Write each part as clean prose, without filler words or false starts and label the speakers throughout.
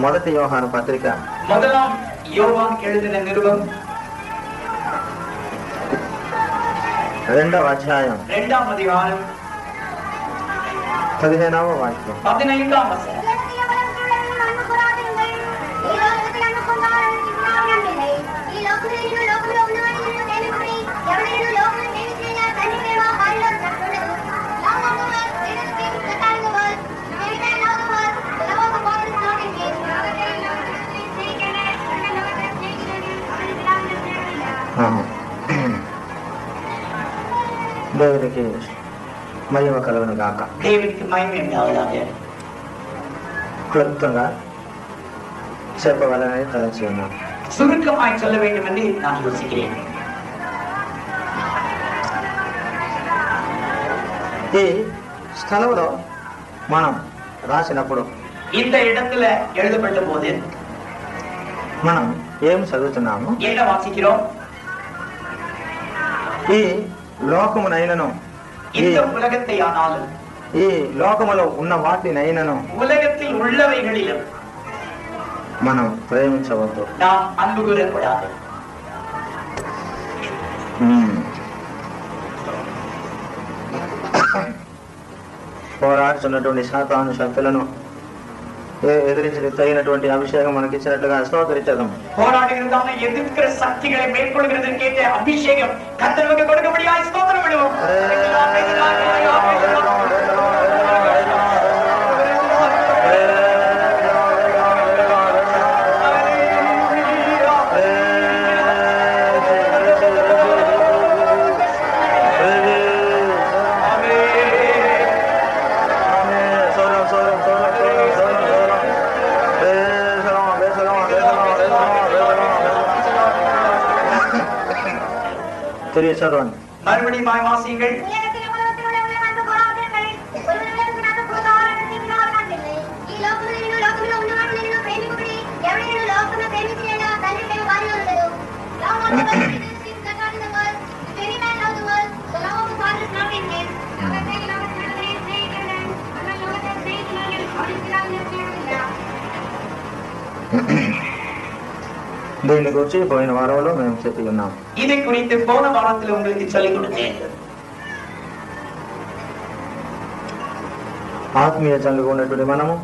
Speaker 1: మొదటి యోహాను పత్రిక
Speaker 2: முதலாம் யோவான் எழுதின நிருபம்
Speaker 1: 2వ అధ్యాయం
Speaker 2: 2వ அதிகாரம்
Speaker 1: 15వ వాక్యం.
Speaker 2: 15వ వచనం.
Speaker 1: దేవునికి మహిమ కలుగును గాక.
Speaker 2: దేవునికి మహిమ ఉండాలి.
Speaker 1: క్లుప్తంగా చెప్పవాలని తలచి ఉన్నాను.
Speaker 2: சுருக்கமாய் சொல்ல வேண்டும் என்று நான் யோசிக்கிறேன்.
Speaker 1: ఈ స్థలంలో మనం రాసినప్పుడు
Speaker 2: இந்த இடத்துல எழுதப்பட்ட போது
Speaker 1: మనం ఏం చదువుతున్నాము?
Speaker 2: என்ன வாசிக்கிறோம்?
Speaker 1: ఈ లోకమునైనను
Speaker 2: இந்த உலகத்தை ஆனாலும்
Speaker 1: ఈ లోకములో ఉన్న వాటినైనను
Speaker 2: உலகத்தில் உள்ளவைகளிலும்
Speaker 1: మనం ప్రేమించవద్దు.
Speaker 2: நாம் அன்பு கூறக்கூடாது.
Speaker 1: పోరాడుతున్నటువంటి సాతాను శక్తులను ఎదిరించి తగినటువంటి అభిషేకం మనకి ఇచ్చినట్లుగా స్తోత్రించడం.
Speaker 2: போராடுகிறதான எதிர்க்கிற சக்திகளை மேற்கொள்கிறதற்கேற்ற அபிஷேகம் கர்த்தருக்கு கொடுக்கபடியாய் ஸ்தோத்திரம் பண்ணுவோம்.
Speaker 1: தெரிய சொல்றேன்.
Speaker 2: மறுபடியும் வாசியுங்கள்.
Speaker 1: దీని గురించి పోయిన వారంలో మేము చెప్పి ఉన్నాం.
Speaker 2: ఇది குறித்து போன வாரத்தில் உங்களுக்கு சொல்லிக் கொடுத்தேன்.
Speaker 1: ఆత్మీయ జనులుగా ఉన్నటువంటి మనము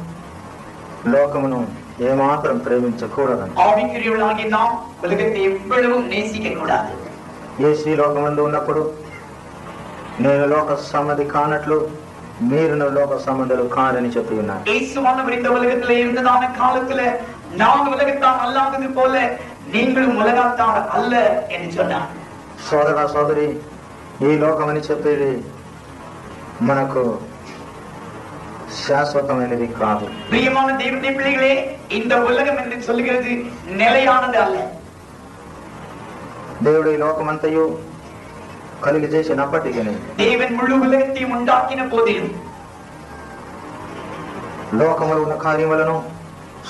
Speaker 1: లోకమును ఏమాత్రం ప్రేమించకూడదని.
Speaker 2: ఆవికురియవளாகிய நாம் உலகத்தை எவ்வளவும் நேசிக்க கூடாது.
Speaker 1: యేసు లోకమందు ఉన్నప్పుడు నేను లోక సంబంధి కానట్లు మీరును లోక సంబంధులు కారని చెప్పి ఉన్నారు.
Speaker 2: యేసుவானவர் இந்த உலகத்திலே இருந்ததான காலத்திலே நான் உலகத்தான் அல்லாதது போல நீங்களும் உலகத்தான் அல்ல என்று சொன்னார்.
Speaker 1: సోదర సోదరి, ఈ లోకమని చెప్పేది మనకు శాశ్వతమైనది కాదు.
Speaker 2: பிரியமான தேவனுடைய பிள்ளைகளே, இந்த உலகம் என்று சொல்கிறது நிலையானது அல்ல.
Speaker 1: దేవుడు ఈ లోకమంతయు కలిగి చేసినప్పటికీ
Speaker 2: தேவன் முழு உலகத்தையும் உண்டாக்கின போதிலும்
Speaker 1: లోకములో ఉన్న కార్యములను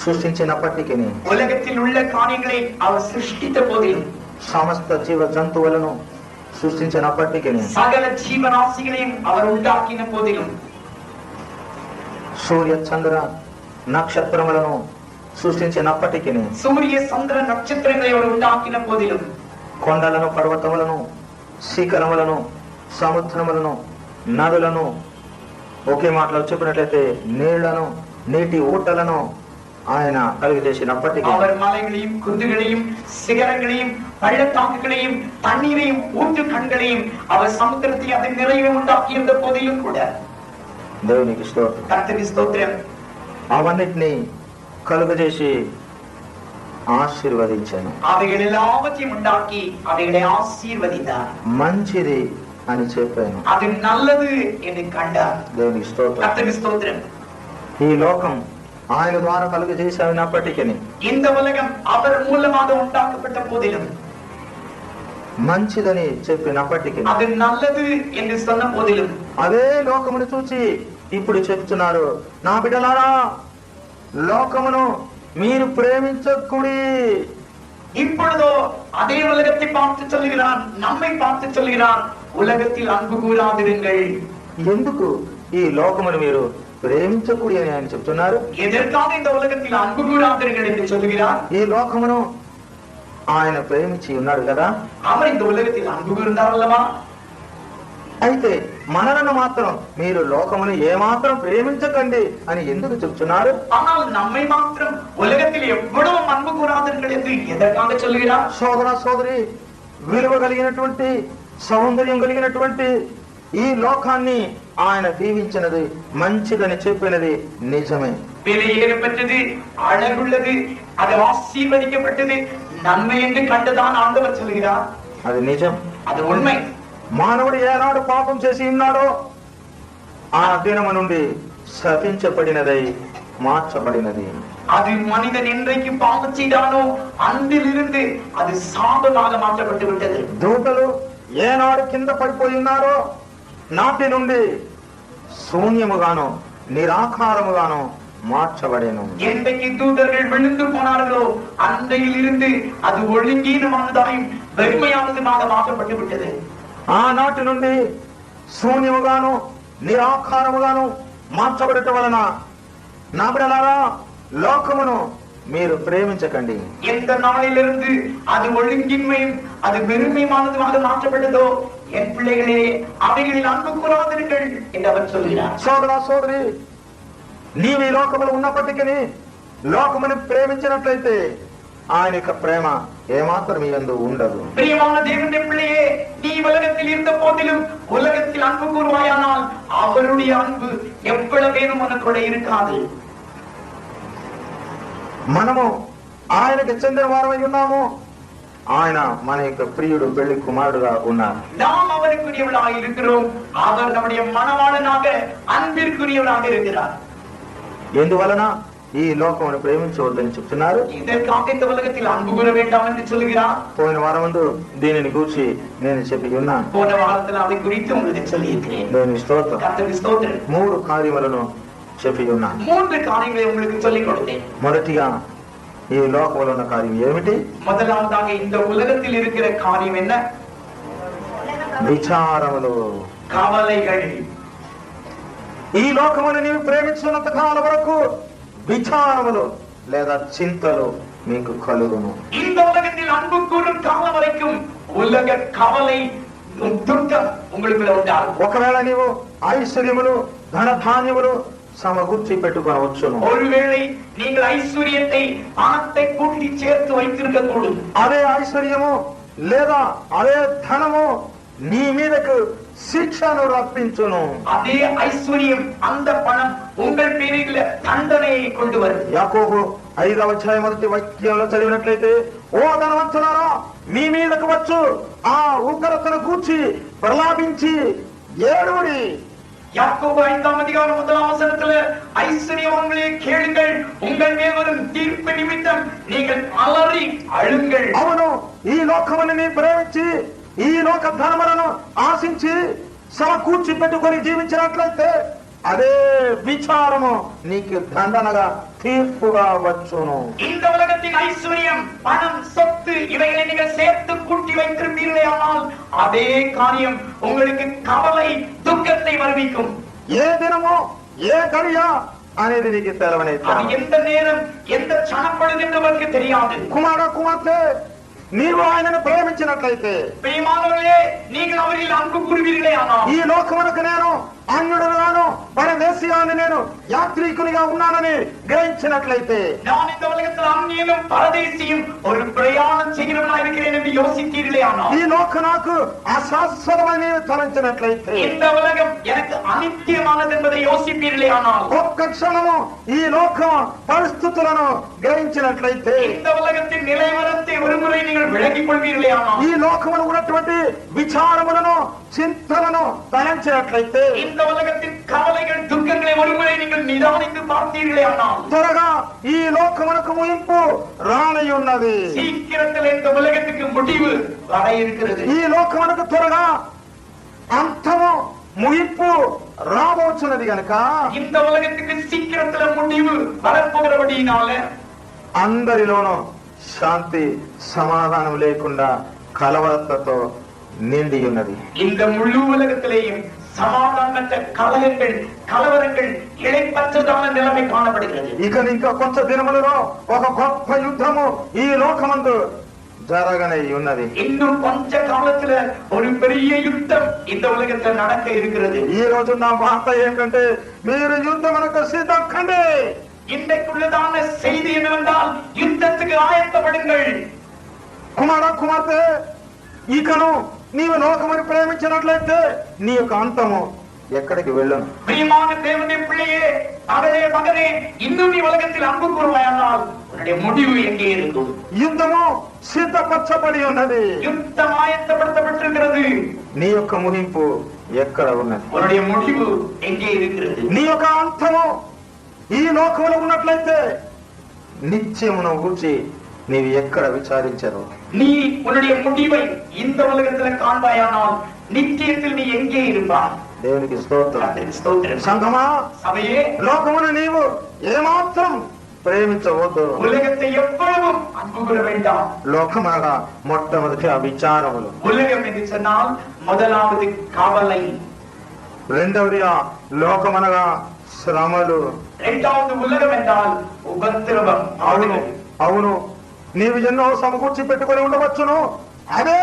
Speaker 1: సృష్టించినప్పటికీ
Speaker 2: உலகத்தில் உள்ள காரியங்களை அவர் சிருஷ்டித்த போதிலும்
Speaker 1: సమస్త జీవ జంతువులను సృష్టించినప్పటికీ
Speaker 2: சகல ஜீவராசிகளையும் அவர் உண்டாக்கின போதிலும்
Speaker 1: సూర్య చంద్ర నక్షత్రములను సృష్టించినప్పటికీ
Speaker 2: சூரிய சந்திர நட்சத்திரங்களை அவர் உண்டாக்கின போதிலும்
Speaker 1: కొండలను పర్వతములను శిఖరములను సముద్రములను నదులను ఒకే మాటలో చెప్పినట్లయితే నీళ్లను నీటి ఊటలను ఆయన కలిగి చేసినప్పటికీ
Speaker 2: அவர் மலைகளையும் குன்றுகளையும் சிகரங்களையும் பள்ளத்தாக்குகளையும் தண்ணீரையும் ஊற்று கண்களையும் அவர் சமுத்திரத்தை அதன் நிறைவை உண்டாக்கியிருந்த போதிலும் கூட
Speaker 1: దేవునికి స్తోత్రం.
Speaker 2: கர்த்தருக்கு ஸ்தோத்திரம்.
Speaker 1: అవన్నిటిని కలుగజేసి ఆశీర్వదించాను.
Speaker 2: அவைகள் எல்லாவற்றையும் உண்டாக்கி அவைகளை ஆசீர்வதித்தார்.
Speaker 1: మంచిది అని చెప్పాను.
Speaker 2: அது நல்லது என்று கண்டார்.
Speaker 1: దేవునికి స్తోత్రం.
Speaker 2: கர்த்தருக்கு ஸ்தோத்திரம்.
Speaker 1: ఈ లోకం ఆయన ద్వారా కలుగజేసినప్పటికీ
Speaker 2: இந்த உலகம் அவர் மூலமாக உண்டாக்கப்பட்ட போதிலும்
Speaker 1: మంచిదని చెప్పినప్పటికీ
Speaker 2: அது நல்லது என்று சொன்ன போதிலும்
Speaker 1: అదే లోకమును చూసి ఇప్పుడు చెప్తున్నారు, నా బిడ్డలారా లోకమును మీరు ప్రేమించకుడి.
Speaker 2: இப்பொழுதோ அதே உலகத்தை பார்த்து சொல்லுகிறான், நம்மை பார்த்து சொல்லுகிறான், உலகத்தில் அன்பு கூறாதிருங்கள்.
Speaker 1: ఎందుకు ఈ లోకమును మీరు ప్రేమించకూడని ఆయన చెప్తున్నారు.
Speaker 2: எதற்காக இந்த உலகத்தில் அன்பு கூறாதீர்கள் என்று சொல்கிறார்?
Speaker 1: ఈ లోకమును ఆయన ప్రేమించి ఉన్నాడు కదా.
Speaker 2: அவர் இந்த உலகத்தில் அன்பு கூர்ந்தார் அல்லவா?
Speaker 1: అయితే మనలను మాత్రం మీరు లోకమును ఏమాత్రం ప్రేమించకండి అని ఎందుకు చెప్తున్నారు?
Speaker 2: ஆனால் நம்மை மாத்திரம் உலகத்தில் எவ்வளவு அன்பு கூறாதீர்கள் என்று எதற்காக சொல்கிறார்?
Speaker 1: సోదర సోదరి, విలువ కలిగినటువంటి సౌందర్యం కలిగినటువంటి ఈ లోకాన్ని ఆయన దీవించినది, మంచిదని చెప్పినది నిజమే.
Speaker 2: விலையேறப்பட்டது, அழகுள்ளது, அது ஆசீர்வதிக்கப்பட்டது, நன்மை என்று கண்டுதான் ஆண்டவர் சொல்கிறார்.
Speaker 1: అది నిజం,
Speaker 2: அது உண்மை.
Speaker 1: మానవుడు ఏనాడు పాపం చేసి ఉన్నాడో ఆ దినము నుండి శపించబడినదై మార్చబడినది.
Speaker 2: அது மனிதன் என்றைக்கு பாவம் செய்தானோ அன்றிலிருந்து அது சாபமாக மாற்றப்பட்டு விட்டது.
Speaker 1: దూతలు ఏనాడు కింద పడిపోయి ఉన్నారో నాటి నుండి శూన్యముగాను నిరాకారముగాను మార్చబడేను.
Speaker 2: என்றைக்கு தூதர்கள் விழுந்து போனார்களோ அன்றையில் இருந்து அது ஒழுங்கீனமானதாயும் வெறுமையானதுமாக மாற்றப்பட்டு விட்டது.
Speaker 1: ఆనాటి నుండి శూన్యముగాను నిరాకారముగాను మార్చబడటం వలన నా బిడ్డలారా, లోకమును మీరు ప్రేమించకండి.
Speaker 2: எந்த நாளிலிருந்து அது ஒழுங்கின்மையும் அது வெறுமையானதுமாக மாற்றப்பட்டதோ என் பிள்ளைகளே, அவைகளில் அன்பு கூறாதீர்கள் என்று அவர் சொல்கிறார்.
Speaker 1: సోదరా సోదరి, నీవు ఈ లోకములు ఉన్నప్పటికీ లోకమును ప్రేమించినట్లయితే ఆయన యొక్క ప్రేమ ఏమాత్రం మీ యందు ఉండదు.
Speaker 2: பிரியமான தேவனுடைய பிள்ளையே, நீ உலகத்தில் இருந்த போதிலும் உலகத்தில் அன்பு கூறுவாயானால் அவருடைய அன்பு எவ்வளவேனும் உனக்குள்ள இருக்காது.
Speaker 1: మనము ఆయనకి చెందిన వారమై ఉన్నాము. ఆయన మన యొక్క ప్రియుడు, పెళ్లి కుమారుడుగా ఉన్నారు.
Speaker 2: நாம் அவருக்குரியவர்களாக இருக்கிறோம். அவர் நம்முடைய மணவாளனாக அன்பிற்குரியவராக இருக்கிறார்.
Speaker 1: ఎందువలన ఈ లోకమును ప్రేమించవద్దని చెప్తున్నారు?
Speaker 2: இதற்காக இந்த உலகத்தில் அன்பு கூற வேண்டாம் என்று சொல்கிறார்.
Speaker 1: పోయిన వారమందు దీనిని గూర్చి నేను చెప్పి ఉన్నాను.
Speaker 2: போன வாரத்தில் அதை குறித்து உங்களுக்கு சொல்லியிருக்கிறேன்.
Speaker 1: దేవుని స్తోత్రం.
Speaker 2: கர்த்தருக்கு ஸ்தோத்திரம்.
Speaker 1: 3 కార్యములను చెప్పి ఉన్నాను.
Speaker 2: 3 காரியங்களை உங்களுக்கு சொல்லிக் கொடுத்தேன்.
Speaker 1: మొదటిగా ఈ లోకంలో ఉన్న కార్యం ఏమిటి?
Speaker 2: முதலாவதாக இந்த உலகத்தில் இருக்கிற காரியம் என்ன?
Speaker 1: విచారములు,
Speaker 2: கவலைகள்.
Speaker 1: ఈ లోకమును నీవు ప్రేమించున్నంత కాలం వరకు విచారములు లేదా చింతలు మీకు కలుగును.
Speaker 2: இந்த உலகத்தில் அன்பு கூறும் காலம் வரைக்கும் உலக கவலை, துக்கம் உங்களுக்குள்ள உண்டாகும்.
Speaker 1: ఒకవేళ నీవు ఐశ్వర్యములు, ధనధాన్యములు సమకూర్చి పెట్టుకోవచ్చును.
Speaker 2: ஒருவேளை நீங்கள் ஐஸ்வர்யத்தை, பணத்தை கூட்டி சேர்த்து வைத்திருக்க கூடும்.
Speaker 1: అదే ఐశ్వర్యము లేదా అదే ధనము నీ మీదకు శిక్షను రప్పించును.
Speaker 2: அதே ஐஸ்வர்யம், அந்த பணம் உங்கள் பேரில் தண்டனையை கொண்டு வரும்.
Speaker 1: యాకోబు 5వ అధ్యాయం మొదటి వాక్యంలో చదివినట్లయితే, ఓ ధనవంతులారా, మీ మీదకు వచ్చు ఆ ఉగ్రతను కూర్చి ప్రలాపించి ఏడుడి.
Speaker 2: யாக்கோபு 5ஆம் அதிகாரம் 1ஆம் வசனத்துல, ஐஸ்வர்யவான்களே கேளுங்கள், உங்கள் மேல் வரும் தீர்ப்பு நிமித்தம் நீங்கள் அலறி அழுங்கள்.
Speaker 1: అవును, ఈ లోకముని నీ ప్రేమించి ఈ లోక ధనములను ఆశించి సమకూర్చి పెట్టుకొని జీవించినట్లయితే అదే విచారము నీకు దండనగా తీర్పుగా వచ్చును.
Speaker 2: இந்த உலகத்தின் ஐஸ்வர்யம், பணம், சொத்து இவைகளை நீங்கள் சேர்த்து கூட்டி வைத்திருப்பீர்களே, ஆனால் அதே காரியம் உங்களுக்கு கவலை, துக்கத்தை வருவிக்கும்.
Speaker 1: ఏ దినమో ఏ గడియ అనేది నీకు తెలవనైతే,
Speaker 2: அது எந்த நேரம், எந்த சனப்பொழுது என்று உங்களுக்கு தெரியாது.
Speaker 1: కుమార కుమార్తె, నీవు ఆయనను ప్రేమించినట్లయితే,
Speaker 2: பிரியமானவர்களே, நீங்கள் அவரில் அன்பு கூறுவீர்களே, ஆனால்
Speaker 1: ఈ లోకమునకు నేను అన్యుడుగాను పరదేశీయాన్ని నేను యాత్రికునిగా ఉన్నానని గ్రహించినట్లయితే,
Speaker 2: நான் இந்த உலகத்தில் அந்நியனும் பரதேசியும் ஒரு பிரயாணம் செய்கிறவனாக இருக்கிறேன் என்று யோசித்தீர்களே, ஆனால்
Speaker 1: ఈ లోక నాకు అశాశ్వతమని తలంచినట్లయితే,
Speaker 2: இந்த உலகம் எனக்கு அனித்தியமானது என்பதை யோசிப்பீர்களே, ஆனால்
Speaker 1: ఒక్క క్షణము ఈ లోకం పరిస్థితులను గ్రహించినట్లయితే,
Speaker 2: இந்த உலகத்தின் நிலைவரத்தை ஒருமுறை நீங்கள் விளங்கிக் கொள்வீர்களே, ஆனால்
Speaker 1: ఈ లోకమును ఉన్నటువంటి విచారములను చింతలను తలంచినట్లయితే,
Speaker 2: இந்த உலகத்தின் கவலைகள், துக்கங்களை ஒருமுறை நீங்கள் நிதானித்து பார்த்தீர்களே, ஆனால்
Speaker 1: త్వరగా ఈ లోకమునకు ముగింపు రానయ్యున్నది.
Speaker 2: சீக்கிரத்தில் இந்த உலகத்துக்கு முடிவு வர இருக்கிறது.
Speaker 1: ఈ లోకమునకు త్వరగా అంతము ముగింపు రాబోచున్నది గనక
Speaker 2: இந்த உலகத்துக்கு சீக்கிரத்துல முடிவு வரப்போகிறபடியினால
Speaker 1: అందరిలోనూ శాంతి సమాధానం లేకుండా కలవరతతో నిండి ఉన్నది.
Speaker 2: இந்த முழு உலகத்திலேயும் సమాధానమற்ற కలహங்கள், కలవరங்கள், ఇళపచ్చదాన నిలமை కాణப்படுகிறது.
Speaker 1: ఇక ఇంకా కొంచెం దినములలో ఒక గొప్ప యుద్ధము ఈ లోకమందు జరగనే ఉన్నది.
Speaker 2: இன்னும் கொஞ்ச காலத்துல ஒரு பெரிய யுத்தம் இந்த உலகத்துல நடக்க இருக்கிறது.
Speaker 1: ఈ రోజు నా వార్త ఏంటంటే మీరు యుద్ధమునకు సిద్ధం కండి.
Speaker 2: இன்றைக்குள்ளதான செய்தி என்னவென்றால் யுத்தத்துக்கு ஆயத்தப்படுங்கள்.
Speaker 1: కుమార కుమార్తె, ఇకను నీవు లోకమును ప్రేమించినట్లయితే నీ యొక్క అంతము ఎక్కడికి వెళ్ళను.
Speaker 2: பிரியமான தேவனுடைய பிள்ளையே, மகளே, மகனே, இன்னும் நீ உலகத்தில் அன்பு கூறுவாயானால் உன்னுடைய முடிவு எங்கே இருக்கும்?
Speaker 1: యుద్ధము సిద్ధపరచబడి ఉన్నది.
Speaker 2: யுத்தம் ஆயத்தப்படுத்தப்பட்டிருக்கிறது.
Speaker 1: నీ యొక్క ముగింపు ఎక్కడ ఉన్నది?
Speaker 2: உன்னுடைய முடிவு எங்கே இருக்கிறது?
Speaker 1: నీ యొక్క అంతము ఈ లోకంలో ఉన్నట్లయితే నిత్యమును గూర్చి నీవు ఎక్కడ విచారించరు?
Speaker 2: நீ உன்னுடைய முடிவை இந்த உலகத்துல காண்பாயானால் நித்தியத்தில் நீ எங்கே இருப்பாய்?
Speaker 1: దేవునికి స్తోత్రం.
Speaker 2: கர்த்தருக்கு ஸ்தோத்திரம்.
Speaker 1: సంఘమా,
Speaker 2: சபையே,
Speaker 1: లోకమును నీవు ఏమాత్రం ప్రేమించవద్దు.
Speaker 2: உலகத்தை எவ்வளவும் அன்பு கூற வேண்டாம்.
Speaker 1: లోకమనగా మొట్టమొదటి విచారములు,
Speaker 2: உலகம் என்று சொன்னால் முதலாவது கவலை,
Speaker 1: రెండవదిగా లోకమనగా శ్రమలు.
Speaker 2: இரண்டாவது உலகம் என்றால் உபத்திரவம்.
Speaker 1: అవును అవును, నీవు ఎన్నో సమకూర్చి పెట్టుకొని ఉండవచ్చును, అదే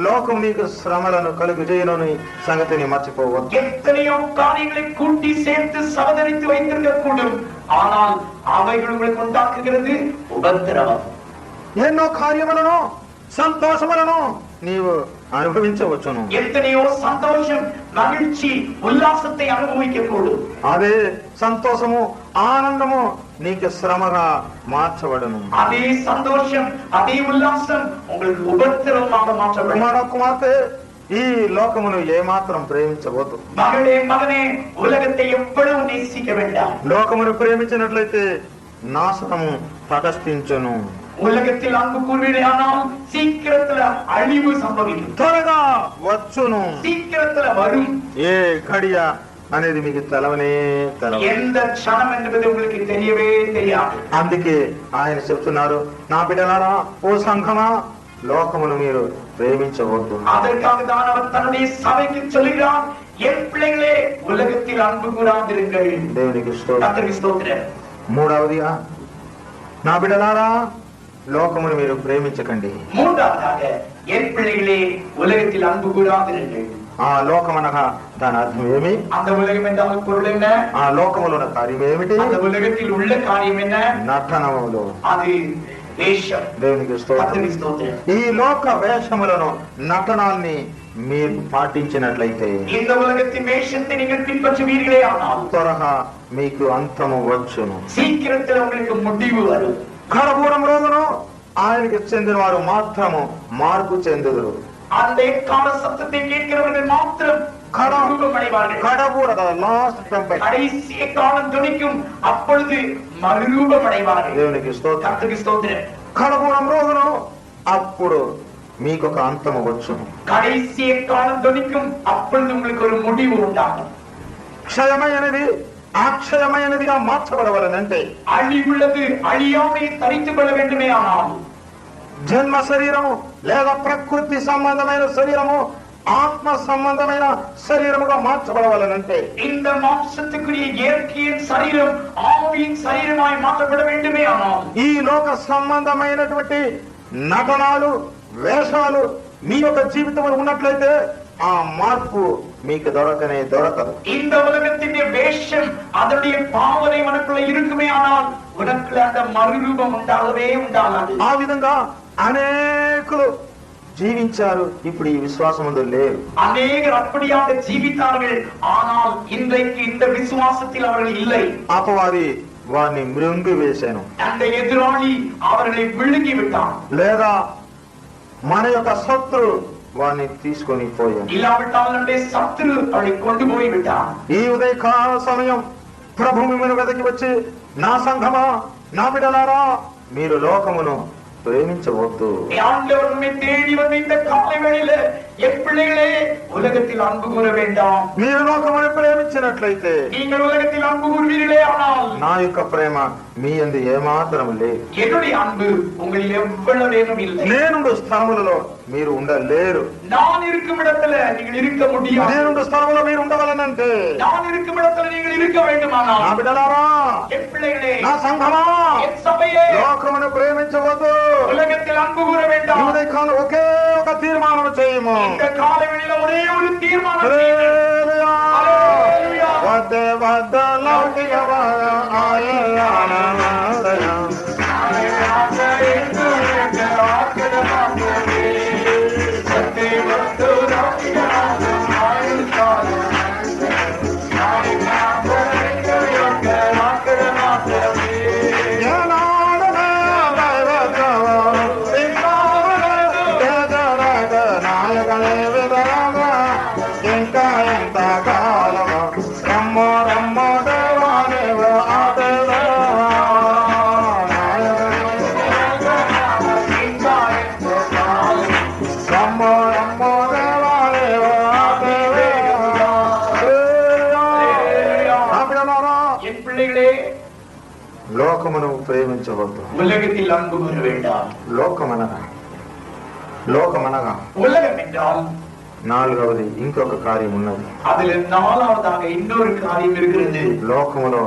Speaker 1: లోకం నీకు శ్రమలను కలుగు చేయనుని సంగతిని మర్చిపోవద్దు.
Speaker 2: எத்தனையோ காரியங்களை கூட்டி சேர்த்து சவதரித்து வைத்திருக்க கூடும், ஆனால் அவைகள் உங்களுக்கு உண்டாக்குகிறது உபத்திரவம்.
Speaker 1: ఎన్నో కార్యములను సంతోషములను నీవు అనుభవించవచ్చును,
Speaker 2: எத்தனையோ சந்தோஷம், மகிழ்ச்சி, உல்லாசத்தை அனுபவிக்க கூடும்.
Speaker 1: అదే సంతోషము ఆనందము నీకు శ్రమగా మార్చబడును.
Speaker 2: அதே சந்தோஷம், அதே உல்லாசம் உங்களுக்கு உபத்திரவமாக மாற்றப்படும்.
Speaker 1: కుమార కుమార్తె, ఈ లోకమును ఏమాత్రం ప్రేమించవద్దు.
Speaker 2: மகளே, மகனே, உலகத்தை எவ்வளவு நேசிக்க வேண்டாம்.
Speaker 1: లోకమును ప్రేమించినట్లయితే నాశనము తటస్థించును.
Speaker 2: உலகத்தில் அன்பு கூறுவீர்களானால் சீக்கிரத்துல அழிவு சம்பவிக்கும்,
Speaker 1: త్వరగా వచ్చును.
Speaker 2: சீக்கிரத்துல வரும்.
Speaker 1: ఏ ఘడియ అనేది మీకు తెలవనే తెలవదు.
Speaker 2: எந்த க்ஷணம் என்பது உங்களுக்கு தெரியவே தெரியாது.
Speaker 1: అందుకే ఆయన చెప్తున్నారు, నా బిడ్డలారా, ఓ సంఘమా, లోకమును మీరు ప్రేమించవద్దు.
Speaker 2: அதற்காக தான் அவர் தன்னுடைய சபைக்கு சொல்கிறார், என் பிள்ளைகளே, உலகத்தில் அன்பு கூறாதிருங்கள்.
Speaker 1: దేవునికి స్తోత్రం.
Speaker 2: கர்த்தருக்கு ஸ்தோத்திரம்.
Speaker 1: మూడవదిగా, నా బిడ్డలారా, లోకమును మీరు ప్రేమించకండి.
Speaker 2: மூன்றாவதாக, என் பிள்ளைகளே, உலகத்தில் அன்பு கூறாதிருங்கள்.
Speaker 1: ఆ లోకమనగా దాని అర్థం ఏమి?
Speaker 2: அந்த உலகம் என்றால் பொருள் என்ன?
Speaker 1: ఆ లోకములో ఉన్న కార్యం ఏమిటి?
Speaker 2: அந்த உலகத்தில் உள்ள காரியம் என்ன?
Speaker 1: నటనములు.
Speaker 2: அது வேஷம்.
Speaker 1: దేవునికి స్తోత్రం.
Speaker 2: கர்த்தருக்கு ஸ்தோத்திரம்.
Speaker 1: ఈ లోక వేషములను, నటనాన్ని మీరు పాటించినట్లయితే
Speaker 2: இந்த உலகத்தின் வேஷத்தை நீங்கள் பின்பற்றுவீர்களே ஆனால்
Speaker 1: త్వరగా మీకు అంతము వచ్చును.
Speaker 2: சீக்கிரத்தில் உங்களுக்கு முடிவு வரும்.
Speaker 1: కడపూరం రోజును ఆయనకి చెందిన వారు మాత్రము మార్పు చెందుదురు.
Speaker 2: அந்த கால சத்தத்தை கேட்கிறவர்கள் மாத்திரம் கடவுளம் அடைவார்கள்.
Speaker 1: కడపూర లాస్ట్ టెంపర్.
Speaker 2: கடைசி காலம் துணிக்கும், அப்பொழுது மறுரூபம் அடைவார்கள்.
Speaker 1: దేవునికి స్తోత్రం.
Speaker 2: கர்த்தருக்கு ஸ்தோத்திரம்.
Speaker 1: కడపూరం రోజును అప్పుడు మీకు ఒక అంతము వచ్చును.
Speaker 2: கடைசி காலம் துணிக்கும், அப்பொழுது உங்களுக்கு ஒரு முடிவு உண்டாகும்.
Speaker 1: క్షయమైనది అక్షయమైనదిగా మార్చబడవలనంటే
Speaker 2: அழிவுள்ளது அழியாமை தரித்துக் கொள்ள வேண்டுமே ஆனால்
Speaker 1: జన్మ శరీరము లేదా ప్రకృతి సంబంధమైన శరీరము ఆత్మ సంబంధమైన శరీరముగా మార్చబడవలనంటే
Speaker 2: இந்த மாம்சத்துக்குரிய இயற்கையின் சரீரம் ஆவியின் சரீரமாய் மாற்றப்பட வேண்டுமே ஆனால்
Speaker 1: ఈ లోక సంబంధమైనటువంటి నటనాలు, వేషాలు మీ యొక్క జీవితంలో ఉన్నట్లయితే ఆ మార్పు మీకు దొరకనే దొరకదు.
Speaker 2: இந்த உலகத்தின் வேஷம், அதனுடைய பாவனை உனக்குள்ள இருக்குமே ஆனால் உனக்குள்ள அந்த மறுரூபம் உண்டாகவே உண்டாகாது.
Speaker 1: ఆ విధంగా అనేకులు జీవించారు, ఇప్పుడు ఈ విశ్వాసముందు లేరు.
Speaker 2: அநேகர் அப்படியாக ஜீவித்தார்கள், ஆனால் இன்றைக்கு இந்த விசுவாசத்தில் அவர்கள் இல்லை.
Speaker 1: అపవాది వారిని మృంగి వేశాను,
Speaker 2: அந்த எதிராளி அவர்களை விழுங்கி விட்டான்.
Speaker 1: లేదా మన యొక్క శత్రు వారిని తీసుకొని పోయాను.
Speaker 2: இல்லாவிட்டால் நம்முடைய சத்துரு அவளை கொண்டு போய் விட்டான்.
Speaker 1: ఈ ఉదయకాల సమయం ప్రభు మిమ్మల్ని వెదకి వచ్చి, నా సంఘమా, నా బిడ్డలారా, మీరు లోకమును ప్రేమించవద్దు.
Speaker 2: ஆண்டவர் நம்மை தேடி வந்த இந்த காலை வேளையில என் பிள்ளைகளே உலகத்தில் அன்பு கூற வேண்டாம்.
Speaker 1: మీరు లోకమును ప్రేమించినట్లయితే
Speaker 2: நீங்கள் உலகத்தில் அன்பு கூறுவீர்களே ஆனால்
Speaker 1: నా యొక్క ప్రేమ మీ యందు ఏమాత్రం లేదు.
Speaker 2: என்னுடைய அன்பு உங்களில் எவ்வளவேனும் இல்லை.
Speaker 1: నేనుండు స్థలములలో మీరు ఉండలేరు.
Speaker 2: நான் இருக்கும் இடத்துல நீங்கள் இருக்க முடியாது.
Speaker 1: నేనుండు స్థలములో మీరు ఉండవలనంటే
Speaker 2: நான் இருக்கும் இடத்துல நீங்கள் இருக்க வேண்டுமானால்
Speaker 1: నా బిడ్డలారా,
Speaker 2: என் பிள்ளைகளே,
Speaker 1: నా సంఘమా,
Speaker 2: என் సభையே
Speaker 1: లోకమును ప్రేమించవద్దు.
Speaker 2: உலகத்தில் அன்பு கூற வேண்டாம்.
Speaker 1: ఉదయ కాలం ఒకే ఒక తీర్మానం చేయము.
Speaker 2: இந்த காலை வேளையில ஒரே ஒரு தீர்மானம்
Speaker 1: హల్లెలూయా.
Speaker 2: హల్లెలూయా.
Speaker 1: వద్ద వద్ద లౌకికవాద ఆయయానమదయ. ఇంకా ఎంత కాలమో రమ్మో రమ్మో దేవాదేవ ఆదేవ రమ్మో రమ్మో దేవాదేవ ఆదేవ.
Speaker 2: என் பிள்ளைகளே,
Speaker 1: లోకమును ప్రేమించవద్దు.
Speaker 2: உலகத்தில் அன்பு கூற வேண்டாம்.
Speaker 1: లోకమనగా
Speaker 2: உலகம் என்றால்
Speaker 1: నాలుగవది ఇంకొక కార్యం ఉన్నది.
Speaker 2: அதுல நாலாவதாக இன்னொரு காரியம் இருக்கிறது.
Speaker 1: లోకములో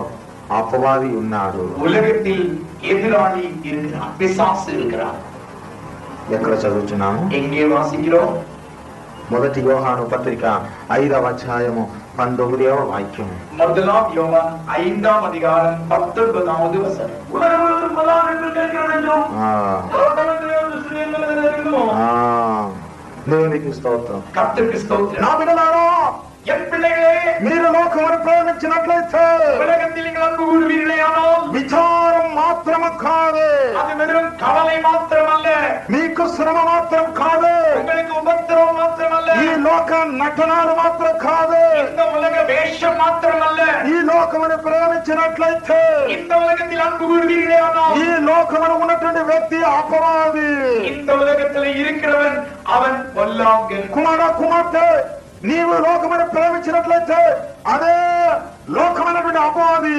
Speaker 1: అపవాది ఉన్నాడు.
Speaker 2: உலகத்தில் எதிராளி இருக்கிறான், பிசாசு இருக்கிறான்.
Speaker 1: ఎక్కడ చదువుతున్నాము?
Speaker 2: எங்கே வாசிக்கிறோம்?
Speaker 1: మొదటి యోహాను పత్రిక 5వ అధ్యాయము 19వ వాక్యం.
Speaker 2: முதலாம் யோவான் 5ஆம் அதிகாரம் 19வது வசனம். உலகம் மலான் என்று கேட்கிறோம்.
Speaker 1: దేవునికి స్తోత్రం.
Speaker 2: கர்த்தருக்கு ஸ்தோத்திரம்.
Speaker 1: నా బిడ్డలారా,
Speaker 2: என் பிள்ளைகளே,
Speaker 1: మీరు లోకమును ప్రేమించినట్లయితే
Speaker 2: உலகத்தில் நீங்கள் அன்பு கூறுவீர்களே ஆனால்
Speaker 1: విచారం మాత్రము కాదు,
Speaker 2: அது வெறும் கவலை மாத்திரமல்ல,
Speaker 1: మీకు శ్రమ మాత్రం కాదు,
Speaker 2: உங்களுக்கு உபத்திரவம் மாத்திரமல்ல,
Speaker 1: ఈ లోక నటనాలు మాత్రం కాదు,
Speaker 2: இந்த உலக வேஷம் மாத்திரமல்ல,
Speaker 1: ఈ లోకమును ప్రేమించినట్లయితే
Speaker 2: இந்த உலகத்தில் அன்பு கூறுவீர்களே ஆனால்
Speaker 1: ఈ లోకమును ఉన్నటువంటి వ్యక్తి అపవాది.
Speaker 2: இந்த உலகத்தில் இருக்கிறவன் அவன் பொல்லாங்கன்.
Speaker 1: కుమార్తె, నీవు లోకమును ప్రేమించినట్లయితే అదే లోకమైనటువంటి అపవాది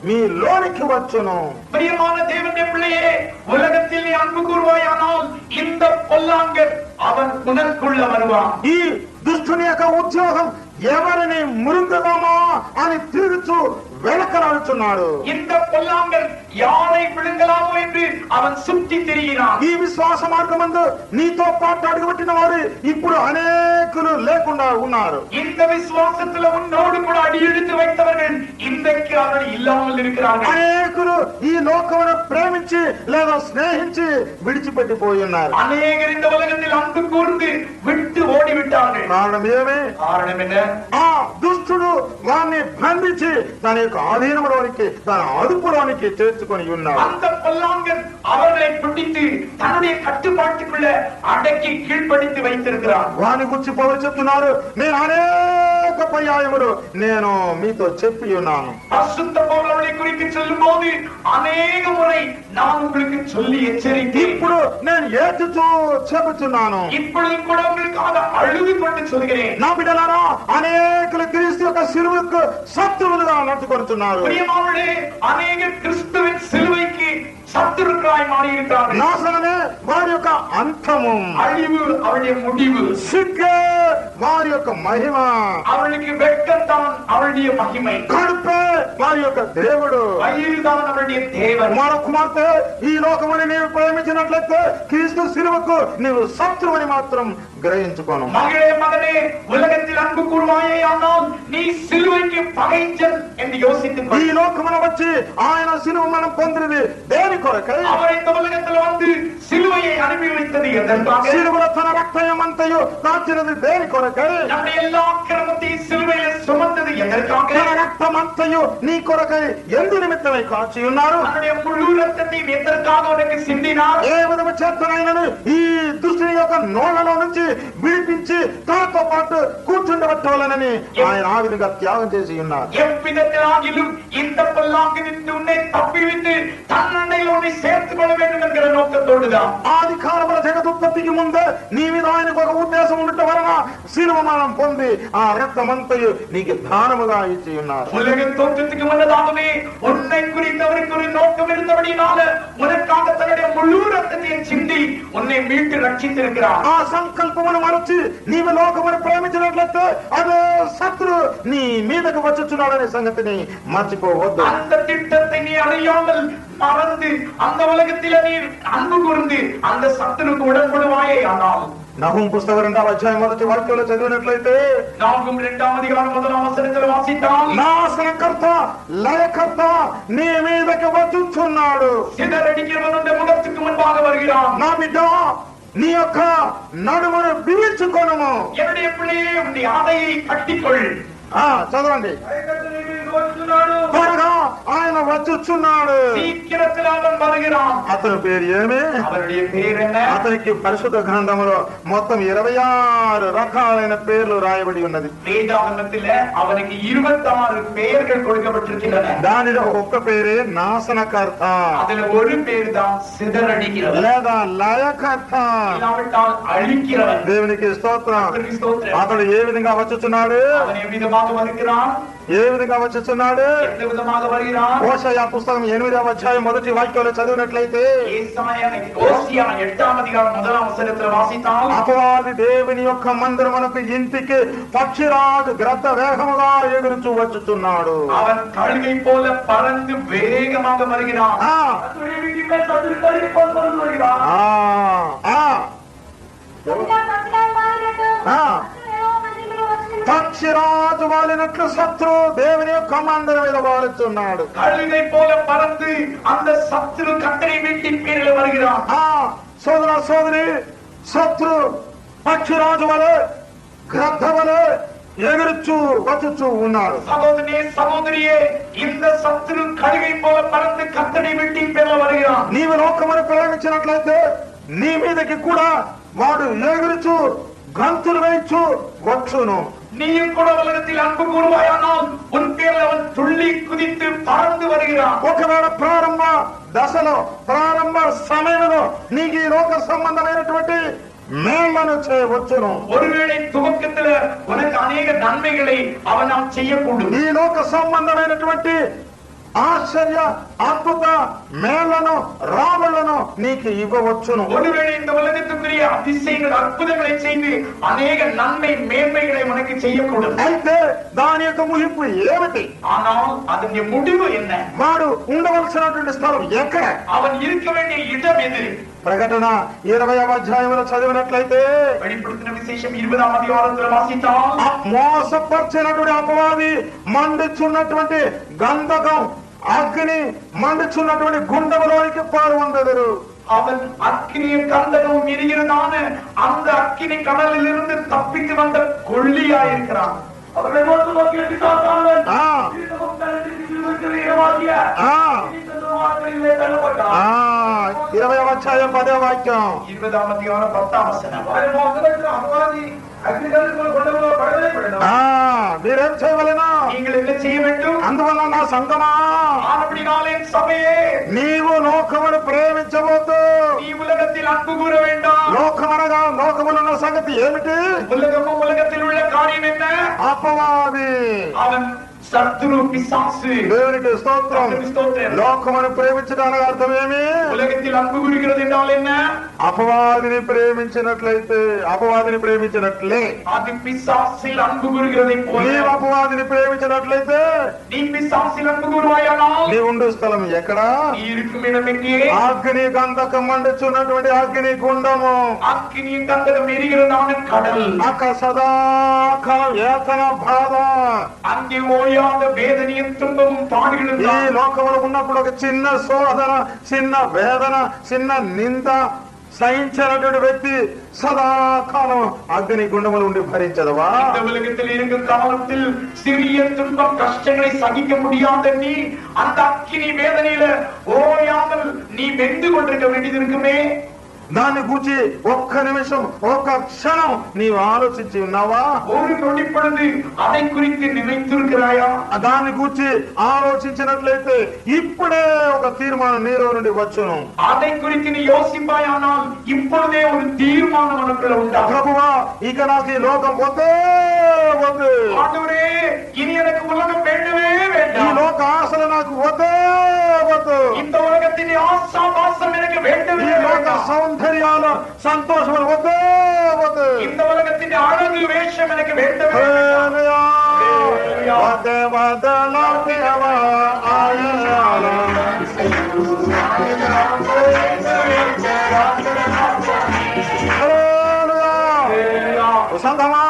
Speaker 1: మీ లోనికి వచ్చును.
Speaker 2: பிரியமான தேவனுடைய பிள்ளையே, உலகத்தில் நீ அன்பு கூறுவாயானால் இந்த பொல்லாங்கன் அவன் உனக்குள்ள வருவான்.
Speaker 1: ఈ దుష్టుని యొక్క ఉద్యోగం ఎవరిని మృంగుదామా అని తిరుగుతూ వెనకలాడుతున్నాడు.
Speaker 2: இந்த பொல்லாங்கன் யாரை விழுங்கலாமோ என்று அவன் சுற்றி திரிகிறான்.
Speaker 1: ఈ విశ్వాస మార్గమందు నీతో పాటు అడుగుపెట్టిన వారు ఇప్పుడు అనేకులు లేకుండా ఉన్నారు.
Speaker 2: இந்த விசுவாசத்துல உன்னோடு கூட அடியெடுத்து வைத்தவர்கள் இன்றைக்கு அவர்கள் இல்லாமல் இருக்கிறார்கள்.
Speaker 1: అనేకులు ఈ లోకమును ప్రేమించి లేదా స్నేహించి విడిచిపెట్టిపోయి ఉన్నారు.
Speaker 2: அநேகர் இந்த உலகத்தில் அன்பு கூர்ந்து விட்டு ஓடிவிட்டார்கள்.
Speaker 1: కారణం ఏమి?
Speaker 2: காரணம் என்ன?
Speaker 1: ఆ దుష్టుడు వారిని బంధించి తన యొక్క ఆధీనంలోనికి తన అదుపులోనికి చేర్చుకొని ఉన్నాడు.
Speaker 2: அந்த பொல்லாங்கன் அவர்களை பிடித்து தன்னுடைய கட்டுப்பாட்டுக்குள்ள அடக்கி கீழ்ப்படுத்தி வைத்திருக்கிறான்.
Speaker 1: వారిని గురించి పౌలు చెప్తున్నారు, నేను అనేక పర్యాయములు నేను మీతో చెప్పి ఉన్నాను.
Speaker 2: பரிசுத்த பவுல் அவர்களை குறித்து சொல்லும் போது அநேக முறை நான் உங்களுக்கு சொல்லி எச்சரித்தேன்.
Speaker 1: ఇప్పుడు నేను ఏడ్చుతూ చెబుతున్నాను.
Speaker 2: இப்பொழுது கூட உங்களுக்காக அழுது கொண்டு சொல்கிறேன்.
Speaker 1: నా బిడ్డలారా, అనేకులు క్రీస్తు యొక్క శిలువకు శత్రువులుగా నడుచుకొనుచున్నారు.
Speaker 2: பிரியமானவர்களே, அநேகர் கிறிஸ்துவின் சிலுவைக்கு சத்துருக்களாய் மாறி இருக்கிறார்கள்.
Speaker 1: నాశనమే వారి యొక్క అంతము,
Speaker 2: அழிவு அவருடைய முடிவு,
Speaker 1: సిగ్గే వారి యొక్క మహిమ,
Speaker 2: அவர்களுக்கு வெட்கத்தான் அவருடைய மகிமை,
Speaker 1: కడుపే వారి యొక్క దేవుడు.
Speaker 2: வயிறுதான் அவருடைய தேவன்.
Speaker 1: కుమార్తె, ఈ లోకముని నీవు ప్రేమించినట్లయితే క్రీస్తు శిలువకు నీవు శత్రువుని మాత్రం గ్రహించుకోను.
Speaker 2: மகளே, மகனே, உலகத்தில் அன்பு கூறுவாயே ஆனால் நீ சிலுவைக்கு பகைஞன் என்று யோசித்துக்
Speaker 1: ఈ
Speaker 2: கொள்.
Speaker 1: లోకమున వచ్చి ఆయన శిలువ మనం పొందినది దేని కొరకై?
Speaker 2: அவர் இந்த உலகத்தில் வந்து சிலுவையை அனுபவித்தது எதற்காக?
Speaker 1: శిలువలో తన రక్తమంతయు కాచినది దేని కొరకై?
Speaker 2: நம்முடைய எல்லா அக்கிரமத்தையும் சிலுவையில் சுமந்தது எதற்காக?
Speaker 1: తన రక్తమంతయు నీ కొరకై ఎందు నిమిత్తమై కాచి ఉన్నారు.
Speaker 2: தன்னுடைய முழு ரத்தத்தையும் எதற்காக உனக்கு சிந்தினார்?
Speaker 1: ఏ విధము చేతనైనను ఈ దుష్టుని యొక్క నోళ్లలో నుంచి విడిపించి తనతో పాటు కూర్చుండబెట్టవాలని ఆయన ఆ విధంగా త్యాగం చేసి ఉన్నారు.
Speaker 2: எவ்விதத்திலாகிலும் இந்த பொல்லாங்கிலிருந்து உன்னை தப்பிவித்து தன்னண்டையில் உன்னை சேர்த்துக் கொள்ள வேண்டும் என்கிற நோக்கத்தோடுதான்.
Speaker 1: ఆది కాలముల జగదుత్పత్తికి ముందే నీ మీద ఆయనకు ఒక ఉద్దేశం ఉండట వలన శిలువ మరణం పొంది ఆ రక్తమంతయు నీకు దానముగా ఇచ్చి ఉన్నారు.
Speaker 2: உலக தோற்றத்துக்கு முன்னதாகவே உன்னை குறித்து அவருக்கு ஒரு நோக்கம் இருந்தபடினால உனக்காக தன்னுடைய முழு ரத்தத்தையும் சிந்தி உன்னை மீட்டு ரட்சித்திருக்கிறார்.
Speaker 1: ఆ సంకల్పమును మరచి నీవు లోకమును ప్రేమించినట్లయితే అదే శత్రు నీ మీదకు వచ్చుచున్నాడనే సంగతిని మర్చిపోవద్దు.
Speaker 2: அந்த திட்டத்தை நீ அறியாமல் மறந்து அந்த உலகத்தில நீ அன்பு கூர்ந்து அந்த சத்துருக்கு உடன்படுவாயே. ஆனால்
Speaker 1: నహూము పుస్తకం 2వ అధ్యాయం మొదటి వాక్యంలో చదివినట్లయితే
Speaker 2: நாகும் 2వ అధికారం 1వ వచనத்தில் వాసిద్దాం.
Speaker 1: నాశనకర్త లయకర్త నీ మీదకు వచ్చుచున్నాడు.
Speaker 2: சிதறடிக்கிறவனுடைய முகத்துக்கு முன்பாக வருகிறான்.
Speaker 1: నా బిడ్డ నీ యొక్క నడుమును బిగించుకొనుము.
Speaker 2: என்னுடைய பிள்ளையே நீ ஆடையை கட்டிக்கொள்.
Speaker 1: చదవండి. త్వరగా ఆయన వచ్చుచున్నాడు.
Speaker 2: சீக்கிரத்தில் அவன் வருகிறான்.
Speaker 1: అతని పేరు ఏమి?
Speaker 2: அவருடைய பேர் என்ன?
Speaker 1: అతనికి పరిశుద్ధ గ్రంథములో మొత్తం 26 రకాలైన పేర్లు రాయబడి ఉన్నది.
Speaker 2: வேதாகமத்தில் அவனுக்கு 26 பெயர்கள் கொடுக்கப்பட்டிருக்கின்றன.
Speaker 1: దానిలో ఒక్క పేరే నాశనకర్త,
Speaker 2: அதுல ஒரு பேர் தான் சிதறடிக்கிறவன்
Speaker 1: లేదా లయకర్త.
Speaker 2: இல்லாவிட்டால் அழிக்கிறவன்.
Speaker 1: దేవునికి స్తోత్రం. అతడు ఏ విధంగా వచ్చుచున్నాడు?
Speaker 2: அவன் எவ்விதமாக வருகிறான்?
Speaker 1: ఏ విధంగా వచ్చుచున్నాడు?
Speaker 2: எந்த விதமாக வருகிறான்?
Speaker 1: హోషేయ పుస్తకం 8వ అధ్యాయం మొదటి వాక్యంలో చదివినట్లయితే
Speaker 2: ఓసియా 8వ అధికారం 1వ వచనத்தில் వాసిద్దాం.
Speaker 1: అపవాది దేవుని యొక్క మందిరమునకు ఇంటికి పక్షిరాజు గ్రద్ద వేగముగా ఎగురుచూ వచ్చుచున్నాడు.
Speaker 2: அவன் கழுகை போல பறந்து வேகமாக வருகிறான்.
Speaker 1: పక్షిరాజు వాలినట్లు శత్రు దేవుని యొక్క మందిరం మీద వాలుచున్నాడు.
Speaker 2: கழுகை போல பறந்து அந்த சத்துரு கட்டளை வீட்டின் பேரில் வருகிறான்.
Speaker 1: సోదర సోదరి, శత్రు పక్షిరాజు వలె గ్రద్ద వలె ఎగురుచూ వచ్చుచూ ఉన్నాడు.
Speaker 2: சகோதரனே சகோதரியே, இந்த சத்துரு கழுகை போல பறந்து கட்டளை வீட்டின் பேரில் வருகிறான்.
Speaker 1: నీవు లోకమును ప్రేమించినట్లయితే నీ మీదకి కూడా వాడు ఎగురుచూ గంతులు వేయించు వచ్చును.
Speaker 2: நீயும் கூட உலகத்தில் அன்பு கூறுவாயானால் உன் பேரில் அவன் துள்ளி குதித்து பறந்து வருகிறான்.
Speaker 1: ఒకవేళ ప్రారంభ దశలో ప్రారంభ సమయంలో నీకు ఈ లోక సంబంధమైనటువంటి మేళ్లను చేయవచ్చును.
Speaker 2: ஒருவேளை துவக்கத்துல உனக்கு அநேக நன்மைகளை அவனால் செய்யக்கூடும்.
Speaker 1: ఈ లోక సంబంధమైనటువంటి ఆశ్చర్య అద్భుత మేళ్లను రాబళ్లను నీకు ఇవ్వవచ్చును.
Speaker 2: ஒருவேளை இந்த உலகத்துக்குரிய அதிசயங்கள் அற்புதங்களை செய்து அநேக நன்மை மேன்மைகளை உனக்கு செய்யக்கூடும்.
Speaker 1: అయితే దాని యొక్క ముగింపు ఏమిటి?
Speaker 2: ஆனால் அதனுடைய முடிவு என்ன?
Speaker 1: వాడు ఉండవలసినటువంటి స్థలం ఎక్కడ?
Speaker 2: அவன் இருக்க வேண்டிய இடம் எது?
Speaker 1: ప్రకటన 20వ అధ్యాయంలో చదివినట్లయితే
Speaker 2: வெளிப்படுத்தின விசேஷம் 20వ అధ్యాయంలో వాసిద్దాం.
Speaker 1: మోసపరిచినటువంటి అపవాది మండుచున్నటువంటి గంధకం అగ్ని మండుచున్నటువంటి గుండములోనికి పాల్గొందెదరు.
Speaker 2: அவன் அக்கினிய கந்தகம் எரிகிறதான அந்த அக்கினி கடலில் இருந்து தப்பித்து வந்த கொள்ளியாயிருக்கிறான். அவர்களை நோக்கி எட்டித்தார்கள்.
Speaker 1: 20వ అధ్యాయం 10వ వాక్యం.
Speaker 2: 20వ అధ్యాయం 10వ వచనం.
Speaker 1: మీరేం చేయవలెను?
Speaker 2: நீங்கள் என்ன செய்ய வேண்டும்?
Speaker 1: అందువల్ల నా సంగమా,
Speaker 2: ஆனபடினாலே சபையே,
Speaker 1: నీవు లోకమును ప్రేమించవద్దు.
Speaker 2: நீ உலகத்தில் அன்பு கூற வேண்டாம்.
Speaker 1: లోకమనగా లోకములున్న సంగతి ఏమిటి?
Speaker 2: உலகமும் உலகத்தில் உள்ள காரியம் என்ன?
Speaker 1: అపవాది,
Speaker 2: அவன் சத்துரு பிசாசு.
Speaker 1: దేవునికి స్తోత్రం. లోకమును ప్రేమించడానికి అర్థమేమి?
Speaker 2: உலகத்தில் அன்பு கூறுகிறது என்றால் என்ன?
Speaker 1: అపవాదిని ప్రేమించినట్లయితే అపవాదిని ప్రేమించినట్లే.
Speaker 2: அது பிசாசில் அன்பு கூறுகிறதை போல
Speaker 1: నీవు అపవాదిని ప్రేమించినట్లయితే
Speaker 2: நீ பிசாசில் అன்பు கூறுவாயானால்
Speaker 1: నీ ఉండు స్థలం ఎక్కడ?
Speaker 2: நீ இருக்கும் இடம் எங்கே?
Speaker 1: అగ్ని గంధకం మండుచున్నటువంటి అగ్ని గుండము,
Speaker 2: அக்கினி கந்தகம் எரிகிறதான கடல்,
Speaker 1: అక్కడ సదాకాలం యాతన బాధ.
Speaker 2: அங்கே ஓயாத வேதனையும் துன்பமும் பாடுகளும்
Speaker 1: ఈ లోకంలో ఉన్నప్పుడు ఒక చిన్న శోధన, చిన్న వేదన, చిన్న నింద సహించినటువంటి వ్యక్తి సదాకాలం అగ్ని గుండములు ఉండి భరించదవా?
Speaker 2: இந்த உலகத்தில் இருக்கும் காலத்தில் சிறிய துன்பம் கஷ்டங்களை சகிக்க முடியாத நீ அந்த அக்கினி வேதனையில ஓயாமல் நீ வெந்து கொண்டிருக்க வேண்டியது இருக்குமே.
Speaker 1: దాన్ని గురించి ఒక్క నిమిషం ఒక్క క్షణం నీవు ఆలోచించి ఉన్నావా?
Speaker 2: ஒரு நொடிப்பொழுது அதை குறித்து நினைத்திருக்கிறாயா?
Speaker 1: దాన్ని గురించి ఆలోచించినట్లయితే ఇప్పుడే ఒక తీర్మానం నీలో నుండి వచ్చును.
Speaker 2: அதை குறித்து நீ யோசிப்பாயானால் இப்பொழுதே ஒரு தீர்மானம் உனக்குள்ள உண்டாகும்.
Speaker 1: ప్రభువా ఇక నాకు ఈ లోకం వద్దే వద్దు.
Speaker 2: ஆண்டவரே இனி எனக்கு உலகம் வேண்டவே
Speaker 1: ఈ
Speaker 2: வேண்டாம்.
Speaker 1: లోక ఆశలు నాకు వద్దే వద్దు.
Speaker 2: இந்த உலகத்தின் ஆசாபாசம் எனக்கு வேண்டவே
Speaker 1: ఈ లోక
Speaker 2: வேண்டாம்.
Speaker 1: సౌందర్యాల సంతోషములు వద్దే వద్దు.
Speaker 2: இந்த உலகத்தின் அழகு வேஷம் எனக்கு வேண்டவே வேண்டாம்.
Speaker 1: హల్లెలూయా. వద్దే వదలా దేవా ఆయాల. హల్లెలూయా. సంగమా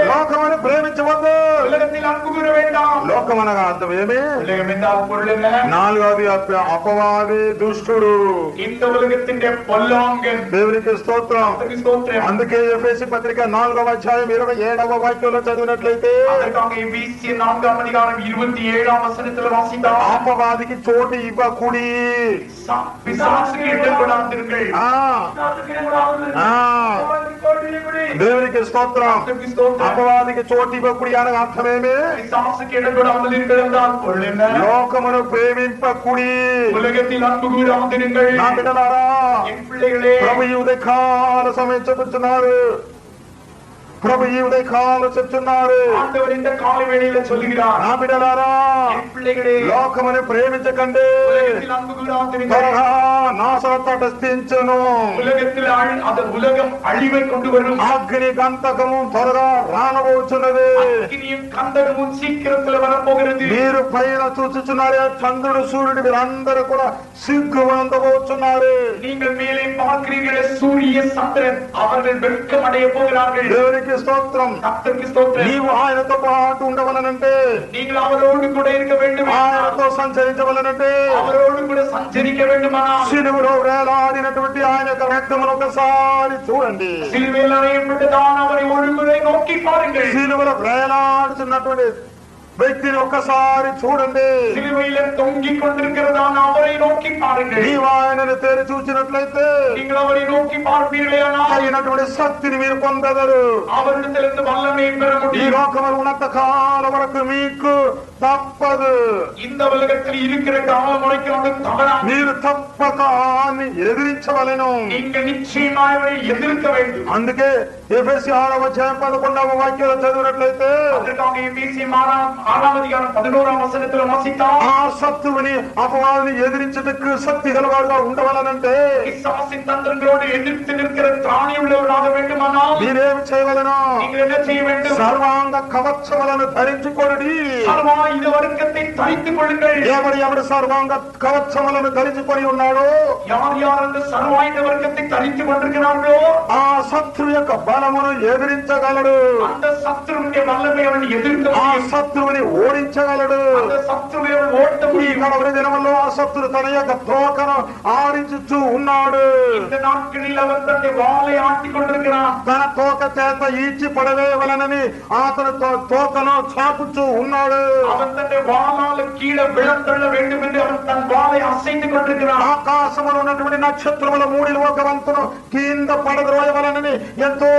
Speaker 1: లోకమును ప్రేమించవద్దు.
Speaker 2: உலகத்தில் அன்பு கூற வேண்டாம்.
Speaker 1: లోకం అనగా అర్థం ఏమి?
Speaker 2: உலகம் என்றால் பொருள் என்ன?
Speaker 1: నాలుగవది అపవాది దుష్టుడు.
Speaker 2: இந்த உலகத்தின் பொல்லாங்கன்.
Speaker 1: దేవునికి స్తోత్రం.
Speaker 2: கர்த்தருக்கு ஸ்தோத்திரம்.
Speaker 1: అందుకే ఎఫెసీ పత్రిక 4వ అధ్యాయం 27వ వాక్యంలో చదివినట్లయితే
Speaker 2: அதற்காக எபேசியர் 4ஆம் அதிகாரம் 27ஆம் வசனத்தில் வாசித்தால்
Speaker 1: అపవాదికి చోటు ఇవ్వకుడి.
Speaker 2: பிசாசுக்கு இடம் கொடாதிருங்கள்.
Speaker 1: దేవునికి స్తోత్రం.
Speaker 2: கர்த்தருக்கு ஸ்தோத்திரம்.
Speaker 1: అపవాదికి చోటు ఇవ్వకుడి అనగా అర్థమేమి?
Speaker 2: பிசாசுக்கு இடம் கொடாமல் இருங்கள் என்றால் பொருள் என்ன?
Speaker 1: లోకమును ప్రేమింపకుడి.
Speaker 2: உலகத்தில் அன்பு கூறாதிருங்கள்.
Speaker 1: నా బిడ్డలారా,
Speaker 2: என் பிள்ளைகளே,
Speaker 1: ప్రభు ఈ ఉదయకాల సమయం చెబుతున్నారు. ప్రభు ఈ ఉదయకాల చెప్తున్నారు.
Speaker 2: ஆண்டவர் இந்த காலை வேளையில சொல்லுகிறார்,
Speaker 1: నా బిడ్డలారా,
Speaker 2: என் பிள்ளைகளே,
Speaker 1: లోకమును ప్రేమించకండి.
Speaker 2: உலகத்தில் அன்பு கூறாதிருங்கள்.
Speaker 1: త్వరగా నాశనం తటస్థించును.
Speaker 2: உலகத்தில் அது உலகம் அழிவை கொண்டு வரும்.
Speaker 1: అగ్ని గంతకము త్వరగా రానబోతున్నది.
Speaker 2: அக்கினியும் கந்தகமும் சீக்கிரத்தில் வரப்போகிறது.
Speaker 1: మీరు పైన చూచుచున్నారే, చంద్రుడు సూర్యుడు వీరందరూ కూడా సిగ్గు పొందబోతున్నారు.
Speaker 2: நீங்கள் மேலே பார்க்கிறீர்களே, சூரிய சந்திரன் அவர்கள் வெட்கம் அடைய போகிறார்கள்.
Speaker 1: దేవునికి స్తోత్రం.
Speaker 2: கர்த்தருக்கு ஸ்தோத்திரம்.
Speaker 1: నీవు ఆయనతో పాటు ఉండవలనంటే,
Speaker 2: நீங்கள் அவரோடு கூட இருக்க வேண்டும்.
Speaker 1: ఆయనతో సంచరించవలనంటే,
Speaker 2: அவரோடு கூட சஞ்சரிக்க வேண்டுமானால்
Speaker 1: సిలువలో వేలాడినటువంటి ఆయన యొక్క రక్తమును ఒకసారి చూడండి.
Speaker 2: சிலுவையில் அறையப்பட்டதான் அவரை ஒழுங்குதை நோக்கி பாருங்கள்.
Speaker 1: సిలువలో వేలాడుతున్నటువంటి వ్యక్తిని ఒక్కసారి చూడండి.
Speaker 2: சிலுவையில தொங்கிக் கொண்டிருக்கிறதான அவரை நோக்கி பாருங்கள்.
Speaker 1: నీవు ఆయనను తెరి చూచినట్లయితే
Speaker 2: நீங்கள் அவரை நோக்கி பார்ப்பீர்களேயானால்
Speaker 1: అయినటువంటి శక్తిని మీరు పొందగలరు.
Speaker 2: அவரிடத்திலிருந்து வல்லமை பெற
Speaker 1: ఈ
Speaker 2: முடியும்.
Speaker 1: లోకములు ఉన్నంత కాలం వరకు మీకు తప్పదు.
Speaker 2: இந்த ఉலகத்தில் இருக்கிற காலம் வரைக்கும் தவறா
Speaker 1: మీరు తప్పక ఆయన్ని ఎదిరించవలెను.
Speaker 2: நீங்கள் நிச்சயமாக அவரை எதிர்க்க வேண்டும்.
Speaker 1: అందుకే ఎఫెసీ 6వ అధ్యాయం 11వ వాక్యంలో చదివినట్లయితే
Speaker 2: அதற்காக எபேசியர் 6ஆம் அதிகாரம் 11ஆம் வசனத்தில் வாசித்தால்,
Speaker 1: ఆ శత్రువుని అపవాదిని ఎదిరించటకు శక్తి గలవాడుగా ఉండవలనంటే
Speaker 2: பிசாசின் தந்திரங்களோடு எதிர்த்து நிற்கிற திராணி உள்ளவர்களாக வேண்டுமானால்
Speaker 1: మీరేమి చేయవలెను?
Speaker 2: நீங்கள் என்ன செய்ய வேண்டும்?
Speaker 1: సర్వాంగ కవచములను ధరించుకొనుడి.
Speaker 2: சர்வாயுத வர்க்கத்தை தரித்துக் கொள்ளுங்கள்.
Speaker 1: ఎవడు సర్వాంగ కవచములను ధరించుకొని ఉన్నాడో
Speaker 2: யார் யார் அந்த சர்வாயுத வர்க்கத்தை தரித்துக் கொண்டிருக்கிறார்களோ
Speaker 1: ఆ శత్రువు యొక్క బలమును ఎదిరించగలడు.
Speaker 2: அந்த சத்துருடைய வல்லமை அவன் எதிர்க்க
Speaker 1: ఆ
Speaker 2: முடியும்.
Speaker 1: శత్రువుని ఓడించగలడు.
Speaker 2: அந்த சத்துருவை அவன் ஓட்ட
Speaker 1: ఈ
Speaker 2: முடியும்.
Speaker 1: కడవరి దినములో ఆ శత్రువు తన యొక్క తోకను ఆడించుచూ ఉన్నాడు.
Speaker 2: இந்த நாட்களில் அவன் தன்னுடைய வாளை ஆட்டிக் கொண்டிருக்கிறான்.
Speaker 1: తన తోక చేత ఈడ్చి పడవేయవలనని అతను తోకను చాపుచూ ఉన్నాడు.
Speaker 2: அவன் தன்னுடைய வாளால கீழே விழத்தள்ள வேண்டும் என்று அவன் தன் வாளை அசைத்துக் கொண்டிருக்கிறான்.
Speaker 1: ఆకాశములో ఉన్నటువంటి నక్షత్రముల మూడిలో ఒక వంతును కింద పడద్రోయవలనని ఎంతో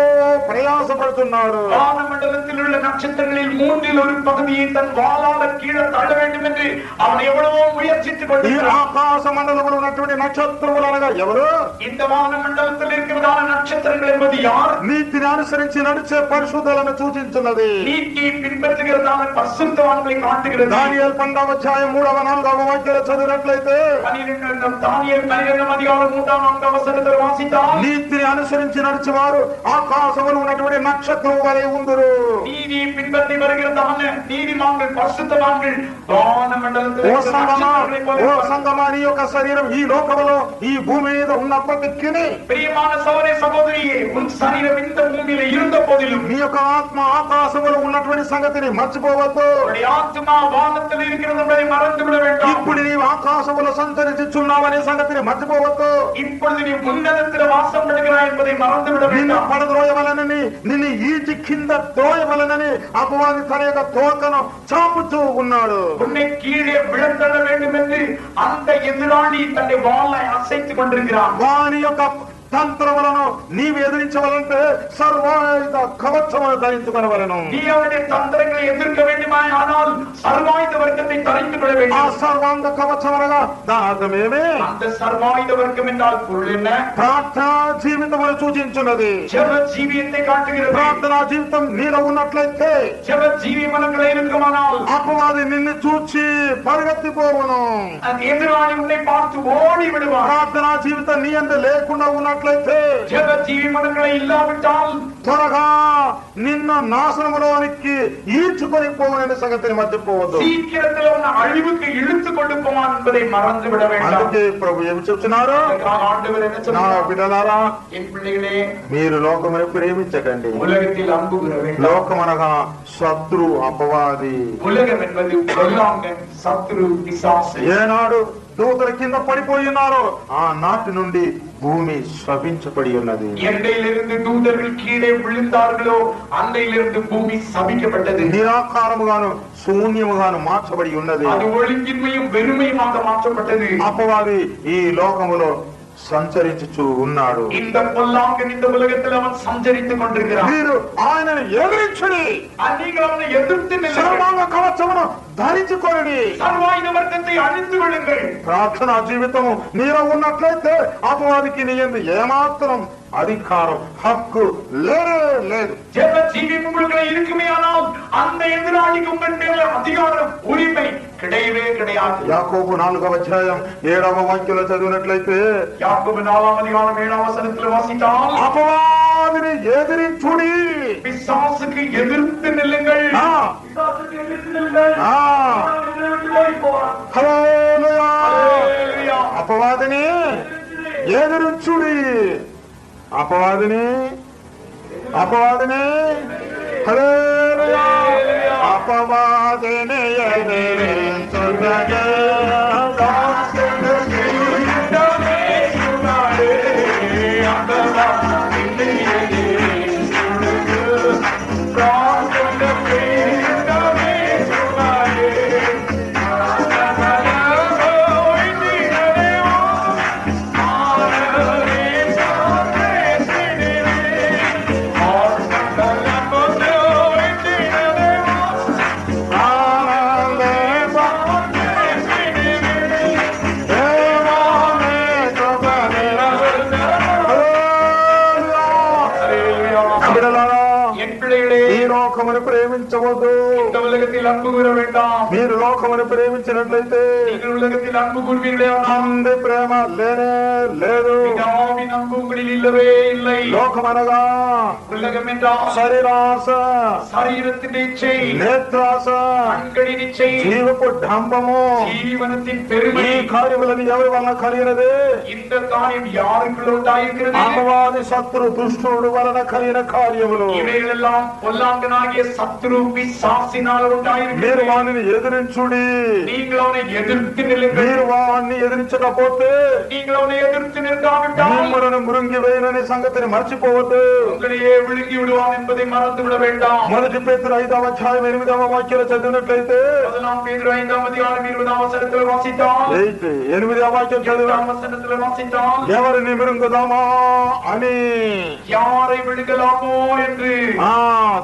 Speaker 1: ప్రయాసపడుతున్నాడు.
Speaker 2: வானமண்டலத்தில் உள்ள நட்சத்திரங்களில் மூன்றில் ஒரு பகுதியை தன் வாளால கீழே தள்ள வேண்டும் என்று அவன் எவ்வளவோ முயற்சித்துக்
Speaker 1: ఈ
Speaker 2: கொண்டிருக்கிறான்.
Speaker 1: ఆకాశ మండలంలో ఉన్నటువంటి నక్షత్రములు అనగా ఎవరు?
Speaker 2: இந்த வானமண்டலத்தில் இருக்கிறதான நட்சத்திரங்கள் என்பது யார்?
Speaker 1: నీతిని అనుసరించి నడిచే పరిశుద్ధులను సూచించున్నది.
Speaker 2: நீதியை பின்பற்றுகிறதான பரிசுத்தவான்களை காட்டுகிறது.
Speaker 1: దానియేలు 12వ అధ్యాయం 3వ 4వ వాక్యాలు చదివినట్లయితే
Speaker 2: 12 தானிయేలు 12వ அதிகாரம் 3ஆம் 4ஆம் வசனத்தில் வாசித்தால்,
Speaker 1: నీతిని అనుసరించి నడిచేవారు ఆకాశములు ఉన్నటువంటి నక్షత్రం వలె ఉందురు.
Speaker 2: நீதியை பின்பற்றி வருகிறதான நீதிமான்கள் பரிசுத்தவான்கள் வானமண்டலத்தில்
Speaker 1: ఓ
Speaker 2: இருக்கிற
Speaker 1: సంగమా,
Speaker 2: நட்சத்திரங்களைப் போல
Speaker 1: ఓ సంగమా, నీ యొక్క శరీరం ఈ లోకములో ఈ భూమి మీద ఉన్నప్పటికీ
Speaker 2: பிரியமான சகோதர சகோதரியே, உன் சரீரம் இந்த பூமியில இருந்த போதிலும்
Speaker 1: నీ యొక్క ఆత్మ ఆకాశములో ఉన్నటువంటి సంగతిని మర్చిపోవద్దు.
Speaker 2: உன்னுடைய ஆத்துமா வானத்தில் இருக்கிறது என்பதை மறந்து விட வேண்டாம்.
Speaker 1: ఇప్పుడు నీవు ఆకాశములో సంచరించుచున్నావనే సంగతిని మర్చిపోవద్దు.
Speaker 2: இப்பொழுது நீ உன்னதத்தில் வாசம் பண்ணுகிறாய் என்பதை மறந்து விட
Speaker 1: నిన్ను
Speaker 2: வேண்டாம்.
Speaker 1: పడద్రోయవలనని, నిన్ను ఈచి కింద ద్రోయవలనని అపవాది తన యొక్క తోకను చాపుతూ ఉన్నాడు.
Speaker 2: உன்னை கீழே விழத்தள்ள வேண்டும் என்று அந்த எதிராளி தன்னுடைய வாளை அசைத்துக் கொண்டிருக்கிறான்.
Speaker 1: వాని యొక్క తంత్రములను నీవు ఎదిరించవలంటే సర్వాయుధ కవచమును ధరించుకొనవలెను.
Speaker 2: நீ அவருடைய தந்திரங்களை எதிர்க்க வேண்டுமானால் சர்வாயுத வர்க்கத்தை தரித்துக் கொள்ள
Speaker 1: ఆ
Speaker 2: வேண்டும்.
Speaker 1: సర్వాంగ కవచం అనగా దాని అర్థమేమి?
Speaker 2: அந்த சர்வாயுத வர்க்கம் என்றால் பொருள் என்ன?
Speaker 1: ప్రార్థనా జీవితమును సూచించున్నది.
Speaker 2: ஜெப ஜீவியத்தை காட்டுகிறது.
Speaker 1: ప్రార్థనా జీవితం నీలో ఉన్నట్లయితే
Speaker 2: ஜெப ஜீவி மனங்களே இருக்குமானால்
Speaker 1: అపవాది నిన్ను చూచి పరిగెత్తిపోవును.
Speaker 2: அந்த எதிராளி உன்னை பார்த்து ஓடி விடுவார்.
Speaker 1: ప్రార్థనా జీవితం నీ అందు లేకుండా ఉన్నట్లయితే
Speaker 2: ஜெப ஜீவி மனங்களே இல்லாவிட்டால்
Speaker 1: త్వరగా నిన్ను నాశనములోనికి ఈడ్చుకొని పోవనే సంగతిని మర్చిపోవద్దు.
Speaker 2: சீக்கிரத்தில் உன்னை அழிவுக்கு இழுத்துக் கொண்டு போவான் என்பதை மறந்து விட வேண்டாம்.
Speaker 1: అందుకే ప్రభు ఏమి చెప్తున్నారు?
Speaker 2: ஆண்டவர் என்ன
Speaker 1: నా
Speaker 2: சொல்றார்?
Speaker 1: బిడ్డలారా,
Speaker 2: என் பிள்ளைகளே,
Speaker 1: మీరు లోకమును ప్రేమించకండి.
Speaker 2: உலகத்தில் அன்பு கூற வேண்டும்.
Speaker 1: లోకమనగా శత్రు అపవాది.
Speaker 2: உலகம் என்பது பொல்லாங்கன், சத்ரு, பிசாசு.
Speaker 1: ఏనాడు దూతల కింద పడిపోయి ఉన్నారో ఆ నాటి నుండి భూమి శపించబడి ఉన్నది.
Speaker 2: எண்டையிலிருந்து தூதர்கள் கீழே விழுந்தார்களோ அண்டையிலிருந்து பூமி சபிக்கப்பட்டது.
Speaker 1: నిరాకారముగాను శూన్యముగాను మార్చబడి ఉన్నది.
Speaker 2: அது ஒழுங்கின்மையும் வெறுமையுமாக மாற்றப்பட்டது.
Speaker 1: అపవాది ఈ లోకములో సంచరించుచూ ఉన్నాడు.
Speaker 2: இந்த பொல்லாங்கன் இந்த உலகத்தில் அவன் சஞ்சரித்துக் கொண்டிருக்கிறான்.
Speaker 1: మీరు ఆయనను ఎదిరించుడి.
Speaker 2: நீங்கள் அவனை எதிர்த்து நில்லுங்கள்.
Speaker 1: సర్వాంగ కవచమును ధరించుకోండి.
Speaker 2: சர்வாயுத வர்க்கத்தை அழித்து விடுங்கள்.
Speaker 1: ప్రార్థనా జీవితము నీలో ఉన్నట్లయితే అపవాదికి నీ యందు ఏమాత్రం అధికారం హక్కు లేనే లేదు.
Speaker 2: ஜெப ஜீவி உங்களுக்குள்ள இருக்குமேயானால் அந்த எதிராளிக்கு உங்கள் மேல அதிகாரம் உரிமை கிடையவே கிடையாது.
Speaker 1: యాకోబు 4వ అధ్యాయం 7వ వాక్యంలో చదివినట్లయితే
Speaker 2: யாக்கோபு 4ஆம் அதிகாரம் 7ஆம் வசனத்தில் வாசித்தால்
Speaker 1: అపవాదిని ఎదిరించుడి.
Speaker 2: பிசாசுக்கு எதிர்த்து நில்லுங்கள்.
Speaker 1: ఆ,
Speaker 2: பிசாசுக்கு எதிர்த்து நில்லுங்கள்.
Speaker 1: ఆ, హల్లెలూయా.
Speaker 2: హల్లెలూయా.
Speaker 1: అపవాదిని ఎదిరించుడి. అపవాదిని హల్లెలూయా. అపవాదిని ఎదిరించుటకే
Speaker 2: என் பிள்ளைகளே,
Speaker 1: ఈ లోకమును ప్రేమించవద్దు.
Speaker 2: இந்த உலகத்தில் அன்பு கூற வேண்டாம்.
Speaker 1: మీరు లోకమును ప్రేమించినట్లయితే
Speaker 2: நீங்கள் உலகத்தில் அன்பு கூறுவீர்களே
Speaker 1: తండ్రి ప్రేమ లేనే లేదు.
Speaker 2: பிதாவின் அன்பு உங்களில் இல்லவே இல்லை.
Speaker 1: లోకమనగా
Speaker 2: உலகம் என்றால்
Speaker 1: శరీరాస,
Speaker 2: சரீரத்தின் இச்சை,
Speaker 1: నేత్రాస,
Speaker 2: கண்களின் இச்சை,
Speaker 1: జీవపు డంబము.
Speaker 2: ஜீவனத்தின் பெருமை.
Speaker 1: ఈ కార్యములను ఎవరి వలన కలిగినది?
Speaker 2: இந்த காரியம் யாருக்குள்ள உண்டாயிருக்கிறது?
Speaker 1: అపవాది శత్రు దుష్టుడు వలన కలిగిన కార్యములు.
Speaker 2: இவைகள் எல்லாம் பொல்லாங்கனாகிய சத்ரு பிசாசினால் உண்டாயிருக்கிறது.
Speaker 1: మీరు వారిని ఎదిరించుడి.
Speaker 2: நீங்கள் அவனை எதிர்த்து நில்லுங்கள்.
Speaker 1: మీరు వారిని ఎదిరించకపోతే
Speaker 2: நீங்கள் அவனை எதிர்த்து நிற்காவிட்டால்
Speaker 1: మిమ్మలను మృంగి వేయనని సంగతిని మర్చిపోవద్దు.
Speaker 2: உங்களையே விழுங்கி விடுவான் என்பதை மறந்து விட வேண்டாம்.
Speaker 1: మొదటి పేతురు 5వ అధ్యాయం 8వ వాక్యాలు చదివినట్లయితే
Speaker 2: 1 பேதுரு 5ஆம் அதிகாரம் 20ஆம் வசனத்தில் வாசித்தால்
Speaker 1: 8వ వాక్యం చదివిన
Speaker 2: 8ஆம் வசனத்தில் வாசித்தால்
Speaker 1: ఎవరిని మృంగుదామా అని
Speaker 2: யாரை விழுங்கலாமோ என்று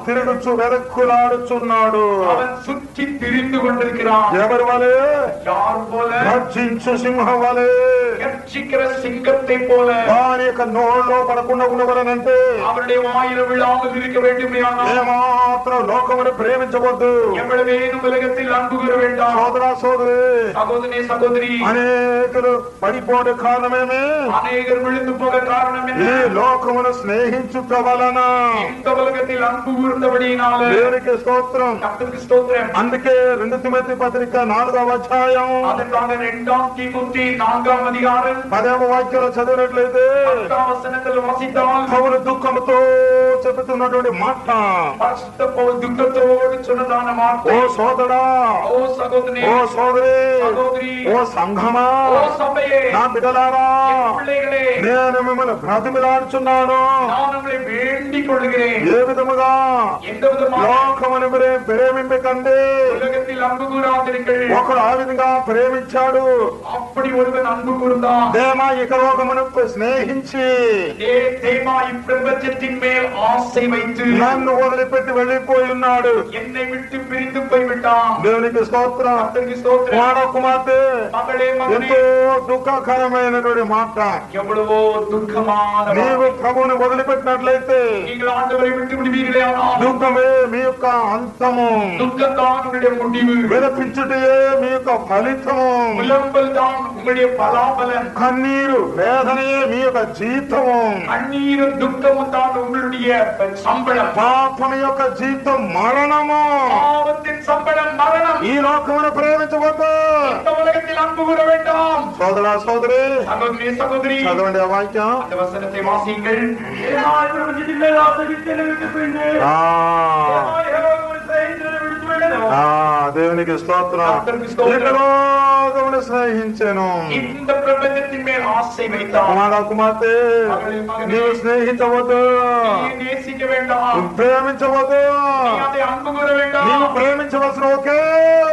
Speaker 1: తిరుగుచు వెరక్కులాడుచున్నాడు.
Speaker 2: அவன் சுற்றி திரிந்து கொண்டிருக்கிறான்.
Speaker 1: ఎవరి వలె?
Speaker 2: யார் போல?
Speaker 1: గర్జించు సింహం వలె.
Speaker 2: கர்ச்சிக்கிற சிங்கத்தை போல.
Speaker 1: వారి యొక్క నోళ్ళలో పడకుండా ఉండవలనంటే
Speaker 2: அவருடைய வாயில விழாமல் இருக்க வேண்டுமையானால்
Speaker 1: ఏమాత్రం లోకమును ప్రేమించవద్దు.
Speaker 2: எவ்வளவேனும் உலகத்தில் அன்பு கூற வேண்டாம்.
Speaker 1: సోదరా సోదరి,
Speaker 2: சகோதரனே சகோதரி,
Speaker 1: అనేకులు పడిపోవడం కారణమేమి?
Speaker 2: அநேகர் விழுந்து போக காரணம்
Speaker 1: ఈ
Speaker 2: என்ன?
Speaker 1: లోకమును స్నేహించుట వలన.
Speaker 2: இந்த உலகத்தில் அன்பு கூர்ந்தபடியினால
Speaker 1: దేవునికి స్తోత్రం.
Speaker 2: கர்த்தருக்கு ஸ்தோத்திரம்.
Speaker 1: అందుకే 2 తిమోతి పత్రిక 4వ అధ్యాయం
Speaker 2: அதற்காக 2 தீமோத்தி 4ஆம் அதிகாரம்
Speaker 1: 10వ వాక్యంలో చదివినట్లయితే
Speaker 2: 10ஆம் வசனத்தில் வாசித்தால்
Speaker 1: పౌలు దుఃఖముతో చెబుతున్నటువంటి మాట,
Speaker 2: பரிசுத்த பவுல் துக்கத்தோடு சொன்னதான
Speaker 1: ఓ
Speaker 2: வார்த்தை,
Speaker 1: సోదరా,
Speaker 2: ஓ சகோதரனே,
Speaker 1: ఓ సోదరి,
Speaker 2: சகோதரி,
Speaker 1: ఓ సంఘమా,
Speaker 2: ஓ சபையே,
Speaker 1: నా బిడ్డలారా,
Speaker 2: என் பிள்ளைகளே,
Speaker 1: నేను మిమ్మల్ని బ్రతిమిలాడుచున్నాను.
Speaker 2: நான் உங்களை வேண்டிக் கொள்கிறேன்.
Speaker 1: ఏ విధముగా?
Speaker 2: எந்த விதமாக?
Speaker 1: లోకమును ప్రేమింపకండి.
Speaker 2: உலகத்தில் அன்பு கூறாதிருங்கள்.
Speaker 1: ఒకడు ఆ విధంగా ప్రేమించాడు.
Speaker 2: அப்படி இப்படி ஒருவன் அன்பு கூர்ந்தான்.
Speaker 1: దేమా ఇక లోకమునకు స్నేహించి
Speaker 2: தேமா இப்பிரபஞ்சத்தின் மேல் ஆசை வைத்து
Speaker 1: నన్ను వదిలిపెట్టి వెళ్ళిపోయి ఉన్నాడు.
Speaker 2: என்னை விட்டு பிரிந்து போய்விட்டான்.
Speaker 1: దేవునికి స్తోత్రం.
Speaker 2: கர்த்தருக்கு ஸ்தோத்திரம்.
Speaker 1: వాడో కుమార్తె
Speaker 2: மகளே மகனே,
Speaker 1: ఎంతో దుఃఖకరమైనటువంటి మాట.
Speaker 2: எவ்வளவோ துக்கமான
Speaker 1: నీవు ప్రభువుని వదిలిపెట్టినట్లయితే
Speaker 2: நீங்கள் ஆண்டவரை விட்டு விடுவீர்களே ஆனால்
Speaker 1: దుఃఖమే మీ యొక్క అంతము,
Speaker 2: துக்கம்தான் உங்களுடைய முடிவு,
Speaker 1: విలపించుటయే మీ యొక్క ఫలితము,
Speaker 2: புலம்பல் தான் உங்களுடைய பலாபலன்,
Speaker 1: కన్నీరు వేదనయే మీ యొక్క జీతము,
Speaker 2: கண்ணீரும் துக்கமும் தான் உங்களுடைய சம்பளம்,
Speaker 1: పాపం యొక్క జీతం మరణము.
Speaker 2: பாவத்தின் சம்பளம் மரணம்.
Speaker 1: ఈ లోకమును ప్రేమించవద్దు.
Speaker 2: இந்த உலகத்தில் அன்பு கூற வேண்டாம்.
Speaker 1: సోదరా సోదరి,
Speaker 2: சகோதரி சகோதரி,
Speaker 1: చదవండి ఆ వాక్యం.
Speaker 2: அந்த வசனத்தை வாசியுங்கள்.
Speaker 1: దేవునికి స్తోత్రం. లోకమును స్నేహించెను.
Speaker 2: இந்த பிரபஞ்சத்தின் மேல் ஆசை வைத்தான்.
Speaker 1: కుమారా కుమార్తె, నీవు స్నేహించవద్దు,
Speaker 2: நேசிக்க வேண்டாம்,
Speaker 1: ప్రేమించవద్దు.
Speaker 2: நீ அதை அன்பு கூற வேண்டாம்.
Speaker 1: నీవు ప్రేమించవలసిన ఒకే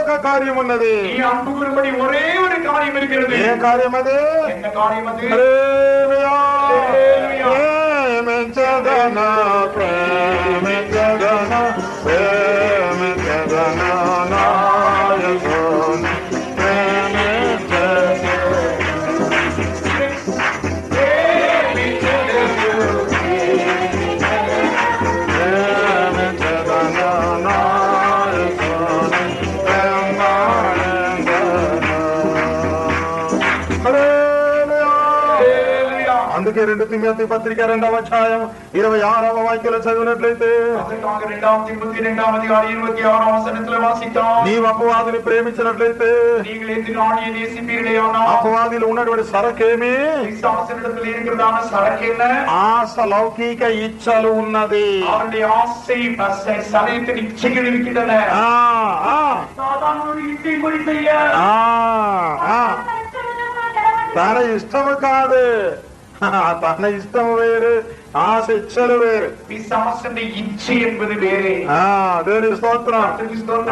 Speaker 1: ఒక కార్యం ఉన్నది.
Speaker 2: நீ அன்பு கூறும்படி ஒரே ஒரு காரியம் இருக்கிறது.
Speaker 1: ఏ కార్యం అది?
Speaker 2: என்ன காரியம் அது?
Speaker 1: హల్లెలూయా.
Speaker 2: హల్లెలూయా.
Speaker 1: ప్రేమించదన ప్రేమించదన ప్రేమించదన నాయకుని ప్రేమించదన. అందుకే 2 తిమోతి పత్రిక 2వ అధ్యాయం 26వ వాక్యంలో చదివినట్లయితే,
Speaker 2: அதற்காக 2 தீமோத்தேயு 2ஆம் அதிகாரம் 26ஆம் வசனத்தில் வாசித்தோம்.
Speaker 1: నీవు అపవాదిని ప్రేమించినట్లయితే,
Speaker 2: நீங்கள் எதிராளியை நேசிப்பீர்களேயானால்
Speaker 1: అపవాదిలో ఉన్నటువంటి సరకేమి?
Speaker 2: பிசாசினிடத்தில் இருக்கிறதான சரக்கு என்ன?
Speaker 1: ఆశ, లౌకిక ఇచ్చలు ఉన్నది.
Speaker 2: அவருடைய ஆசை சரீரத்தின் இச்சைகள் இருக்கின்றன. சாதாரண இச்சை மொழி செய்ய
Speaker 1: తన ఇష్టము కాదు, తన ఇష్టం వేరు, ఆశ ఇచ్చలు వేరు.
Speaker 2: பிசாசுடைய இச்சை என்பது வேறு.
Speaker 1: దేవుని స్తోత్రం.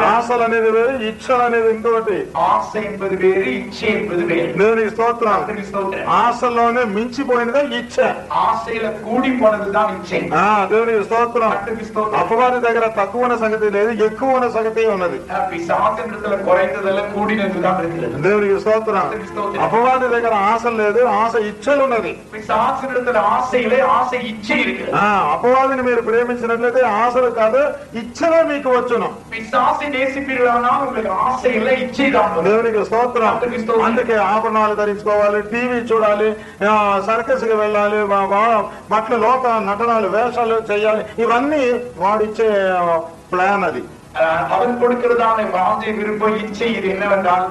Speaker 1: ఆశలు అనేది వేరు, ఇచ్చలు అనేది ఇంకోటి.
Speaker 2: ஆசை என்பது வேறு, இச்சை என்பது வேறு.
Speaker 1: దేవుని స్తోత్రం. ఆశలోనే మించిపోయినదే ఇచ్చ.
Speaker 2: ஆசையில கூடி போனதுதான் இச்சை.
Speaker 1: దేవుని స్తోత్రం. అపవాది దగ్గర తక్కువ ఉన్న సంగతి లేదు, ఎక్కువ ఉన్న సంగతి ఉన్నది.
Speaker 2: பிசாசினிடத்துல குறைந்ததல்ல, கூடினதுதான் இருக்கிறது.
Speaker 1: దేవునికి స్తోత్రం. అపవాది దగ్గర ఆశ లేదు, ఆశ ఇచ్చలు ఉన్నది.
Speaker 2: பிசாசினிடத்துல ஆசையிலே ஆசை ఇచ్చే இருக்குது.
Speaker 1: అపవాదిని మీరు ప్రేమించినట్లయితే ఆశలు కాదు, ఇచ్చలే మీకు వచ్చును.
Speaker 2: పిశాసి నేసిపిరులాனால் உங்களுக்கு ఆశ இல்ல, ఇచ్చే தான்.
Speaker 1: దేవునికి స్తోత్రం. అందుకే ఆభరణాలు ధరించుకోవాలి, టీవీ చూడాలి, సర్కస్ కి వెళ్ళాలి, బట్టలు లోక నటనాలు వేషాలు చేయాలి. ఇవన్నీ వాడిచ్చే ప్లాన్ అది.
Speaker 2: அவன் கொடுக்கிறதான வாஞ்சை விருப்பம் இச்சை இது என்னவென்றால்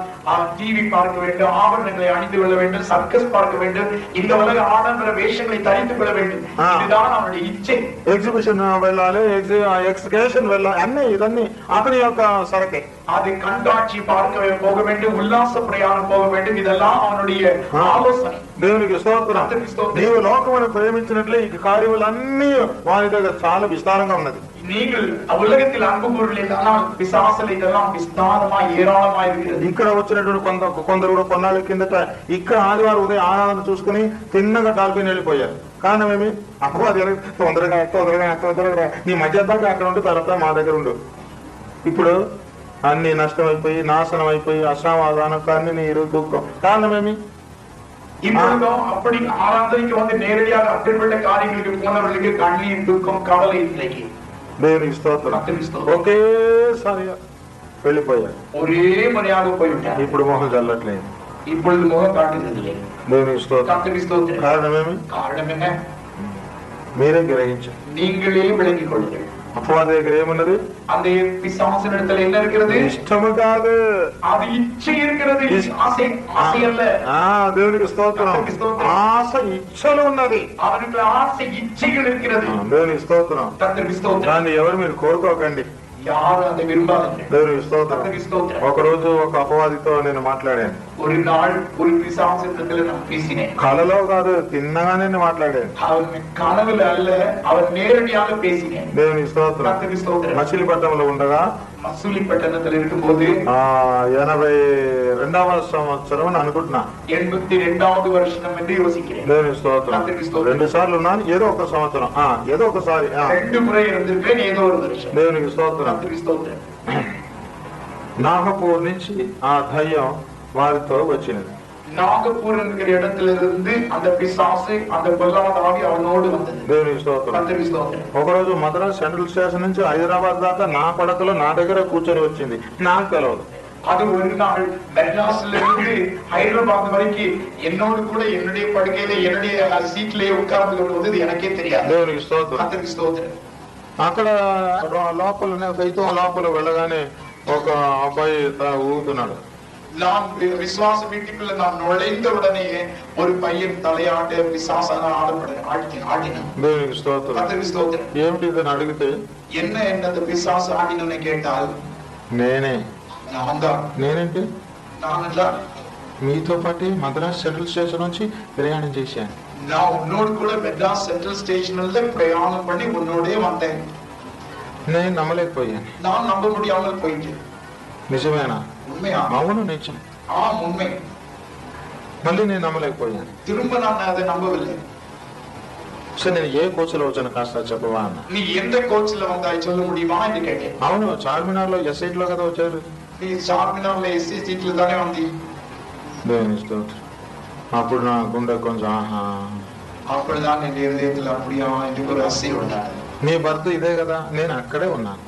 Speaker 2: டிவி பார்க்க வேண்டும், ஆபரணங்களை அணிந்து கொள்ள வேண்டும், சர்க்கஸ் பார்க்க வேண்டும், இந்த உலக ஆடம்பர வேஷங்களை தரித்துக் கொள்ள வேண்டும். இதுதான் அவனுடைய இச்சை.
Speaker 1: ఎగ్జిబిషన్ వెళ్ళాలి, ఎక్స్కర్షన్ వెళ్ళాలి, అన్ని ఇదన్నీ అతని యొక్క సరకే.
Speaker 2: அது கண்காட்சி பார்க்க போக வேண்டும், உல்லாச பிரயாணம் போக வேண்டும், இதெல்லாம் அவனுடைய ఆలోచన.
Speaker 1: దేవునికి స్తోత్రం. నీవు లోకమును ప్రేమించినట్లే ఈ కార్యములన్నీ వారి దగ్గర చాలా విస్తారంగా ఉన్నది.
Speaker 2: நீங்கள் உலகத்தில் அன்பு கூறலையானால் பிசாசுல இதெல்லாம் விஸ்தாரமாய் ஏராளமாய் இருக்கிறது.
Speaker 1: ఇక్కడ వచ్చినటువంటి కొందరు కూడా కొన్నాళ్ళ కిందట ఇక్కడ ఆదివారం ఉదయం ఆరాధన చూసుకుని తిన్నగా డాల్ఫిన్ వెళ్ళిపోయారు. కారణం ఏమి? అపవాది తొందరగా నీ మధ్య దాకా అక్కడ ఉండి తర్వాత మా దగ్గర ఉండు. ఇప్పుడు అన్ని నష్టం అయిపోయి, నాశనం అయిపోయి, అసమాధానం, కన్నీరు, దుఃఖం. కారణం ఏమి?
Speaker 2: இப்பொழுதும் அப்படி ஆராதனைக்கு வந்து நேரடியாக அப்படிப்பட்ட காரியங்களுக்கு போனவர்களுக்கு கண்ணீர், துக்கம், கவலை இல்லை.
Speaker 1: దేవునికి స్తోత్రం. ఒకేసారి వెళ్ళిపోయారు,
Speaker 2: ஒரே முறையாக போய்விட்டார்.
Speaker 1: ఇప్పుడు మొహం చల్లట్లేదు,
Speaker 2: இப்பொழுது முகம் காட்டுகிறது.
Speaker 1: దేవునికి స్తోత్రం. కారణం ఏమి?
Speaker 2: காரணம் என்ன?
Speaker 1: మీరే గ్రహించారు,
Speaker 2: நீங்களே விளங்கிக் கொள்ளுங்கள்.
Speaker 1: అపవాది దగ్గర ఏమున్నది?
Speaker 2: அந்த பிசாசினிடத்தில் என்ன இருக்கிறது?
Speaker 1: ఇష్టము కాదు,
Speaker 2: அது இச்சை இருக்கிறது. ஆசை, ஆசை அல்ல.
Speaker 1: దేవునికి స్తోత్రం. ఆశ ఇచ్చలు ఉన్నది,
Speaker 2: அவனுக்கு ஆசை இச்சைகள் இருக்கிறது.
Speaker 1: దేవునికి స్తోత్రం.
Speaker 2: தந்தைக்கு ஸ்தோத்திரம்.
Speaker 1: దాన్ని ఎవరు మీరు కోరుకోకండి,
Speaker 2: யாரும் அதை விரும்பாதீர்கள்.
Speaker 1: దేవునికి స్తోత్రం.
Speaker 2: தந்தைக்கு ஸ்தோத்திரம்.
Speaker 1: ఒక రోజు ఒక అపవాదితో నేను మాట్లాడాను.
Speaker 2: ஒரு நாள் ஒரு பிசாசினிடத்தில் நான் பேசினேன்.
Speaker 1: కలలో కాదు, తిన్నగానే మాట్లాడాను.
Speaker 2: அவன் கனவுல அல்ல, அவன் நேரடியாக பேசினேன்.
Speaker 1: దేవునికి స్తోత్రం.
Speaker 2: தந்தைக்கு ஸ்தோத்திரம்.
Speaker 1: మచిలీపట్నంలో ఉండగా
Speaker 2: మసూలి పట్టణத்தில் இருக்கும்போது
Speaker 1: 82వ సంవత్సరం అని అనుకుంటున్నా.
Speaker 2: 82வது வருஷம் என்று யோசிக்கிறேன்.
Speaker 1: దేవుని స్తోత్రం. 2 సార్లు ఉన్నాను, ఏదో ఒక సంవత్సరం, ఏదో ఒకసారి
Speaker 2: 2 முறை இருந்திருப்பேன், ఏదో ஒரு வருஷம்.
Speaker 1: దేవునికి స్తోత్రం. నాగపూర్ నుంచి ఆ దయ్యం వారితో వచ్చినది.
Speaker 2: நாகப்பூர் என்கிற இடத்திலிருந்து அந்த பிசாசு, அந்த பொல்லாத ஆவி அவனோடு வந்தது.
Speaker 1: దేవునికి స్తోత్రం. ఒకరోజు మద్రాస్ సెంట్రల్ స్టేషన్ నుంచి హైదరాబాద్ దాకా నా పడకలో నా దగ్గర కూర్చొని వచ్చింది, నాకు తెలియదు.
Speaker 2: அது ஒரு நாள் மெட்ராஸ்ல இருந்து ஹைதராபாத் வரைக்கும் என்னோடு கூட என்னுடைய படுக்கையில என்னுடைய சீட்லயே உட்கார்ந்து கொண்டு வந்தது எனக்கே தெரியாது.
Speaker 1: దేవునికి స్తోత్రం. అక్కడ లోపల వెళ్ళగానే ఒక అబ్బాయి ఊగుతున్నాడు.
Speaker 2: நான் விசுவாச வீட்டுக்குள்ள நான் நுழைந்த உடனே ஒரு பையன் தலையாட்ட விசுவாசன ஆடினான்.
Speaker 1: దేవునికి స్తోత్రం. ఏమిటి ఇదని అడిగితే
Speaker 2: என்ன அந்த பிசாசு ஆடினோன்னு கேட்டால்
Speaker 1: నేనేంటి
Speaker 2: నానల్లా
Speaker 1: మీతో పాటు మద్రాస్ సెంట్రల్ స్టేషన్ నుంచి ప్రయాణం చేశాను.
Speaker 2: நான் உன்னோடு கூட மெட்ராஸ் சென்ட்ரல் ஸ்டேஷன்ல பிரயாணம் பண்ணி உன்னோடே வந்தேன்.
Speaker 1: నేను నమ్మలేకపోయాను.
Speaker 2: நான் நம்ப முடியாமல் போயிட்டேன்.
Speaker 1: నిజమేనా?
Speaker 2: உண்மையா?
Speaker 1: అవును, నిజం.
Speaker 2: உண்மை.
Speaker 1: మళ్ళీ నేను నమ్మలేకపోయాను.
Speaker 2: திரும்ப நான் அதை நம்பவில்லை.
Speaker 1: సరే, నేను ఏ కోచ్లో వచ్చాను కాస్త చెప్పవా అన్న.
Speaker 2: நீ எந்த கோச்ல வந்தாய் சொல்ல முடியுமா என்று கேட்டேன்.
Speaker 1: అవును, చార్మినార్ లో ఎస్ సీట్ లో కదా వచ్చారు.
Speaker 2: நீ చార్మినార్లో ఎస్సీ సీట్లు தானே வந்தி.
Speaker 1: దేవుని స్తోత్రం. అప్పుడు నా గుండె కొంచెం
Speaker 2: அப்பொழுதுதான் என் இதயத்தில் அப்படியா எனக்கு ஒரு அசை உண்டாது.
Speaker 1: నీ భర్త ఇదే కదా, నేను అక్కడే ఉన్నాను.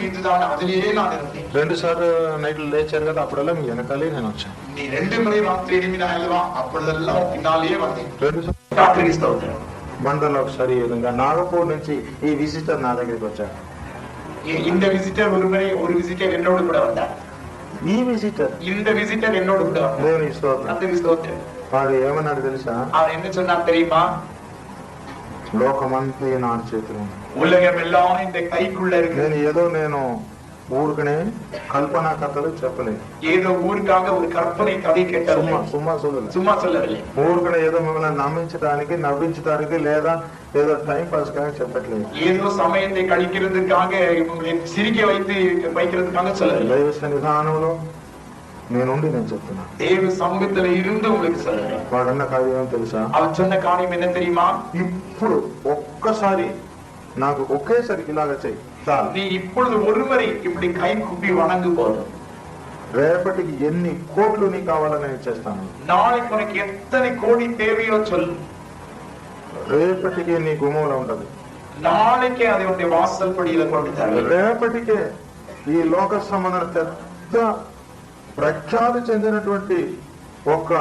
Speaker 2: இதுதான், அதிலேயே நான் இருந்தேன்.
Speaker 1: 2 సార్లు నైట్లు లేచారు కదా, అప్పుడల్లా మీ వెనకాలే నేను వచ్చాను.
Speaker 2: நீ 2 முறை ராத்திரி எழுப்பினாயல்லவா, அப்பொழுதெல்லாம் பின்னாலேயே வந்தேன்.
Speaker 1: 2 బంధంలో ఒకసారి ఈ విధంగా నాగపూర్ నుంచి ఈ విజిటర్ నా దగ్గరికి వచ్చాడు.
Speaker 2: இந்த விசிட்டர் ஒரு விசிட்டர் என்னோடு கூட வந்தார்.
Speaker 1: ఈ విజిటర్
Speaker 2: இந்த விசிட்டர் என்னோடு கூட வந்தார்.
Speaker 1: దేవుని స్తోత్రం. వాడు ఏమన్నాడు తెలుసా?
Speaker 2: அவர் என்ன சொன்னார் தெரியுமா?
Speaker 1: లోకమంతా నా చేతిలో ఉంది,
Speaker 2: உலகம் எல்லாம் இந்த கைக்குள்ள இருக்கு.
Speaker 1: నేను ఊరుకనే కల్పనా కథలు చెప్పలేదు.
Speaker 2: ఏదో ఊరికాగ ఒక కల్పனை కథ కేటారు. సుమ్మా சொல்லவில்லை.
Speaker 1: ఊరుకనే ఏదో మిమ్మల్ని నమ్మించడానికి, నవ్వించడానికి, లేదా ఏదో టైం పాస్ కాக చెప్పట్లేదు.
Speaker 2: ఏదో సమయத்தை கழிக்கிறதுக்காக, சிரிக்க வைக்கிறதுக்காக சொல்லவில்லை.
Speaker 1: దైవ సన్నిధానంలో నేనుండి నేను చెప్తున్నా.
Speaker 2: தேவ சமூகத்துல இருந்து உங்களுக்கு சொல்றேன்.
Speaker 1: వాడన్న కార్యం తెలుసా?
Speaker 2: அவர் சொன்ன காரியம் என்ன தெரியுமா?
Speaker 1: ఇప్పుడు ఒక్కసారి నాకు ఒకేసారి ఇలాగ చెయ్యి,
Speaker 2: நீ இப்பொழுது ஒருமுறை இப்படி கை குப்பி வணங்கு போதும்.
Speaker 1: రేపటికి ఎన్ని కోట్లు నీకు కావాలని నేను చేస్తాను.
Speaker 2: நாளைக்கு உனக்கு எத்தனை கோடி தேவையோ சொல்லு.
Speaker 1: రేపటికి నీ గుమ్మంలో ఉంటది.
Speaker 2: நாளைக்கே அதை உன்னுடைய வாசல் படியில கொண்டு தர.
Speaker 1: రేపటికే ఈ లోక సంబంధం పెద్ద ప్రఖ్యాతి చెందినటువంటి ఒక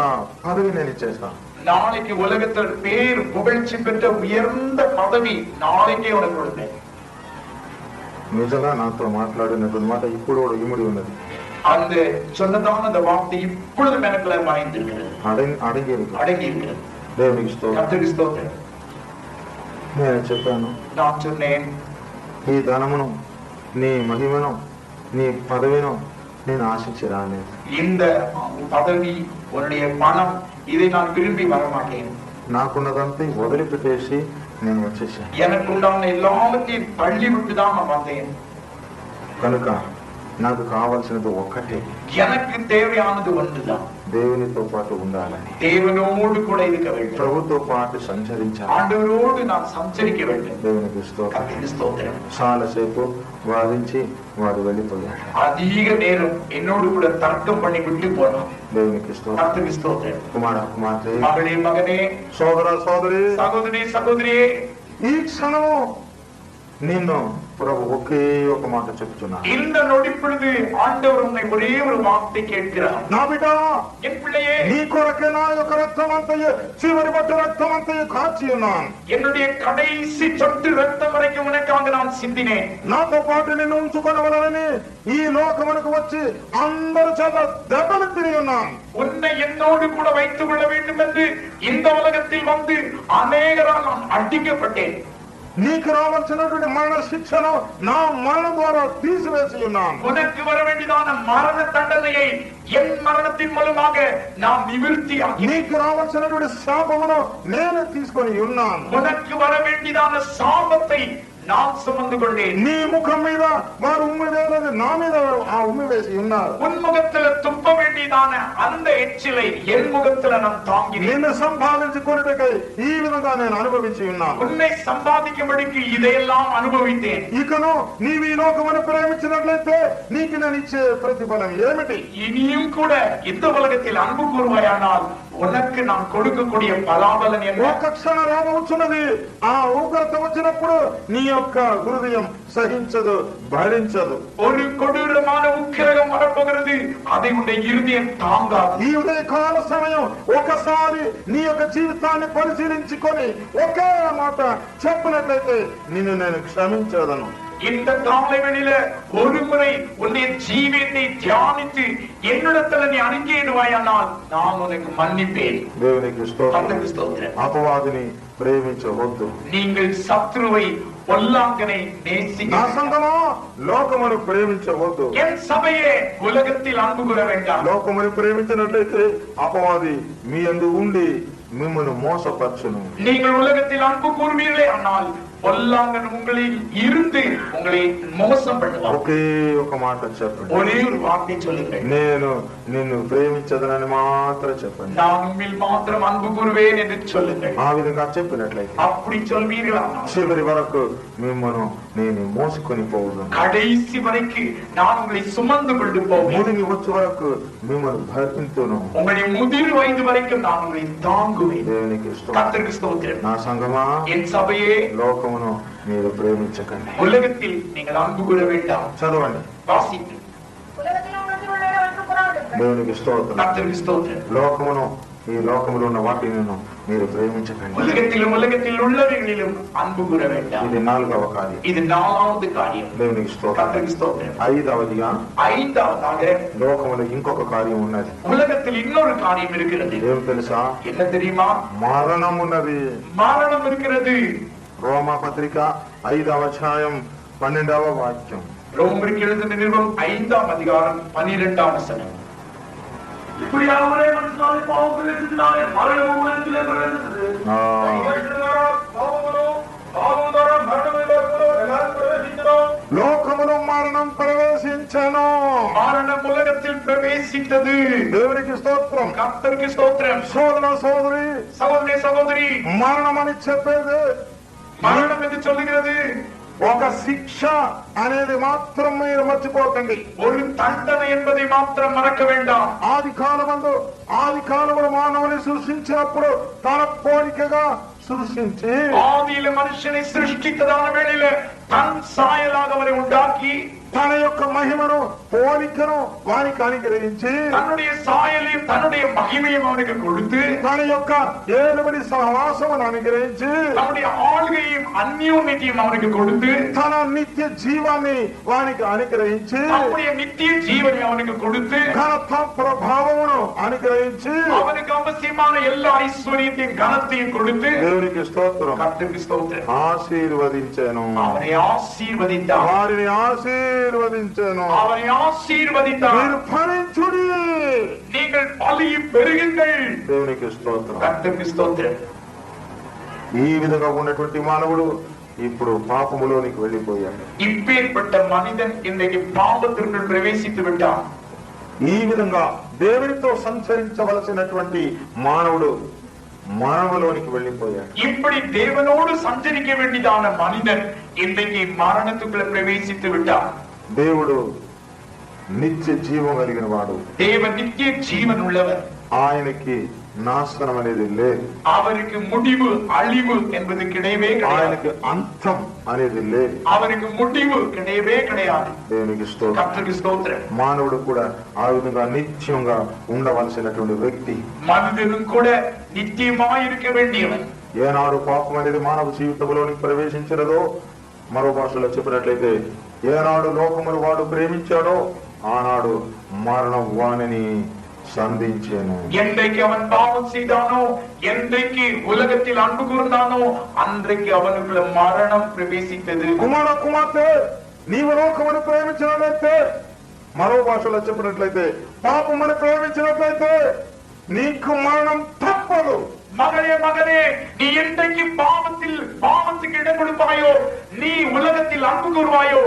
Speaker 1: పదవి నేను ఇచ్చేస్తాను.
Speaker 2: நாளைக்கு உலகத்தில் பேர் புகழ்ச்சி பெற்ற உயர்ந்த பதவி நாளைக்கே உனக்கு கொடுத்தேன்.
Speaker 1: నిజంగా నాతో మాట్లాడినటువంటి మాట ఇప్పుడు కూడా ఇమిడి ఉన్నది.
Speaker 2: அந்த சொன்னதான அந்த வார்த்தை இப்பொழுது எனக்குள்ள மறைந்திருக்கிறது,
Speaker 1: అడిగి
Speaker 2: இருக்கிறது.
Speaker 1: దేవునికి స్తోత్రం. నేను చెప్పాను,
Speaker 2: நான் சொன்னேன்,
Speaker 1: ఈ ధనమును, నీ మహిమను, నీ పదవిను నేను ఆశించి రాలేదు.
Speaker 2: இந்த பதவி, உன்னுடைய பணம், இதை நான் விரும்பி வரமாட்டேன்.
Speaker 1: నాకున్నదంతా వదిలిపెట్టేసి నేను వచ్చేసాను.
Speaker 2: எனக்கு உண்டான எல்லாவற்றையும் தள்ளி விட்டுதான் நான் வந்தேன்.
Speaker 1: కనుక నాకు కావాల్సినది ఒక్కటే,
Speaker 2: எனக்கு தேவையானது ஒன்றுதான்,
Speaker 1: దేవునితో పాటు ఉండాలని,
Speaker 2: தேவனோடு கூட இருக்க வேண்டும்,
Speaker 1: ప్రభుతో పాటు సంచరించాలి,
Speaker 2: ஆண்டவரோடு நான் సంచరిக்க வேண்டும்.
Speaker 1: దేవునికి స్తోత్రం. చాలాసేపు వాదించి వాడు వెళ్ళిపోయాడు.
Speaker 2: அதிக நேரம் என்னோடு கூட தர்க்கம் பண்ணி விட்டு போனான்.
Speaker 1: దేవునికి స్తోత్రం. కుమార్తె,
Speaker 2: மகளே, மகனே,
Speaker 1: సోదరి,
Speaker 2: సహోదరియే,
Speaker 1: ఈ క్షణము నిన్ను ప్రభు ఒకే ఒక మాట చెప్తున్నా.
Speaker 2: இந்த நொடிப்பொழுது ஆண்டவர் உன்னை ஒரே ஒரு வார்த்தை கேட்கிறார்.
Speaker 1: నా బిడ్డ,
Speaker 2: என் பிள்ளையே,
Speaker 1: నీ కొరకే నా యొక్క రక్తమంతయు, చివరి బట్ట రక్తమంతయు కాచి ఉన్నాను.
Speaker 2: என்னுடைய கடைசி சொட்டு ரத்தம் வரைக்கும் உனக்காக நான் சிந்தினேன்.
Speaker 1: నాతో పాటు నిన్ను ఉంచుకొనవలనని ఈ లోకమునకు వచ్చి అందరి చేత దెబ్బలు తిరిగి ఉన్నాను.
Speaker 2: உன்னை என்னோடு கூட வைத்துக் கொள்ள வேண்டும் என்று இந்த உலகத்தில் வந்து அநேகரால் நான் அடிக்கப்பட்டேன்.
Speaker 1: నీకు రావాల్సినటువంటి మరణ శిక్షను నా మరణం ద్వారా తీసివేసి ఉన్నాను.
Speaker 2: உனக்கு வர வேண்டியதான மரண தண்டனையை என் மரணத்தின் மூலமாக நான் நிவர்த்தியாக்கி,
Speaker 1: నీకు రావాల్సినటువంటి శాపమును నేను తీసుకొని ఉన్నాను.
Speaker 2: உனக்கு வர வேண்டியதான சாபத்தை நான் சுமந்து கொண்டேன்.
Speaker 1: నీ ముఖం మీద వారు ఉమ్మి వేయలేదు, నా మీద ఆ ఉమ్మి వేసి ఉన్నారు.
Speaker 2: உன் முகத்துல துப்ப வேண்டியதான அந்த எச்சிலை என் முகத்துல நான் தாங்கினேன்.
Speaker 1: నిన్ను సంపాదించుకొనుటకై ఈ విధంగా నేను అనుభవించి ఉన్నాను.
Speaker 2: உன்னை சம்பாதிக்கும்படிக்கு இதையெல்லாம் அனுபவித்தேன்.
Speaker 1: ఇకను నీవు ఈ లోకమును ప్రేమించినట్లయితే నీకు నేను ఇచ్చే ప్రతిఫలం ఏమిటి?
Speaker 2: இனியும் கூட இந்த உலகத்தில் அன்பு கூறுவாயானால் உனக்கு நான் கொடுக்கக்கூடிய பலாபலன் என்ன?
Speaker 1: ఒక క్షణ రోగం వచ్చినది, ఆ ఉగ్రత వచ్చినప్పుడు నీ యొక్క హృదయం సహించదు, భరించదు.
Speaker 2: ஒரு கொடூரமான உக்கிரகம் வரப்போகிறது, அதை உடைய இருதயம் தாங்காது.
Speaker 1: ఈ ఉదయకాల సమయం ఒకసారి నీ యొక్క జీవితాన్ని పరిశీలించుకొని ఒకే మాట చెప్పినట్లయితే నిన్ను నేను క్షమించదను.
Speaker 2: இந்த காலைவெளியில ஒரு முறை உன்னுடைய ஜீவியத்தை தியானித்து என்னிடத்துல நீ அறிக்கையிடுவாயானால் நான் உனக்கு மன்னிப்பேன்.
Speaker 1: దేవునికి స్తోత్రం. అపవాదిని ప్రేమించవద్దు.
Speaker 2: நீங்கள் சத்ருவை பொல்லாங்கனை நேசிக்க.
Speaker 1: నా సంగమా లోకమును ప్రేమించవద్దు.
Speaker 2: என் சபையே உலகத்தில் அன்பு கூற வேண்டாம்.
Speaker 1: లోకమును ప్రేమించినట్లయితే అపవాది మీ యందు ఉండి మిమ్మల్ని మోసపరచును.
Speaker 2: நீங்கள் உலகத்தில் அன்பு கூறுவீர்களே ஆனால் பொல்லாங்கன் உங்களில் இருந்து உங்களை மோசம் பண்ணுவார்.
Speaker 1: ఒకే ఒక మాట చెప్పండి.
Speaker 2: ஒரே ஒரு வார்த்தை சொல்லுங்கள்.
Speaker 1: నేను నిన్ను ప్రేమించదనని మాత్రం చెప్పండి.
Speaker 2: நான் உம்மில் மாத்திரம் அன்பு கூறுவேன் என்று சொல்லுங்கள்.
Speaker 1: ఆ విధంగా చెప్పినట్లయితే
Speaker 2: அப்படி சொல்வீர்களா?
Speaker 1: చివరి వరకు మిమ్మల్ని నేను మోసుకొని పోవును.
Speaker 2: கடைசி வரைக்கும் நான் உங்களை சுமந்து கொண்டு போவேன்.
Speaker 1: ముదిమి వచ్చే వరకు మిమ్మల్ని భరింతును.
Speaker 2: உங்களுடைய முதிர் வயது வரைக்கும் நான் உங்களை தாங்குவேன்.
Speaker 1: దేవునికి స్తోత్రం.
Speaker 2: கர்த்தருக்கு ஸ்தோத்திரம்.
Speaker 1: నా సంగమా
Speaker 2: என் சபையே
Speaker 1: లోకమును మీరు ప్రేమించకండి.
Speaker 2: உலகத்தில் நீங்கள் அன்பு கூற வேண்டாம்.
Speaker 1: చదవండి.
Speaker 2: வாசித்து
Speaker 1: దేవునికి స్తోత్రం.
Speaker 2: கர்த்தருக்கு ஸ்தோத்திரம்.
Speaker 1: లోకమును, ఈ లోకములో ఉన్న వాటిని మీరు ప్రేమించకండి.
Speaker 2: உலகத்தில் உள்ளவைகளிலும் அன்பு கூற வேண்டாம்.
Speaker 1: ఇది 4వ కార్యం.
Speaker 2: இது 4வது காரியம்.
Speaker 1: దేవునికి స్తోత్రం.
Speaker 2: கர்த்தருக்கு ஸ்தோத்திரம்.
Speaker 1: 5వదిగా
Speaker 2: 5வதாக
Speaker 1: లోకములో ఇంకొక కార్యం ఉన్నది.
Speaker 2: உலகத்தில் இன்னொரு காரியம் இருக்கிறது.
Speaker 1: ఏం తెలుసా?
Speaker 2: என்ன தெரியுமா?
Speaker 1: మరణం ఉన్నది.
Speaker 2: மரணம் இருக்கிறது.
Speaker 1: రోమా పత్రిక 5వ అధ్యాయం 12వ వాక్యం.
Speaker 2: ரோமருக்கு எழுதின நிருபம் 5ஆம் அதிகாரம் 12ஆம் வசனம். இப்படியாகவே மனுஷனாலே பாவங்கள் இருக்கிறதுனாலே மரணம் உலகத்திலே பிரவேசித்தது.
Speaker 1: లోకములో మరణం ప్రవేశించెను.
Speaker 2: மரணம் உலகத்தில் பிரவேசித்தது.
Speaker 1: దేవునికి స్తోత్రం.
Speaker 2: கர்த்தருக்கு ஸ்தோத்திரம்.
Speaker 1: సోదర సోదరి,
Speaker 2: சகோதரி சகோதரி,
Speaker 1: మరణం అని చెప్పేది
Speaker 2: மரணம் என்று சொல்லுகிறது
Speaker 1: ఒక శిక్ష అనేది మాత్రం మీరు మర్చిపోకండి.
Speaker 2: ஒரு தண்டனை என்பதை மாத்திரம் மறக்க வேண்டாம்.
Speaker 1: ఆది కాలములో మానవుని సృష్టించినప్పుడు తన పోలికగా సృష్టించి
Speaker 2: ஆதியில மனுஷனை சிருஷ்டித்ததான வேளையில தன் சாயலாக அவரை உண்டாக்கி
Speaker 1: తన యొక్క మహిమను, పోలికను వారికి అనుగ్రహించి
Speaker 2: தன்னுடைய சாயலையும் தன்னுடைய மகிமையும் அவனுக்கு கொடுத்து
Speaker 1: తన యొక్క ఏలుబడి సహవాసమును అనుగ్రహించి
Speaker 2: தன்னுடைய ஆளுகையும் அந்யோன்யத்தையும் அவனுக்கு கொடுத்து
Speaker 1: తన నిత్య జీవాన్ని వానికి అనుగ్రహించి
Speaker 2: தன்னுடைய நித்திய ஜீவனை அவனுக்கு கொடுத்து
Speaker 1: ఘనత ప్రభావమును అనుగ్రహించి
Speaker 2: அவனுக்கு அவசியமான எல்லா ஐஸ்வர்யத்தையும் கனத்தையும் கொடுத்து
Speaker 1: దేవునికి స్తోత్రం
Speaker 2: கர்த்தருக்கு ஸ்தோத்திரம்
Speaker 1: ఆశీర్వదించెను.
Speaker 2: அவனை ஆசீர்வதித்தார்.
Speaker 1: వారిని ఆశీర్వదించెను.
Speaker 2: அவனை ఆశీర్వதித்தார்.
Speaker 1: మీరు ఫలించుడి.
Speaker 2: நீங்கள் பலியை பெருகுங்கள்.
Speaker 1: దేవునికి స్తోత్రం.
Speaker 2: கர்த்தருக்கு ஸ்தோத்திரம்.
Speaker 1: ఈ విధంగా ఉన్నటువంటి మానవుడు ఇప్పుడు పాపములోనికి వెళ్ళిపోయాడు.
Speaker 2: இப்பேற்பட்ட மனிதன் இன்றைக்கு பாவத்திற்குள் பிரவேசித்து விட்டான்.
Speaker 1: ఈ విధంగా దేవునితో సంచరించవలసినటువంటి మానవుడు మరణంలోనికి వెళ్ళిపోయాడు.
Speaker 2: இப்படி தேவனோடு சஞ்சரிக்க வேண்டியதான மனிதன் இன்றைக்கு மரணத்துக்குள்ள பிரவேசித்து விட்டான்.
Speaker 1: దేవుడు నిత్య జీవం కలిగిన వాడు.
Speaker 2: தேவன் நித்திய ஜீவன் உள்ளவர்.
Speaker 1: ఆయనకి నాశనం అనేది లేదు.
Speaker 2: அவருக்கு முடிவு, அழிவு என்பது கிடையவே கிடையாது.
Speaker 1: ఆయనకి అంతం అనేది లేదు.
Speaker 2: அவருக்கு முடிவு கிடையவே கிடையாது.
Speaker 1: దేవునికి స్తోత్రం.
Speaker 2: கர்த்தருக்கு ஸ்தோத்திரம்.
Speaker 1: మానవుడు కూడా ఆ విధంగా నిత్యంగా ఉండవలసినటువంటి వ్యక్తి.
Speaker 2: மனிதனும் கூட நித்தியமாய் இருக்க வேண்டியவன்.
Speaker 1: ఏనాడు పాపం అనేది మానవ జీవితంలోనికి ప్రవేశించినదో, మరో భాషలో చెప్పినట్లయితే ఏనాడు లోకమును వాడు ప్రేమించాడో ఆనాడు మరణం వాణిని సంధించాను.
Speaker 2: என்றைக்கு அவன் பாவம் செய்தானோ, என்றைக்கு உலகத்தில் அன்பு கூர்ந்தானோ, அன்றைக்கு அவனுக்குள்ள மரணம் பிரவேசித்தது.
Speaker 1: కుమార కుమార్తె, నీవు లోకమును ప్రేమించినట్లయితే, మరో భాషలో చెప్పినట్లయితే పాపమును ప్రేమించినట్లయితే నీకు మరణం తప్పదు.
Speaker 2: மகளே, மகனே, நீ என்றைக்கு பாவத்துக்கு இடம் கொடுப்பாயோ, நீ உலகத்தில் அன்பு கூறுவாயோ,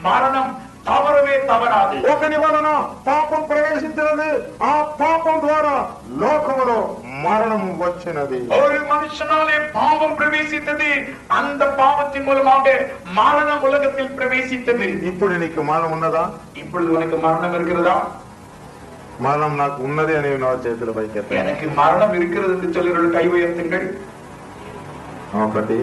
Speaker 2: மரணம் తవరవే తవరాదు.
Speaker 1: ఒకని వలన పాపం ప్రవేశించినది, ఆ పాపం ద్వారా లోకములో மரணம் వచ్చినది.
Speaker 2: ஒரு மனுஷனாலே பாவம் பிரவேசித்தது, அந்த பாவத்தின் மூலமாக மரணம் உலகத்தில் பிரவேசித்தது.
Speaker 1: ఇప్పుడు నీకు మరణం ఉన్నదా?
Speaker 2: இப்பொழுது உனக்கு மரணம் இருக்கிறதா?
Speaker 1: మరణం నాకు ఉన్నది అని నా చేతుల పైకి ఎత్తండి.
Speaker 2: எனக்கு மரணம் இருக்கிறது என்று சொல்லுங்கள், கை உயர்த்துங்கள்.
Speaker 1: ఒకటి.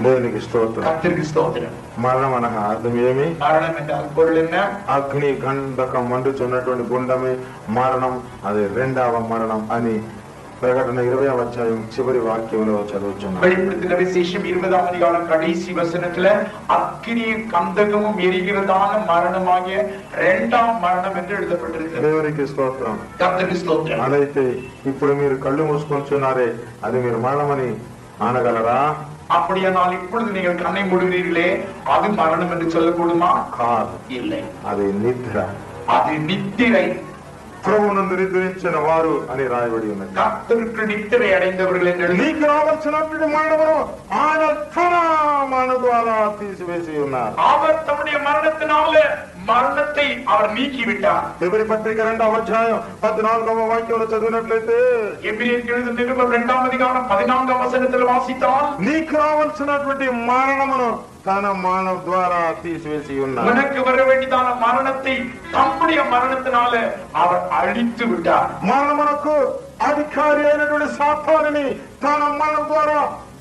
Speaker 1: దేవునికి స్తోత్రం.
Speaker 2: கர்த்தருக்கு ஸ்தோத்திரம்.
Speaker 1: మరణం అనగా అర్థం ఏమి?
Speaker 2: మరణం என்றால் பொருள் என்ன?
Speaker 1: అగ్ని గంధకం మండుచున్నటువంటి గుండమే మరణం. అది రెండవ మరణం అని ప్రకటన 20వ అధ్యాయం చివరి వాక్యంలో చదువుచున్నాం.
Speaker 2: வெளிப்படுத்தின விசேஷம் 20ஆம் அதிகாரம் கடைசி வசனத்துல அக்கினி கந்தகமும் எரிகிறதான மரணமாகிய இரண்டாம் மரணம் என்று எழுதப்பட்டிருக்கிறது.
Speaker 1: దేవునికి స్తోత్రం.
Speaker 2: கர்த்தருக்கு ஸ்தோத்திரம்.
Speaker 1: అదైతే ఇప్పుడు మీరు కళ్ళు మూసుకొంచున్నారే, అది మీరు మరణమని అనగలరా?
Speaker 2: அப்படியானால் இப்பொழுது நீங்கள் கண்ணை மூடுகிறீர்களே, அது மரணம் என்று சொல்லக்கூடுமா?
Speaker 1: కాదు,
Speaker 2: இல்லை,
Speaker 1: అది నిద్ర.
Speaker 2: அது నిద్ரை.
Speaker 1: ప్రభువునందు నిద్రించిన వారు అని రాయబడి ఉన్నది.
Speaker 2: கர்த்தருக்கு நித்திரை அடைந்தவர்கள் என்று.
Speaker 1: నీకు రావాల్సినటువంటి మరణము ఆయన తన మరణ ద్వారా తీసివేసి ఉన్నారు.
Speaker 2: அவர் தம்முடைய மரணத்தினால మరణத்தை அவர் நீக்கிவிட்டார்.
Speaker 1: ఎబ్రీ పత్రిక 2వ అధ్యాయం 14వ వాక్యంలో చదివినట్లయితే,
Speaker 2: ఎబ్రియీయులకు எழுதிన నిருபం 2ஆம் அதிகாரம் 14ஆம் వచనத்தில் వాసిத்தால்,
Speaker 1: నీకు రావాల్సినటువంటి మరణమును తన మరణ ద్వారా తీసివేసి ఉన్నారు.
Speaker 2: உனக்கு வர வேண்டியதான மரணத்தை தம்முடைய மரணத்தினால அவர் அழித்து விட்டார்.
Speaker 1: మరణమునకు అధికారి అయినటువంటి సాతానుని తన మరణం ద్వారా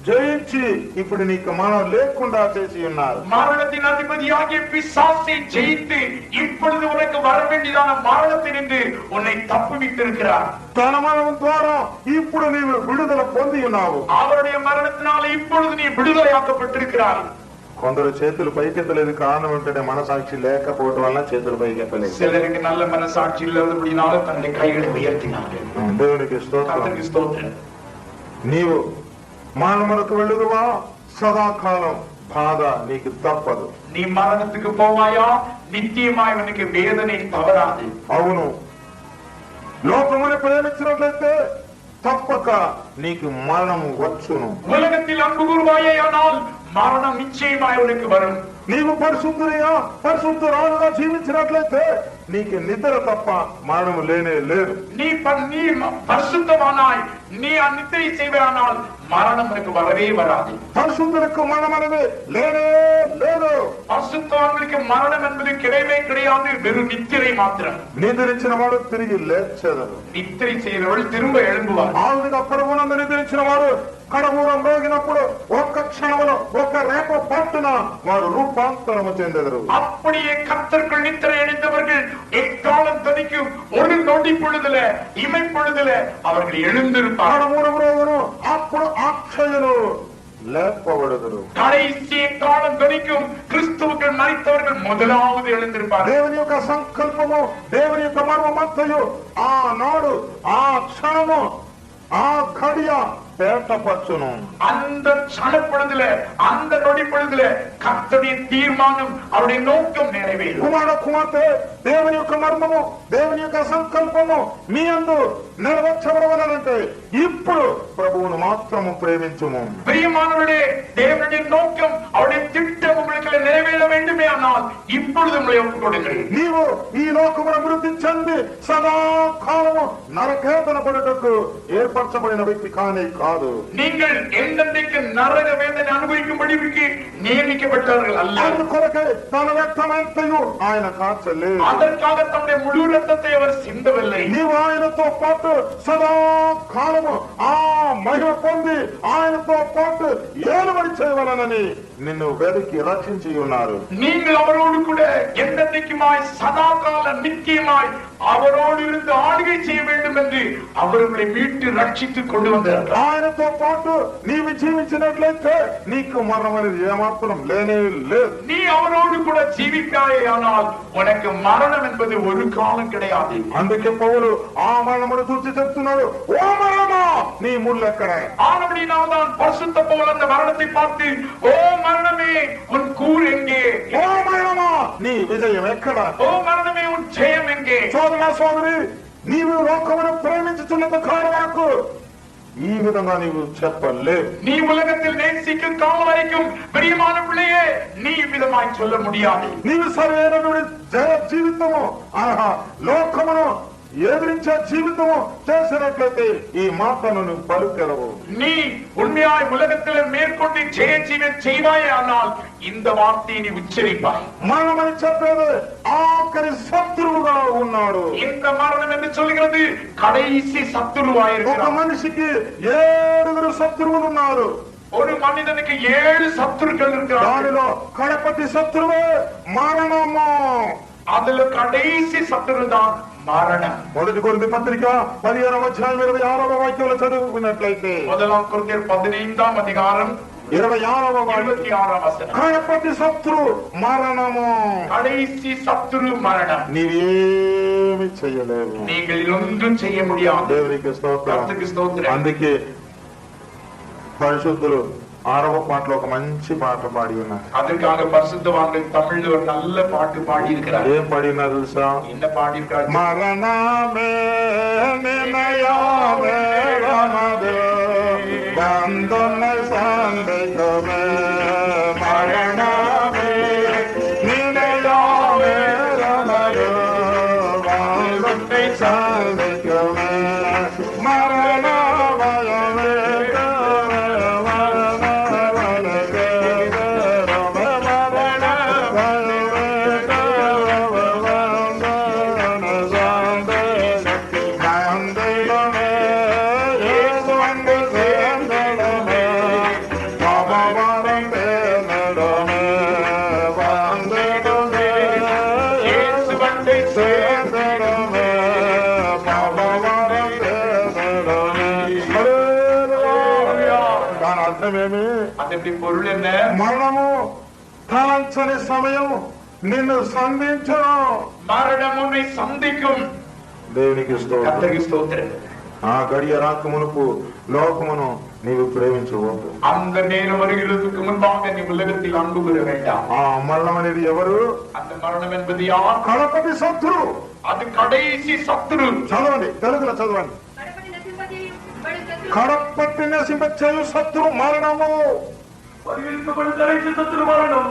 Speaker 1: జయించి ఇప్పుడు నీకు మరణం లేకుండా చేసి ఉన్నారు.
Speaker 2: மரணத்தின் அதிபதியாகிய பிசாசை ஜெயித்து இப்பொழுது உனக்கு வர வேண்டியதான மரணத்தினின்று உன்னை தப்புவித்திருக்கிறார்.
Speaker 1: తన మరణం ద్వారా ఇప్పుడు నీవు విడుదల పొంది ఉన్నావు.
Speaker 2: அவருடைய மரணத்தினால இப்பொழுது நீ விடுதலையாக்கப்பட்டிருக்கிறார்.
Speaker 1: కొందరు చేతులు పైకెత్తలేదు. కారణం ఏంటంటే మనసాక్షి లేకపోవడం వల్ల చేతులు పైకెత్తలేదు.
Speaker 2: சிலருக்கு நல்ல மனசாட்சி இல்லாதபடினால தன்னுடைய கைகளை உயர்த்தினார்கள்.
Speaker 1: దేవునికి స్తోత్రం. నీవు మరణమునకు వెళ్ళుదువా, సదాకాలం బాధ నీకు తప్పదు.
Speaker 2: நீ மரணத்துக்கு போவாயா, நித்தியமாய் உனக்கு வேதனை தவறாது.
Speaker 1: అవును, లోకముని ప్రేమించినట్లయితే తప్పక నీకు మరణము వచ్చును.
Speaker 2: உலகத்தில் அன்பு கூறுவாயானால் மரணம் நிச்சயமாய் உனக்கு வரும்.
Speaker 1: నీవు పరిశుద్ధురాలుగా జీవించినట్లయితే నీకు నిద్ర తప్ప మరణము లేనే లేదు.
Speaker 2: நீ பரிசுத்தமானாய் நீ நித்திரை செய்வானால் மரணம் உனக்கு வரவே வராது.
Speaker 1: పరిశుద్ధులకు మరణం అనేది లేనే లేదు.
Speaker 2: பரிசுத்தவான்களுக்கு மரணம் என்பது கிடையவே கிடையாது, வெறும் நித்திரை மாத்திரம்.
Speaker 1: నిద్రించిన వాడు తిరిగి లేచెదరు.
Speaker 2: நித்திரை செய்தவர்கள் திரும்ப எழும்புவார்.
Speaker 1: ఆవిడ ప్రభువునందు నిద్రించిన వాడు కడమూరం రోగినప్పుడు ఒక్క క్షణంలో ఒక రేప పట్టున వారు రూపాంతరము చెందెదరు.
Speaker 2: அப்படியே கர்த்தருக்குள் நித்திரை அடைந்தவர்கள் எக்காலம் தனிக்கும் ஒரு நொடி பொழுதுல இமை பொழுதுல அவர்கள் எழுந்திருப்பார்.
Speaker 1: కడమూరం రోగును అప్పుడు అక్షయులు లేపబడుదురు.
Speaker 2: கடைசி காலம் தனிக்கும் கிறிஸ்துவுக்குள் மரித்தவர்கள் முதலாவது எழுந்திருப்பார்.
Speaker 1: దేవుని యొక్క సంకల్పము, దేవుని యొక్క మర్మమంతయు ఆ నాడు, ఆ క్షణము, ఆ ఘడియ பேட்டப்பச்சுனு.
Speaker 2: அந்த சனப்பொழுதுல, அந்த நொடி பொழுதுல கர்த்தருடைய தீர்மானம், அவருடைய நோக்கம் நிறைவேறும்.
Speaker 1: కుమార కుమార్తె, దేవుని యొక్క మర్మము, దేవుని యొక్క సంకల్పము మీ యందు నెరవేర్చబడవలనంటే ఇప్పుడు ప్రభువును మాత్రము ప్రేమించుము.
Speaker 2: பிரியமானவர்களே, தேவனுடைய நோக்கம், அவருடைய திட்டம் உங்களுக்கு நிறைவேற வேண்டுமே ஆனால் இப்பொழுது உங்களை ஒப்புக்கொடுங்கள்.
Speaker 1: నీవు ఈ లోకమున అభివృద్ధి చెంది సదాకాలము నరకేతన పడుటకు ఏర్పరచబడిన వ్యక్తి కానే కాదు.
Speaker 2: நீங்கள் என்றென்றைக்கு நரக வேதனை அனுபவிக்கும்படிக்கு நியமிக்கப்பட்டவர்கள் அல்ல.
Speaker 1: అందుకొరకే తన రక్తమంతయు ఆయన కార్చలేదు.
Speaker 2: அதற்காக தம்முடைய முழு ரத்தத்தை அவர் சிந்தவில்லை.
Speaker 1: నీవు ఆయనతో పాటు సదాకాలము ఆ మహిమ పొంది ఆయనతో పాటు ఏలుబడి చేయవలనని నిన్ను వెతికి రక్షించి ఉన్నారు.
Speaker 2: நீங்கள் அவரோடு கூட என்றென்றைக்குமாய் சதாகால நித்தியமாய் அவரோடு இருந்து ஆளுகை செய்ய வேண்டும் என்று அவர்களை மீட்டு ரட்சித்து கொண்டு வந்தார்.
Speaker 1: ఆయనతో పాటు నీవు జీవించినట్లయితే నీకు మరణం అనేది ఏమాత్రం లేనే లేదు.
Speaker 2: நீ அவரோடு கூட జీవితాయేயானால் உனக்கு மரணம் என்பது ஒரு காலம் கிடையாது.
Speaker 1: అందుకే పౌలు ఆ మరణమును చూసి చెప్తున్నాడు, ఓ మరణమా నీ ముళ్ళెక్కడ?
Speaker 2: ஆனபடினால் தான் பரிசுத்த பவுல் அந்த மரணத்தை பார்த்து, ஓ மரணமே உன் கூர் எங்கே?
Speaker 1: ఓ మరణమా నీ విజయం ఎక్కడ?
Speaker 2: ஓ மரணமே உன் ஜெயம் எங்கே?
Speaker 1: సోదరా సోదరి, నీవు లోకమును ప్రేమించుచున్నంత కాలం వరకు ఈ విధంగా నీవు చెప్పలేవు.
Speaker 2: நீ உலகத்தில் நேசிக்கும் காலம் வரைக்கும் பிரியமான பிள்ளையே நீ விதமாய் சொல்ல முடியாது.
Speaker 1: నీవు సరైనటువంటి జయ జీవితము అనగా లోకమును ఎదిరించే జీవితము చేసినట్లయితే ఈ మాటను నువ్వు పలుకెదవు.
Speaker 2: நீ உண்மையாய் உலகத்தில் மேற்கொண்டு ஜெய ஜீவன் செய்வாயே, ஆனால் இந்த வார்த்தையை நீ உச்சரிப்பாய்.
Speaker 1: మరణమని చెప్పేది ఆఖరి శత్రువుగా ఉన్నాడు.
Speaker 2: இந்த மரணம் என்று சொல்கிறது கடைசி சத்துருவாய்
Speaker 1: ఒక
Speaker 2: இருக்கிறார்.
Speaker 1: మనిషికి 7 శత్రువులు ఉన్నారు.
Speaker 2: ஒரு మనిషికి 7 శత్రుக்கள் இருக்கிறார்கள்.
Speaker 1: దానిలో కడపటి శత్రువే మరణము.
Speaker 2: அதுல கடைசி சத்துரு தான் மரணம்.
Speaker 1: మొదటి కొరింథీ పత్రిక 15వ అధ్యాయం 26వ వాక్యంలో చదువుకున్నట్లయితే,
Speaker 2: முதலாம் கொரிந்தியர் 15ஆம் அதிகாரம்
Speaker 1: 26వ
Speaker 2: 26ஆம் வசனம்.
Speaker 1: కడపటి శత్రు మరణము.
Speaker 2: கடைசி சத்துரு மரணம்.
Speaker 1: నీవేమి చేయలేవు.
Speaker 2: நீங்கள் ஒன்றும் செய்ய முடியாது.
Speaker 1: దేవునికి స్తోత్రం.
Speaker 2: கர்த்தருக்கு ஸ்தோத்திரம்.
Speaker 1: అందుకే పరిశుద్ధులు 6వ పాటలో ఒక మంచి పాట పాడి ఉన్నారు.
Speaker 2: அதற்காக பரிசுத்தவான்கள் தமிழ்ல ஒரு நல்ல பாட்டு பாடி இருக்கிறார்.
Speaker 1: ఏం పాడి ఉన్నారు తెలుసా?
Speaker 2: என்ன பாடி இருக்காரு?
Speaker 1: మరణమే నినయామే రమదే బంధన సందేహమే మరణమే నినయామే రమదే బంధన సందేహమే మరణమయమే
Speaker 2: பொருள் என்ன?
Speaker 1: మరణము తలంచని సమయం నిన్ను సంధించను.
Speaker 2: மரணம் உன்னை சந்திக்கும்.
Speaker 1: దేవునికి స్తోత్రం.
Speaker 2: கர்த்தருக்கு ஸ்தோத்திரம்.
Speaker 1: ఆ గడియ రాక మునుపు లోకమును నీవు ప్రేమించవద్దు.
Speaker 2: அந்த நேரம் வருகிறதுக்கு முன்பாக நீ உலகத்தில் அன்பு கூற வேண்டாம்.
Speaker 1: ఆ మరణం అనేది ఎవరు?
Speaker 2: அந்த మరణం என்பது யார்?
Speaker 1: కడపటి శత్రు.
Speaker 2: அது కடைசி శత్రు.
Speaker 1: చదవండి, తెలుగులో చదవండి. కడపట్టి నశింపచేయు శత్రు మరణము.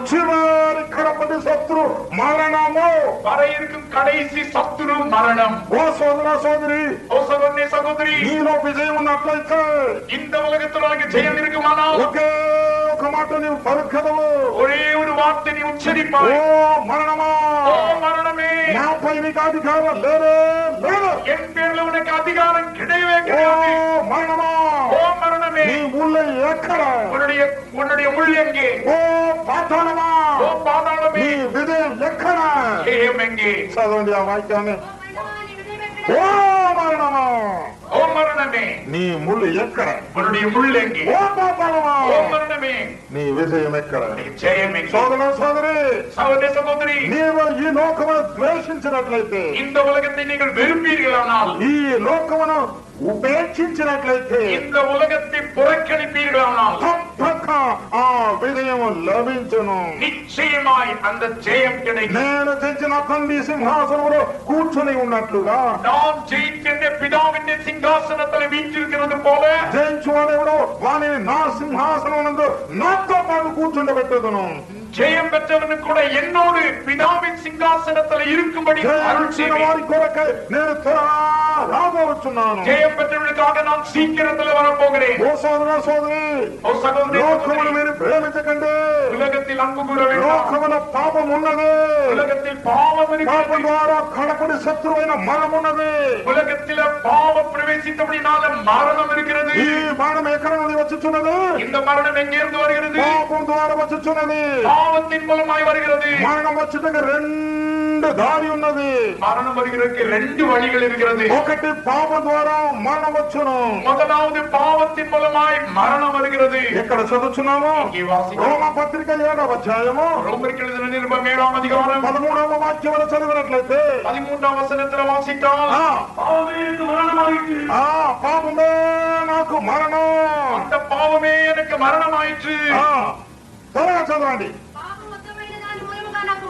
Speaker 1: చివరి కడపటి శత్రు మరణము.
Speaker 2: வர இருக்கும் கடைசி சத்துரு மரணம்.
Speaker 1: ఓ సోదర సోదరి,
Speaker 2: ஓ சகோதரனே சகோதரி,
Speaker 1: నీలో విజయం ఉన్నట్లయితే
Speaker 2: இந்த உலகத்தில் உனக்கு ஜெயம் இருக்குமானால்
Speaker 1: ఒకే ఒక మాట నీవు పలుకదవు.
Speaker 2: ஒரே ஒரு வார்த்தை நீ
Speaker 1: ఓ
Speaker 2: உச்சரிப்பாய்.
Speaker 1: మరణమా,
Speaker 2: ஓ மரணமே,
Speaker 1: నాపై నీకు అధికారం లేదే లేదు.
Speaker 2: என் பேர்ல உனக்கு அதிகாரம் கிடையவே
Speaker 1: ఓ
Speaker 2: கிடையாது.
Speaker 1: మరణమా,
Speaker 2: ஓ மரணமே,
Speaker 1: నీ ముళ్ళ ఎక్కడ?
Speaker 2: உன்னுடைய முள் எங்கே?
Speaker 1: ఓ పాతాళమా,
Speaker 2: ஓ பாதாளமே,
Speaker 1: నీ విజయం ఎక్కడ?
Speaker 2: ஜெயம் எங்கே?
Speaker 1: చదవండి ఆ వాక్యాన్ని. ఓ మరణమా,
Speaker 2: ஓ மரணமே,
Speaker 1: నీ ముళ్ళు ఎక్కడ?
Speaker 2: உன்னுடைய முள் எங்கே?
Speaker 1: ఓ పాతాళమా,
Speaker 2: ஓ மரணமே,
Speaker 1: నీ విజయం ఎక్కడ?
Speaker 2: ஜெயம் எங்கே?
Speaker 1: సోదర సోదరి,
Speaker 2: சகோதர சகோதரி,
Speaker 1: నీవు ఈ లోకమును ద్వేషించినట్లయితే,
Speaker 2: இந்த உலகத்தை நீங்கள் வெறுப்பீர்களானால்,
Speaker 1: ఈ లోకమును ఉపేక్షించినట్లయితే,
Speaker 2: இந்த ఉలగத்தை புறக்கணிப்பீர்களானால்
Speaker 1: తప్పక ఆ విజయము లభించును.
Speaker 2: நிச்சயமாய் அந்த ஜெயம் கிடைக்கும்.
Speaker 1: నేను తెచ్చిన తండ్రి సింహాసనంలో కూర్చొని ఉన్నట్లుగా
Speaker 2: நாம் ஜெயிக்கின்ற பிதாவின் சிங்காசனத்தில் வீற்றிருக்கிறது போல
Speaker 1: జయించువాడెవడో వాని నా సింహాసనం నందు నాతో పాటు కూర్చుండబెట్టుదును.
Speaker 2: ஜெயம் பெற்றவனுக்கு கூட என்னோடு பிதாவின் சிங்காசனத்தில் இருக்கும்படி அருள்
Speaker 1: జయించిన
Speaker 2: செய்வேன்.
Speaker 1: వారి కొరకై నేను త్వరగా రాబోతున్నాను.
Speaker 2: ஜெயம் பெற்றவனுக்காக நான் சீக்கிரத்தில் வரப்போகிறேன்.
Speaker 1: ఓ సోదర సోదరి,
Speaker 2: ஓ சகோதரி,
Speaker 1: లోకమును మీరు ప్రేమించకండి.
Speaker 2: உலகத்தில் அன்பு கூற வேண்டாம்.
Speaker 1: లోకమున పాపం ఉన్నది.
Speaker 2: உலகத்தில் பாவம்
Speaker 1: పాపం
Speaker 2: இருக்கிறது.
Speaker 1: ద్వారా కడపడి శత్రువైన మరణం ఉన్నది.
Speaker 2: உலகத்தில பாவம் பிரவேசித்தபடினால மரணம் இருக்கிறது.
Speaker 1: ఈ మరణం ఎక్కడ నుండి వచ్చుచున్నది?
Speaker 2: இந்த மரணம் எங்கிருந்து வருகிறது?
Speaker 1: పాపం ద్వారా వచ్చుచున్నది.
Speaker 2: பாவத்தின் மூலமாய் வருகிறது.
Speaker 1: మరణం వచ్చుటకు రెండు దారి ఉన్నది.
Speaker 2: மரணம் வருகிறதுக்கு 2 வழிகள் இருக்கிறது.
Speaker 1: ఒకటి పాపం ద్వారా మరణం వచ్చును.
Speaker 2: முதலாவது பாவத்தின் மூலமாய் மரணம் வருகிறது.
Speaker 1: ఎక్కడ చదువుచున్నాము?
Speaker 2: இங்கே வாசிக்கிறோம்.
Speaker 1: రోమ పత్రిక 7వ అధ్యాయము
Speaker 2: ரோமருக்கு எழுதின நிருபம் 7ஆம் அதிகாரம்
Speaker 1: 13వ వాక్యమును చదివినట్లయితే,
Speaker 2: 13ஆம் வசனத்தில் வாசித்தால்
Speaker 1: ఆ,
Speaker 2: பாவமே எனக்கு மரணமாயிற்று.
Speaker 1: ఆ పాపమే నాకు మరణం.
Speaker 2: அந்த பாவமே எனக்கு மரணமாயிற்று.
Speaker 1: త్వరగా చదవండి.
Speaker 3: పాపం మొత్తమైన దాని మూలముగా నాకు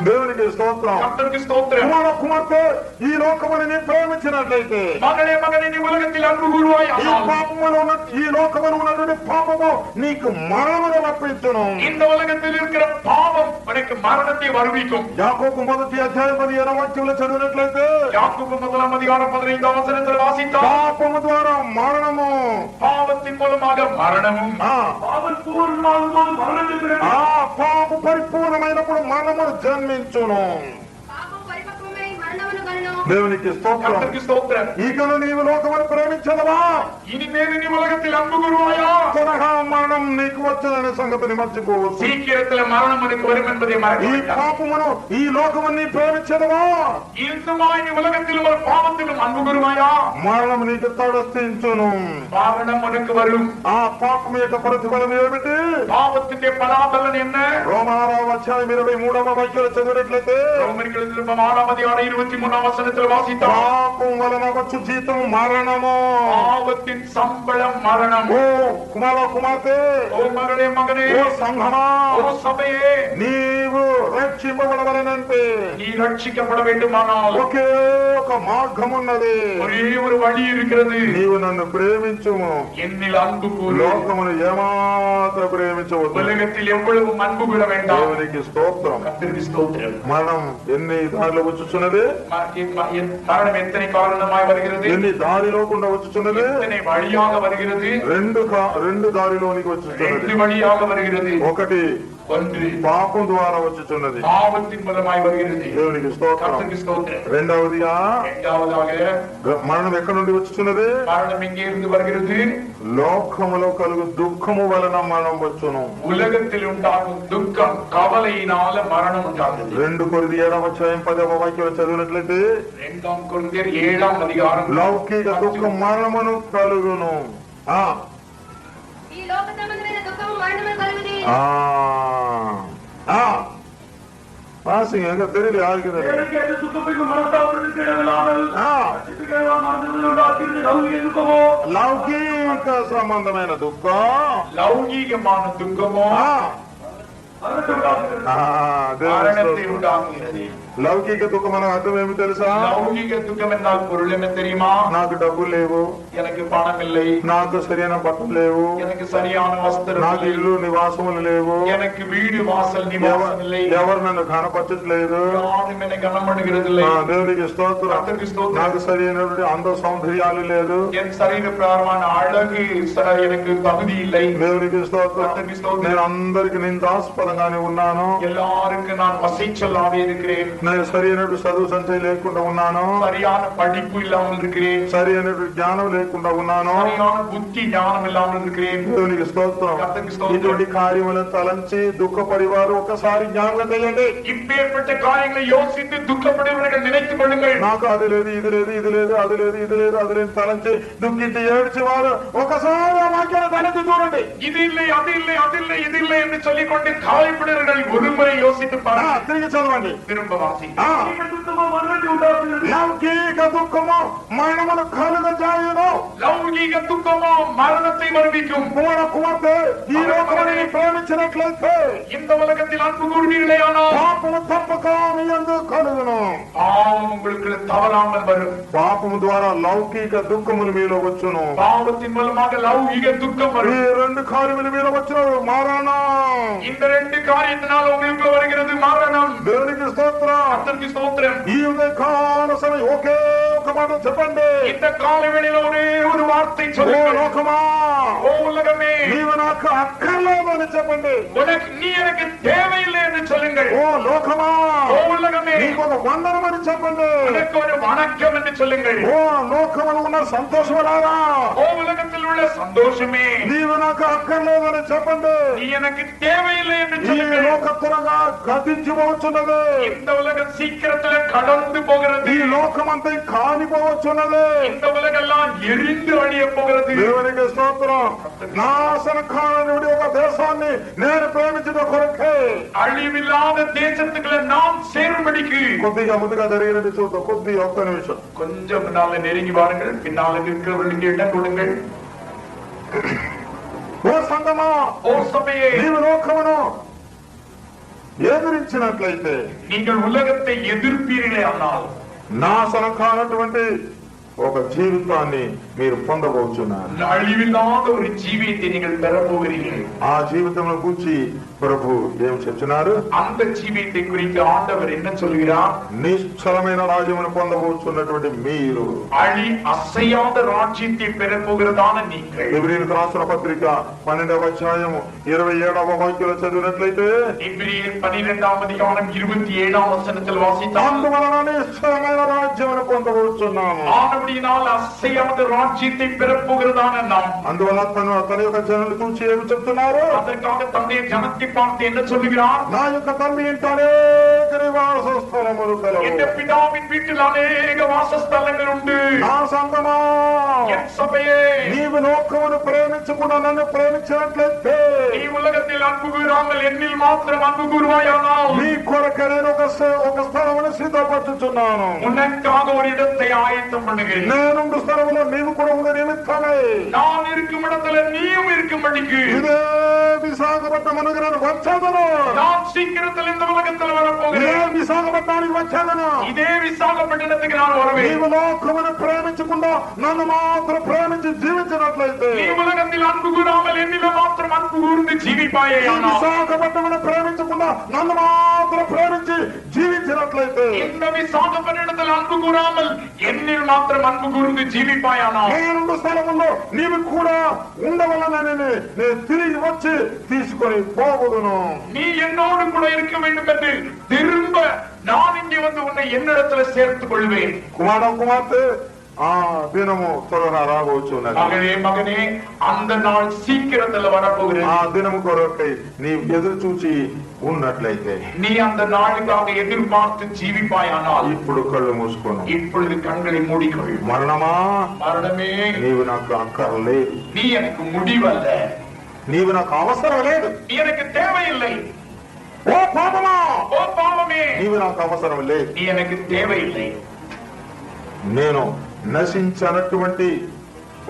Speaker 1: దేవునికి స్తోత్రం.
Speaker 2: కర్తருக்கு స్తోత్రం.
Speaker 1: కుమార కుమార్తె ఈ లోకముని నీ ప్రేమించినట్లయితే,
Speaker 2: మగనే మగనే నీ ఉలగத்தில் అன்பு கூறுவாய்.
Speaker 1: ఈ పాపములో ఉన్న ఈ లోకములో ఉన్నటువంటి పాపము నీకు మరణమును రప్పించును.
Speaker 2: இந்த உலகத்தில் இருக்கிற பாவம் உனக்கு மரணத்தை வருவிக்கும்.
Speaker 1: యాకోబు మొదటి అధ్యాయం 17వ వచనంలో చదివినట్లయితే,
Speaker 2: யாக்கோபு முதலாம் அதிகாரம் 15ஆம் வசனத்தில் வாசித்தால்,
Speaker 1: పాపము ద్వారా మరణము,
Speaker 2: பாவத்தின் மூலமாக மரணமும், பாவம் பூர்ணமாகும்போது மரணம்,
Speaker 1: పాప పరిపూర్ణమైనప్పుడు మరణము జన్మించును. దేవునికి స్తోత్రం.
Speaker 2: கர்த்தருக்கு స్తోత్రం.
Speaker 1: ఈకను నీవు లోకమును ప్రేమించదవా?
Speaker 2: இனிமேல் நீ உலகத்தில் அன்பு கூறுவாயா?
Speaker 1: త్వరగా మరణం నీకు వచ్చదనే సంగతిని మర్చిపోవచ్చు.
Speaker 2: சீக்கிரத்தில் மரணம் உனக்கு வரும் என்பதை மறக்க
Speaker 1: ఈ
Speaker 2: வேண்டாம்.
Speaker 1: పాపమును ఈ లోకమును నీ ప్రేమించదవా?
Speaker 2: இன்னுமாய் நீ உலகத்தில் ஒரு பாவத்திலும் அன்பு கூறுவாயா?
Speaker 1: మరణం నీకు తడస్థించును.
Speaker 2: மரணம் உனக்கு வரும்.
Speaker 1: ఆ పాపం యొక్క ప్రతిఫలం ఏమిటి?
Speaker 2: பாவத்தின் பலாபலன் என்ன?
Speaker 1: రోమారావు అధ్యాయం 23వ వాక్యం చదివినట్లయితే,
Speaker 2: ரோமர்கள் நிருபம் 6ஆம் அதிகாரம் 23ஆம் வசனத்தில் வாசித்தால்,
Speaker 1: పాపం వలన వచ్చు జీతం మరణము.
Speaker 2: பாவத்தின் சம்பளம் மரணம்.
Speaker 1: ఓ కుమార కుమార్తె,
Speaker 2: ஓ மகனே மகனே,
Speaker 1: ఓ సంఘమా,
Speaker 2: ஓ సభయే,
Speaker 1: నీవు రక్షింపబడవలనంటే
Speaker 2: நீ ரட்சிக்கப்பட வேண்டுமானால்
Speaker 1: ఒకే ఒక మార్గం ఉన్నది.
Speaker 2: ஒரே ஒரு வழி இருக்கிறது.
Speaker 1: నీవు నన్ను ప్రేమించుము.
Speaker 2: என்னில் அன்பு கூறு.
Speaker 1: లోకమును ఏమాత్రం ప్రేమించవద్దు.
Speaker 2: உலகத்தில் எவ்வளவு அன்பு கூற வேண்டாம்.
Speaker 1: దేవునికి స్తోత్రం.
Speaker 2: கர்த்தருக்கு ஸ்தோத்திரம்.
Speaker 1: మరణం ఎన్ని దారిలో వచ్చుచున్నది?
Speaker 2: மரணம் எத்தனை காரணமாய் வருகிறது?
Speaker 1: ఎన్ని దారిలో గుండా వచ్చుచున్నది?
Speaker 2: எத்தனை வழியாக வருகிறது?
Speaker 1: రెండు దారిలోనికి వచ్చుచున్నది.
Speaker 2: ரெண்டு வழியாக வருகிறது.
Speaker 1: ఒకటి
Speaker 2: ஒன்று
Speaker 1: పాపం ద్వారా వచ్చుచున్నది.
Speaker 2: பாவத்தின் மூலமாய் வருகிறது.
Speaker 1: దేవునికి స్తోత్రం.
Speaker 2: கர்த்தருக்கு ஸ்தோத்திரம்.
Speaker 1: రెండవదిగా
Speaker 2: இரண்டாவதாக
Speaker 1: మరణం ఎక్కడి నుండి వచ్చుచున్నది?
Speaker 2: மரணம் எங்கே இருந்து வருகிறது?
Speaker 1: లోకములో కలుగు దుఃఖము వలన మరణం వచ్చును.
Speaker 2: உலகத்தில் உண்டாகும் துக்கம், கவலையினால மரணம் உண்டாகுது.
Speaker 1: 2 కొరింథీయుల 7వ అధ్యాయం 10వ వాక్యం చదివినట్లయితే,
Speaker 2: 2 కొరింథీయుల 7ఆம் அதிகாரம்,
Speaker 1: లౌకిక దుఃఖం మరణమును కలుగును. பாசிங்க எங்க தெரியல யாருக்கு లౌకిక సంబంధమైన దుఃఖం,
Speaker 2: லௌகீகமான துக்கமோ மரணத்தை உண்டாக்குகிறது.
Speaker 1: లౌకిక దుఃఖం అనే అర్థం ఏమి తెలుసా?
Speaker 2: లౌకిక దుఃఖం என்றால் பொருள் என்ன தெரியுமா?
Speaker 1: నాకు డబ్బులు లేవు,
Speaker 2: எனக்கு பணம் இல்லை,
Speaker 1: నాకు సరైన బట్టలు లేవు,
Speaker 2: எனக்கு சரியான వస్త్రం,
Speaker 1: నాకు ఇల్లు నివాసములు లేవు,
Speaker 2: எனக்கு వీడు వాసల్ నివాసం இல்லை,
Speaker 1: ఎవరు నన్ను కనపరచట్లేదు,
Speaker 2: யாரும் என்னை கனம் பண்ணுகிறது இல்லை.
Speaker 1: దేవునికి స్తోత్రం.
Speaker 2: கர்த்தருக்கு ஸ்தோத்திரம்.
Speaker 1: నాకు సరైనటువంటి అంద సౌందర్యాలు లేదు,
Speaker 2: என் சரீர பிரகாரமான அழகு எனக்கு தகுதி இல்லை.
Speaker 1: దేవునికి స్తోత్రం.
Speaker 2: கர்த்தருக்கு ஸ்தோத்திரம்.
Speaker 1: నేను అందరికి నిందాస్పదంగానే ఉన్నాను,
Speaker 2: எல்லாருக்கும் நான் வசைச்சொல்லாவே இருக்கிறேன்,
Speaker 1: నేను సరైనటువంటి చదువు సంచయం లేకుండా ఉన్నాను,
Speaker 2: சரியான படிப்பு இல்லாமல் இருக்கிறேன்,
Speaker 1: సరైనటువంటి జ్ఞానం లేకుండా ఉన్నాను.
Speaker 2: சரியான புத்தி ஞானம் இல்லாமல் இருக்கிறேன்.
Speaker 1: దేవునికి స్తోత్రం.
Speaker 2: கர்த்தருக்கு ஸ்தோத்திரம்.
Speaker 1: ఇటువంటి కార్యములను తలంచి దుఃఖపడి వారు ఒకసారి జ్ఞాపకం చేయండి.
Speaker 2: இப்பேற்பட்ட காரியங்களை யோசித்து துக்கப்படுவர்கள் நினைத்துக் கொள்ளுங்கள்.
Speaker 1: నాకు అది లేదు, ఇది లేదు, ఇది లేదు, అది లేదు, ఇది లేదు, అది లేదు తలంచి దుఃఖించి ఏడ్చి వారు ఒకసారి ఆ వాక్యాన్ని తలెత్తి చూడండి.
Speaker 2: இது இல்லை, அது இல்லை, அது இல்லை, இது இல்லை என்று சொல்லிக்கொண்டு கவலைப்படுவர்கள் ஒருமுறை யோசித்து பாருங்கள்.
Speaker 1: తిరిగి చదవండి.
Speaker 2: திரும்ப வாசி.
Speaker 1: లౌకిక దుఃఖము మరణమును కలుగజేయును.
Speaker 2: లౌకిక దుఃఖము మరణத்தை வருவிக்கும்.
Speaker 1: కుమార కుమార్తె, ఈ లోకముని ప్రేమించినట్లయితే,
Speaker 2: இந்த உலகத்தில் அன்பு கூறுவீர்களேயானால்
Speaker 1: పాపము తప్పక మీ యందు కలుగును.
Speaker 2: பாவம் உங்களுக்கு தவறாமல் வரும்.
Speaker 1: పాపము ద్వారా లౌకిక దుఃఖములు మీలో వచ్చును.
Speaker 2: பாவத்தின் மூலமாக லௌகிக துக்கம்
Speaker 1: ఈ
Speaker 2: வரும்.
Speaker 1: 2 కార్యములు మీలో వచ్చిన మరణం.
Speaker 2: இந்த 2 காரியத்தினால் உங்களுக்கு வருகிறது மரணம்.
Speaker 1: దేవునికి స్తోత్రం.
Speaker 2: கர்த்தருக்கு ஸ்தோத்திரம்.
Speaker 1: ఈ ఉదయకాల సమయం ఒకే ఒక మాట చెప్పండి.
Speaker 2: இந்த காலவேளையில் ஒரே ஒரு வார்த்தை
Speaker 1: ఓ
Speaker 2: சொல்லுங்கள்.
Speaker 1: లోకమా,
Speaker 2: ஓ உலகமே,
Speaker 1: నీవు నాకు అక్కర్లేదని చెప్పండి.
Speaker 2: நீ எனக்கு தேவையில்லை என்று சொல்லுங்கள்.
Speaker 1: ఓ లోకమా,
Speaker 2: ஓ உலகமே,
Speaker 1: నీకు ఒక వందనమని చెప్పండి.
Speaker 2: உனக்கு ஒரு வணக்கம் என்று சொல்லுங்கள்.
Speaker 1: ఓ లోకములో ఉన్న సంతోషమలారా,
Speaker 2: ஓ உலகத்தில் உள்ள சந்தோஷமே,
Speaker 1: నీవు నాకు అక్కర్లేదని చెప్పండి.
Speaker 2: நீ எனக்கு தேவையில்லை என்று
Speaker 1: ఈ
Speaker 2: சொல்லுங்கள்.
Speaker 1: లోక త్వరగా గతించిపోవచ్చున్నది.
Speaker 2: இந்த உலகம் சீக்கிரத்துல கடந்து போகிறது.
Speaker 1: ఈ లోకమంతా కాలిపోవచ్చున్నది.
Speaker 2: இந்த உலகெல்லாம் எரிந்து அழிய போகிறது.
Speaker 1: దేవునికి స్తోత్రం. నాశన కాలనుడి ఒక దేశాన్ని నేను ప్రేమించిన కొరకే,
Speaker 2: அழிவில்லாத தேசத்துக்குள்ள நாம் சேரும்படிக்கு
Speaker 1: కొద్దిగా ముందుగా జరిగినట్టు చూద్దాం. కొద్దిగా ఒక్క నిమిషం.
Speaker 2: கொஞ்சம் முன்னால நெருங்கி வாருங்கள், பின்னால இருக்கிறவர்களுக்கு இடம் கொடுங்கள்.
Speaker 1: ఓ సంగమా,
Speaker 2: ஓ சபையே,
Speaker 1: నీవు లోకమును ఎదిరించినట్లయితే,
Speaker 2: நீங்கள் உலகத்தை எதிர்ப்பீர்களே ஆனால்
Speaker 1: నాశనం కానటువంటి ఒక జీవితాన్ని మీరు పొందబోతున్నారు.
Speaker 2: అழிవిல்லாத ஒரு జీవితాన్ని நீங்கள் பெற போகிறீர்கள்.
Speaker 1: ఆ జీవితంలో గురించి ప్రభు ఏం చెప్తున్నారు?
Speaker 2: அந்த జీవితాన్ని గురించి ఆండవర్ என்ன சொல்கிறார்?
Speaker 1: నిశ్చలమైన రాజ్యమును పొందబోతున్నటువంటి మీరు,
Speaker 2: అసయ్యాத రాజ్యத்தை பெற போகிறதான நீங்கள்.
Speaker 1: ఎబ్రీయులకు రాసిన పత్రిక 12వ అధ్యాయము 27వ వాక్యంలో చదివినట్లయితే,
Speaker 2: ఎబ్రీయులు 12వ అధ్యాయం 27వ వచనத்தில் వాసిస్తాం.
Speaker 1: అందువలన నిశ్చలమైన రాజ్యమును పొందబోతున్నాము.
Speaker 2: ஆனபடியினால் அசையாத ராஜ்யத்தை பெற போகிறதான நாம்.
Speaker 1: అందువల్ల తన యొక్క జనులు చూసి ఏమి చెప్తున్నారు?
Speaker 2: அதற்காக தன்னுடைய ஜனத்தை பார்த்து என்ன சொல்லுகிறார்?
Speaker 1: నా యొక్క తండ్రి ఇంట అనేక నివాస స్థలములు కలవు.
Speaker 2: என் பிதாவின் வீட்டில் அநேக வாசஸ்தலங்கள் உண்டு.
Speaker 1: నా సంగమా,
Speaker 2: என் సభయే,
Speaker 1: నీవు లోకమును ప్రేమించకుండా నన్ను ప్రేమించినట్లయితే,
Speaker 2: நீ உலகத்தில் அன்பு கூறாமல் என்னில் மாத்திரம் அன்பு கூறுவாயானால்,
Speaker 1: నీ కొరకు నేను ఒక స్థలమును సిద్ధపరచుచున్నాను.
Speaker 2: உனக்காக ஒரு இடத்தை ஆயத்தம் பண்ணுகிறேன்.
Speaker 1: నేను స్థలములో నీవు కూడా ఉన్న నిమిత్తమే,
Speaker 2: நான் இருக்கும் இடத்துல நீயும் இருக்கும்படிக்கு
Speaker 1: ఇదే విశాఖపట్నం నగరానికి వచ్చేదను.
Speaker 2: நான் சீக்கிரத்தில் இந்த உலகத்தில் வரப்போகிறேன்.
Speaker 1: ఇదే విశాఖపట్నానికి వచ్చేదను.
Speaker 2: இதே விசாகப்பட்டினத்துக்கு நான் வருவேன்.
Speaker 1: నీవు లోకమును ప్రేమించకుండా నన్ను మాత్రం ప్రేమించి జీవించినట్లయితే,
Speaker 2: நீ உலகத்தில் அன்பு கூறாமல் என்னில மாத்திரம் அன்பு கூர்ந்து ஜீவிப்பாయేயானால்,
Speaker 1: విశాఖపట్నమును ప్రేమించకుండా నన్ను మాత్రం ప్రేమించి జీవించినట్లయితే,
Speaker 2: இந்த விசாகப்பட்டினத்தில் அன்பு கூறாமல் என்னில் மாத்திரம் அன்பு கூர்ந்து ஜீவிப்பாயானால்,
Speaker 1: నేనుండు స్థలములో నీవు కూడా ఉండవలనని నేను తిరిగి వచ్చి తీసుకొని పోగుదును.
Speaker 2: நீ என்னோடு கூட இருக்க வேண்டும் என்று திரும்ப நான் இங்கே வந்து உன்னை என்னிடத்துல சேர்த்துக் கொள்வேன்.
Speaker 1: కుమారుడు కుమార్తె, ఆ దినము త్వరగా రాబోచున్నది.
Speaker 2: மகனே மகனே, அந்த நாள் சீக்கிரத்துல வரப்போகிறது.
Speaker 1: ఆ దినము కొరకై నీవు ఎదురు చూచి ఉన్నట్లయితే,
Speaker 2: நீ அந்த நாளுக்காக எதிர்பார்த்து ஜீவிப்பாயானால்,
Speaker 1: ఇప్పుడు కళ్ళు మూసుకోను.
Speaker 2: இப்பொழுது கண்களை மூடிக்கொள்.
Speaker 1: మరణమా,
Speaker 2: மரணமே,
Speaker 1: నీవు నాకు అక్కర్లేదు.
Speaker 2: நீ எனக்கு முடிவல்ல,
Speaker 1: నీవు నాకు అవసరం లేదు.
Speaker 2: நீ எனக்கு தேவையில்லை.
Speaker 1: ఓ పాపమా,
Speaker 2: ஓ பாவமே,
Speaker 1: నీవు నాకు అవసరం లేదు.
Speaker 2: நீ எனக்கு தேவையில்லை.
Speaker 1: నేను నశించినటువంటి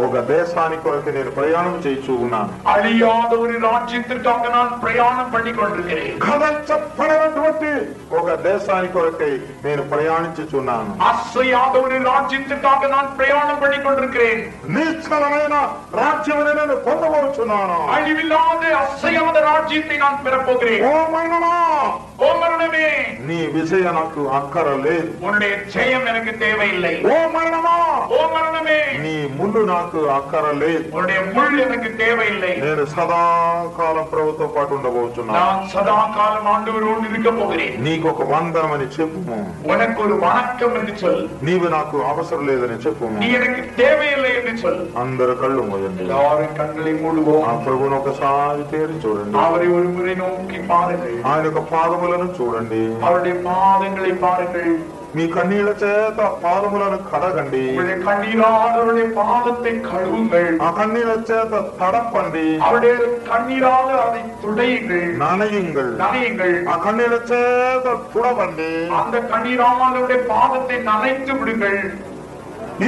Speaker 1: ఒక దేశానికి కొరకు నేను ప్రయాణం చేయించు ఉన్నాను.
Speaker 2: அழியாத ஒரு ராஜ்யத்திற்காக நான் பிரயாணம் பண்ணி கொண்டிருக்கிறேன்.
Speaker 1: కదల్చబడినటువంటి ఒక దేశానికి కొరకై నేను ప్రయాణించుచున్నాను.
Speaker 2: அசையாத ஒரு ராஜ்யத்திற்காக நான் பிரயாணம் பண்ணி கொண்டிருக்கிறேன்.
Speaker 1: నిశ్చలమైన రాజ్యమును నేను పొందబోచున్నాను.
Speaker 2: அழிவில்லாத அசையாத ராஜ்யத்தை நான் பெறப்போகிறேன்.
Speaker 1: ఓ మరణమా,
Speaker 2: ஓ மரணமே,
Speaker 1: నీ విజయ నాకు అక్కరలేదు.
Speaker 2: உன்னுடைய ஜெயம் எனக்கு தேவையில்லை.
Speaker 1: ఓ మరణమా,
Speaker 2: ஓ மரணமே,
Speaker 1: నీ ముళ్ళు నాకు అక్కరలేదు.
Speaker 2: உன்னுடைய முள் எனக்கு தேவையில்லை.
Speaker 1: నేను సదాకాలం ప్రభుతో పాటు ఉండబోచున్నాను.
Speaker 2: நான் சதா காலம் ஆண்டவரோடு இருக்க போகிறேன்.
Speaker 1: నీకు ఒక వందనమని చెప్పుము.
Speaker 2: உனக்கு ஒரு வணக்கம் என்று சொல்.
Speaker 1: నీవు నాకు అవసరం లేదని చెప్పుము.
Speaker 2: நீ எனக்கு தேவையில்லை என்று சொல்.
Speaker 1: అందరు కళ్ళు మూయండి.
Speaker 2: எல்லாரும் கண்களை மூடுவோம்.
Speaker 1: ఆ ప్రభువును ఒకసారి తేరి చూడండి.
Speaker 2: அவரை ஒரு முறை நோக்கி பாருங்கள்.
Speaker 1: ఆయన యొక్క పాదములను చూడండి.
Speaker 2: அவருடைய பாதங்களை பாருங்கள்.
Speaker 1: మీ కన్నీళ్ల చేత పాదములను కడగండి.
Speaker 2: உங்களுடைய கண்ணீரால் அவருடைய பாதத்தை கழுவுங்கள்.
Speaker 1: ఆ కన్నీళ్ల చేత తడపండి.
Speaker 2: அவருடைய கண்ணீரால் அதை துடையுங்கள்.
Speaker 1: ననయుங்கள்.
Speaker 2: நனையுங்கள்.
Speaker 1: ఆ కన్నీళ్ల చేత తుడవండి.
Speaker 2: அந்த கண்ணீரால் அவருடைய பாதத்தை நனைத்து விடுங்கள்.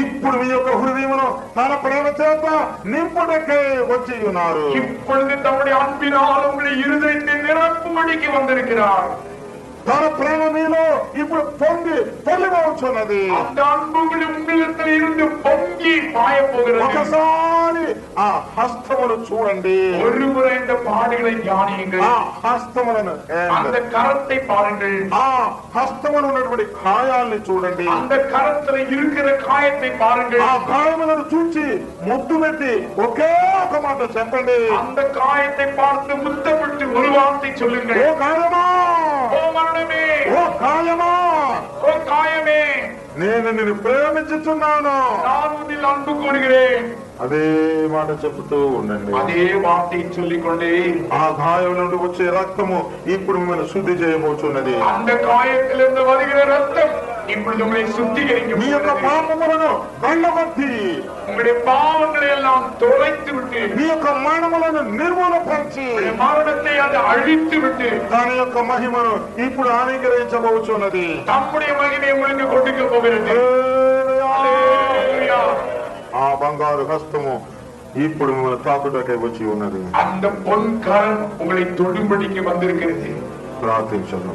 Speaker 1: ఇప్పుడు మీ యొక్క హృదయమును తన ప్రేమ చేత నింపుటకే వచ్చి ఉన్నారు.
Speaker 2: இப்பொழுது தம்முடைய அன்பினால் உங்களை இருதயத்தை நிரப்பும்படிக்கு வந்திருக்கிறார்.
Speaker 1: తన ప్రేమ మీలో ఇప్పుడు పొంగి పొల్లిపోతున్నది.
Speaker 2: அந்த அன்பு உங்களிடத்தில் இருந்து பொங்கி பாய போகிறது.
Speaker 1: ఒకసారి ఆ హస్తమును చూడండి.
Speaker 2: ஒரு முறை இந்த பாடுகளை தியானியுங்கள்.
Speaker 1: ఆ హస్తములను,
Speaker 2: அந்த கரத்தை பாருங்கள்.
Speaker 1: ఆ హస్తమును ఉన్నటువంటి గాయాల్ని చూడండి.
Speaker 2: அந்த கரத்துல இருக்கிற காயத்தை பாருங்கள்.
Speaker 1: ఆ గాయములను చూచి ముద్దు పెట్టి ఒకే ఒక మాట చెప్పండి.
Speaker 2: அந்த காயத்தை பார்த்து முத்தமிட்டு ஒரு வார்த்தை சொல்லுங்கள்.
Speaker 1: ఓ గాయమా,
Speaker 2: ஓ மரணமே,
Speaker 1: ఓ గాయమా,
Speaker 2: ஓ காயமே,
Speaker 1: నేను నిన్ను ప్రేమించుచున్నాను.
Speaker 2: நான் உன்னில் அன்பு கூறுகிறேன்.
Speaker 1: అదే మాట చెప్తూ ఉండండి.
Speaker 2: அதே வார்த்தை சொல்லிக்கொண்டே
Speaker 1: ఆ గాయం నుండి వచ్చే రక్తము ఇప్పుడు మిమ్మల్ని శుద్ధి చేయబోతున్నది.
Speaker 2: அந்த காயத்திலிருந்து வருகிற ரத்தம் இப்பொழுது உங்களை சுத்திகரிக்கும்.
Speaker 1: మీ యొక్క పాపములను వెళ్ళగొట్టి,
Speaker 2: உங்களுடைய பாவங்களை எல்லாம் தொலைத்து விட்டு,
Speaker 1: మీ యొక్క మరణములను నిర్మూలపరిచి,
Speaker 2: மரணத்தை அதை அழித்து விட்டு
Speaker 1: దాని యొక్క మహిమను ఇప్పుడు అనుగ్రహించబోతున్నది.
Speaker 2: தம்முடைய மகிமை உங்களுக்கு கொடுக்க போகிறது.
Speaker 1: హల్లెలూయా. ఆ బంగారు హస్తము ఇప్పుడు మిమ్మల్ని తాకుటకై వచ్చి ఉన్నది.
Speaker 2: அந்த பொன் கரம் உங்களை தொடும்படிக்கு வந்திருக்கிறது.
Speaker 1: ప్రార్థించను.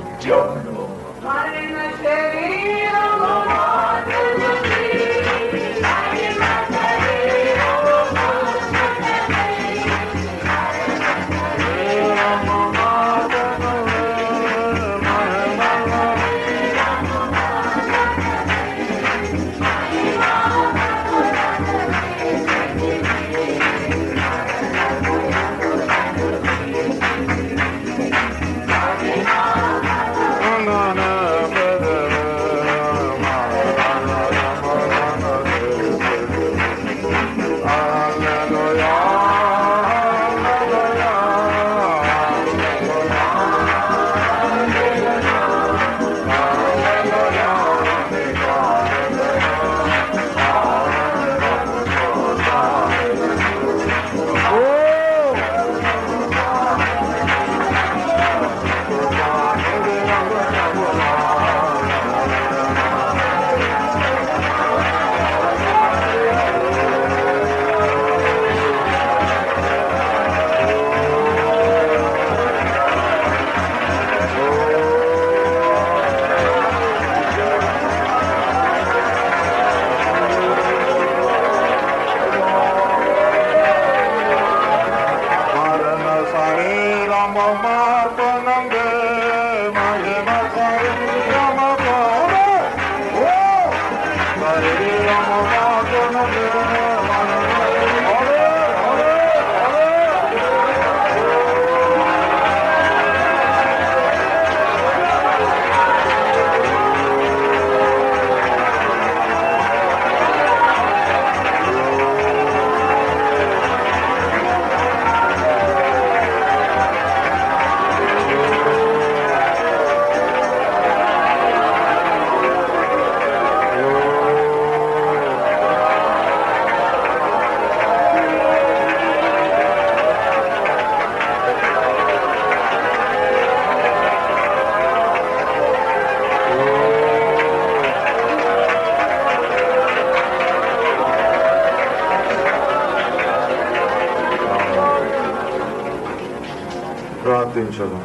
Speaker 1: ప్రార్థించదు.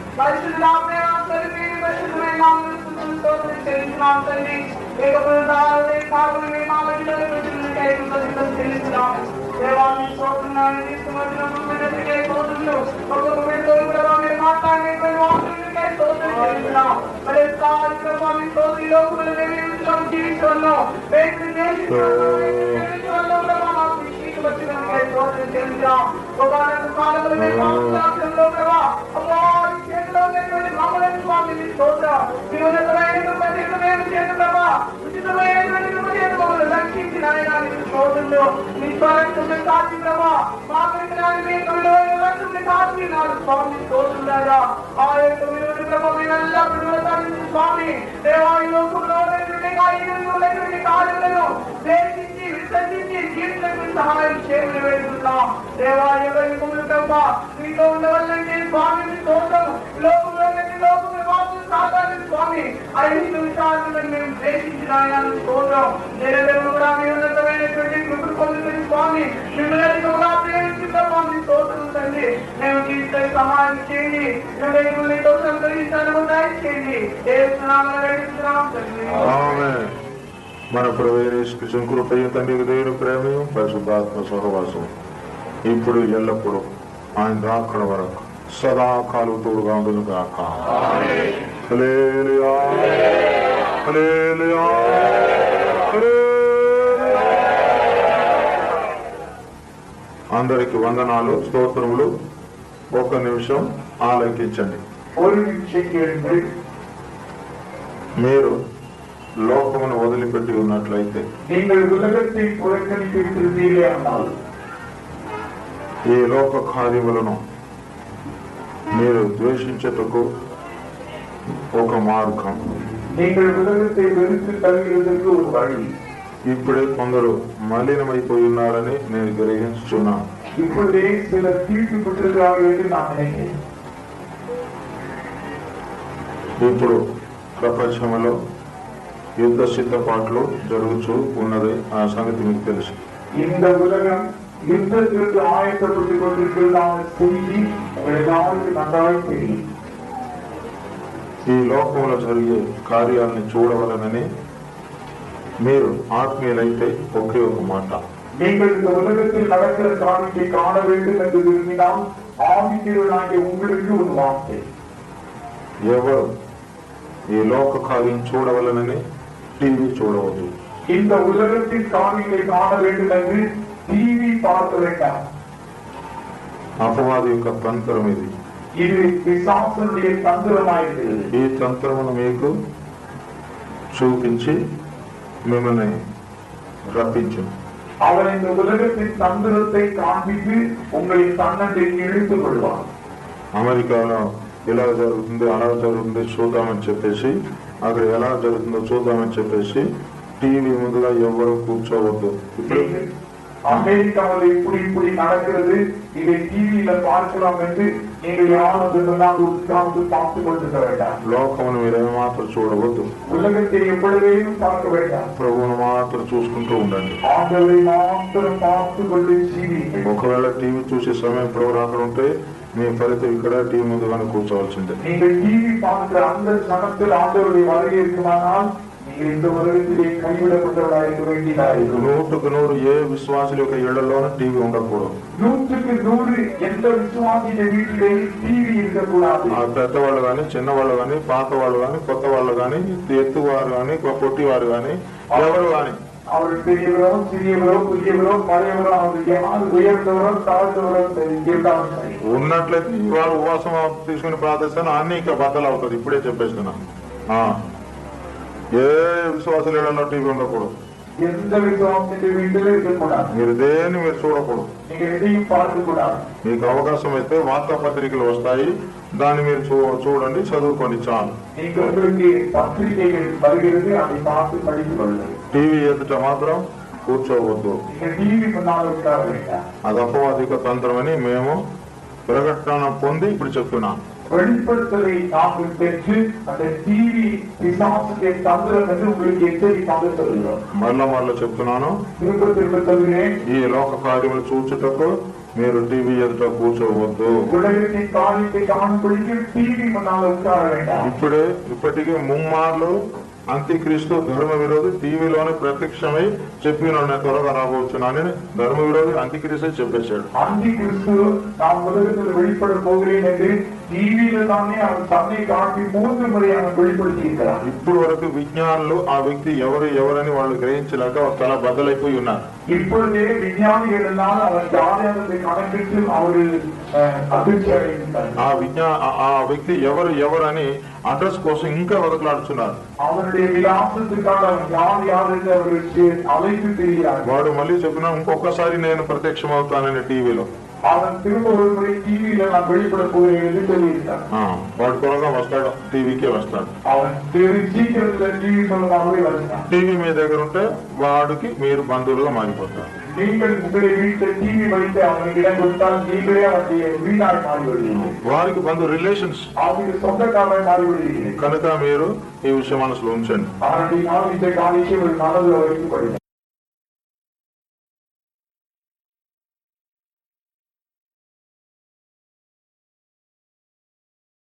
Speaker 3: సహాయం చేయమని వేడుకుంటున్నాం. దేవా ఎవరికి ప్రభా మీతో ఉండవల్లంటే స్వామిని తోటం లోపల వాసు సాధారణ స్వామి ఐదు విషయాలను మేము ద్వేషించిన ఆయన తోటం నేరేడు కూడా మీ ఉన్నతమైనటువంటి కృప పొందుతున్న స్వామి మిమ్మల్ని అధికంగా ప్రేమించిన స్వామి తోటం తండ్రి మేము జీవిత సహాయం చేయండి మీతో సంతరించాలను దయచేయండి ఏ స్నామం వేడుకుంటున్నాం తండ్రి.
Speaker 1: మన ప్రభువైన కృపయు తండ్రి దేవుని ప్రేమయు పరిశుద్ధాత్మ సహవాసం ఇప్పుడు ఎల్లప్పుడు ఆయన రాకడ వరకు సదాకాలం తోడుగా ఉండును గాక. హల్లెలూయా హల్లెలూయా హల్లెలూయా. అందరికి వందనాలు స్తోత్రములు. ఒక నిమిషం ఆలకించండి. మీరు లోకమును వదిలిపెట్టి ఉన్నట్లయితే ఈ లోక కార్యములను మీరు ద్వేషించుటకు ఒక మార్గం. ఇప్పుడే కొందరు మలినమైపోయి ఉన్నారని నేను గ్రహించుచున్నాను. ఇప్పుడు ప్రపంచంలో యుద్ధ సిద్ధపాట్లు జరుగుతూ ఉన్నది. ఆ సంగతి మీకు తెలుసు.
Speaker 2: இந்த உலகம் யுத்தத்திற்கு ஆயத்தப்பட்டுக் கொண்டிருக்கிற செய்தி எல்லாருக்கும் நன்றாக தெரியும்.
Speaker 1: ఈ లోకంలో జరిగే కార్యాలని చూడవలనని మీరు ఆత్మీయులైతే ఒకే ఒక మాట,
Speaker 2: நீங்கள் இந்த உலகத்தில் நடக்கிற காரியத்தை காண வேண்டும் என்று விரும்பினால் ஆவிக்குரியவர்களாகிய உங்களுக்கு ஒரு வார்த்தை.
Speaker 1: ఎవరు ఈ లోక కార్యం చూడవలనని టీవీ చూడవద్దు.
Speaker 2: இந்த உலகத்தின் காரியத்தை காண வேண்டும் என்று டிவி பார்க்க வேண்டாம்.
Speaker 1: అపవాది యొక్క తంత్రం ఇది.
Speaker 2: இது பிசாசுடைய தந்திரமாயிற்று.
Speaker 1: ఈ తంత్రమును మీకు చూపించి మిమ్మల్ని రప్పించు.
Speaker 2: அவர் இந்த உலகத்தின் தந்திரத்தை காண்பித்து உங்களை தன்னத்தை இழுத்துக் கொள்வார்.
Speaker 1: అమెరికాలో ఇలా జరుగుతుంది అలా జరుగుతుంది చూద్దామని చెప్పేసి, అక్కడ ఎలా జరుగుతుందో చూద్దామని చెప్పేసి టీవీ ముందుగా ఎవరు కూర్చోవద్దు.
Speaker 2: அமெரிக்காவில் இப்படி நடக்கிறது, இதை டிவியில பார்க்கலாம் என்று நீங்கள் யாரும் உட்கார்ந்து பார்த்துக் கொண்டிருக்க வேண்டாம்.
Speaker 1: లోకమును మీరు ఏమాత్రం చూడవద్దు.
Speaker 2: உலகத்தை எப்பொழுதையும் பார்க்க வேண்டாம்.
Speaker 1: ప్రభువును మాత్రం చూసుకుంటూ ఉండండి.
Speaker 2: ஆண்டவரை மாத்திரம் பார்த்துக் கொண்டு ஜீவியுங்கள்.
Speaker 1: ఒకవేళ టీవీ చూసే సమయం ప్రోగ్రాంలు ఉంటే మీ ఫలితం ఇక్కడ టీవీ ముందుగానే కూర్చోవలసిందే.
Speaker 2: நீங்கள் டிவி பார்க்கிற அந்த சமயத்தில் ஆண்டவருடைய வருகை இருக்குமானால் நீங்கள் இந்த உலகத்திலே கைவிடப்பட்டவராக இருக்க வேண்டியதாக.
Speaker 1: 100% ఏ విశ్వాసుల యొక్క ఇళ్లలోనూ టీవీ ఉండకూడదు.
Speaker 2: 100% எந்த விசுவாசிய வீட்டிலே டிவி இருக்கக்கூடாது.
Speaker 1: పెద్దవాళ్ళు కానీ, చిన్నవాళ్ళు కానీ, పాత వాళ్ళు కానీ, కొత్త వాళ్ళు కానీ, ఎత్తువారు కానీ, పొట్టివారు కానీ, ఎవరు కానీ,
Speaker 2: அவர்கள் பெரியவரோ சிறியவரோ புதியவரோ பழையவரோ அவர்கள் யாரு உயர்ந்தவரో தாழ்ந்தவரో
Speaker 1: ఉన్నట్లయితే ఇవాళ ఉపవాసం తీసుకుని ప్రార్థిస్తాను అన్ని ఇంకా బద్దలు అవుతుంది. ఇప్పుడే చెప్పేస్తున్నా. ఏ విశ్వాసాలలో టీవీ ఉండకూడదు.
Speaker 2: எந்த விசுவாசத்தை வீட்டிலே இருக்கக்கூடாது.
Speaker 1: మీరు దేన్ని మీరు చూడకూడదు.
Speaker 2: நீங்கள் எதையும் பார்க்கக்கூடாது.
Speaker 1: మీకు అవకాశం అయితే వార్తాపత్రికలు వస్తాయి, దాన్ని మీరు చూడండి, చదువుకోండి చాలు.
Speaker 2: நீங்கள் உங்களுக்கு பத்திரிகைகள் வருகிறது, அதை பார்த்து படித்துக் கொள்ளுங்கள்.
Speaker 1: టీవీ ఎదుట మాత్రం కూర్చోవద్దు.
Speaker 2: நீங்கள் டிவி முன்னால் உட்கார வேண்டாம்.
Speaker 1: అది అపవాదిక తంత్రమని మేము ప్రకటన పొంది ఇప్పుడు చెప్తున్నాం.
Speaker 2: வெளிப்படுத்தலை நாங்கள் பெற்று அந்த டிவி பிசாசுடைய தந்திரம் என்று உங்களுக்கு எச்சரிக்காக சொல்கிறோம்.
Speaker 1: మరలా చెప్తున్నాను,
Speaker 2: திரும்ப திரும்ப சொல்கிறேன்,
Speaker 1: ఈ లోక కార్యములు చూచుటకు మీరు టీవీ ఎదుట కూర్చోవద్దు.
Speaker 2: உலகத்தின் காரியத்தை காணும்படிக்கு டிவி முன்னால் உட்கார வேண்டாம்.
Speaker 1: ఇప్పటికీ ముమ్మార్లు అంత్యక్రీస్తు ధర్మ విరోధి టీవీలోనే ప్రత్యక్షమై చెప్పిన త్వరగా రాబోతున్నానని ధర్మ విరోధి అంత్యక్రీస్తు చెప్పేశాడు.
Speaker 2: అంత్యక్రీస్తు நான் உலகத்தில் வெளிப்பட போகிறேன் என்று டிவியில தானே அவர் தன்னை காட்டி 3 முறை அவர் வெளிப்படுத்தி இருக்கிறார்.
Speaker 1: ఇప్పుడు వరకు విజ్ఞానులు ఆ వ్యక్తి ఎవరని వాళ్ళు గ్రహించలేక చాలా బద్దలైపోయి ఉన్నారు.
Speaker 2: இப்பொழுதே விஞ்ஞானிகள் எல்லாம் அவர் ஜாதகத்தை கணக்கிட்டு அவர்கள் அதிர்ச்சி அடைகின்றனர்.
Speaker 1: ఆ వ్యక్తి ఎవరని అడ్రస్ కోసం ఇంకా వదకలాడుతున్నారు.
Speaker 2: அவருடைய విలాసத்துக்காக யார் என்று அவருக்கு அழைத்து தெரிகிறார்.
Speaker 1: వాడు మళ్ళీ చెప్పినా ఇంకొకసారి నేను ప్రత్యక్షం అవుతానని టీవీలో
Speaker 2: அவன் திரும்ப ஒரு முறை டிவியில நான் வெளிப்பட போகிறேன் என்று சொல்லியிருக்கார்.
Speaker 1: వాడు త్వరగా వస్తాడు, టీవీకే వస్తాడు.
Speaker 2: அவன் சீக்கிரத்துல டிவி சொல்லமாகவே வருகிறான்.
Speaker 1: టీవీ మీ దగ్గర ఉంటే వాడికి మీరు బంధువులుగా మారిపోతారు.
Speaker 2: நீங்கள் உங்களுடைய வீட்டில் டிவி வைத்து அவனுக்கு இடம் கொடுத்தால் நீங்களே அவனுடைய வீடாக மாறிவிடுவீர்கள்.
Speaker 1: వారికి బంధు రిలేషన్స్
Speaker 2: அவனுக்கு சொந்தக்காரரை மாறிவிடுவீர்கள்.
Speaker 1: కనుక మీరు ఈ విషయం మనసులో ఉంచండి.
Speaker 2: அவனுடைய இந்த காரியத்தை ஒரு மனதில் வைத்துக் கொள்ளுங்கள்.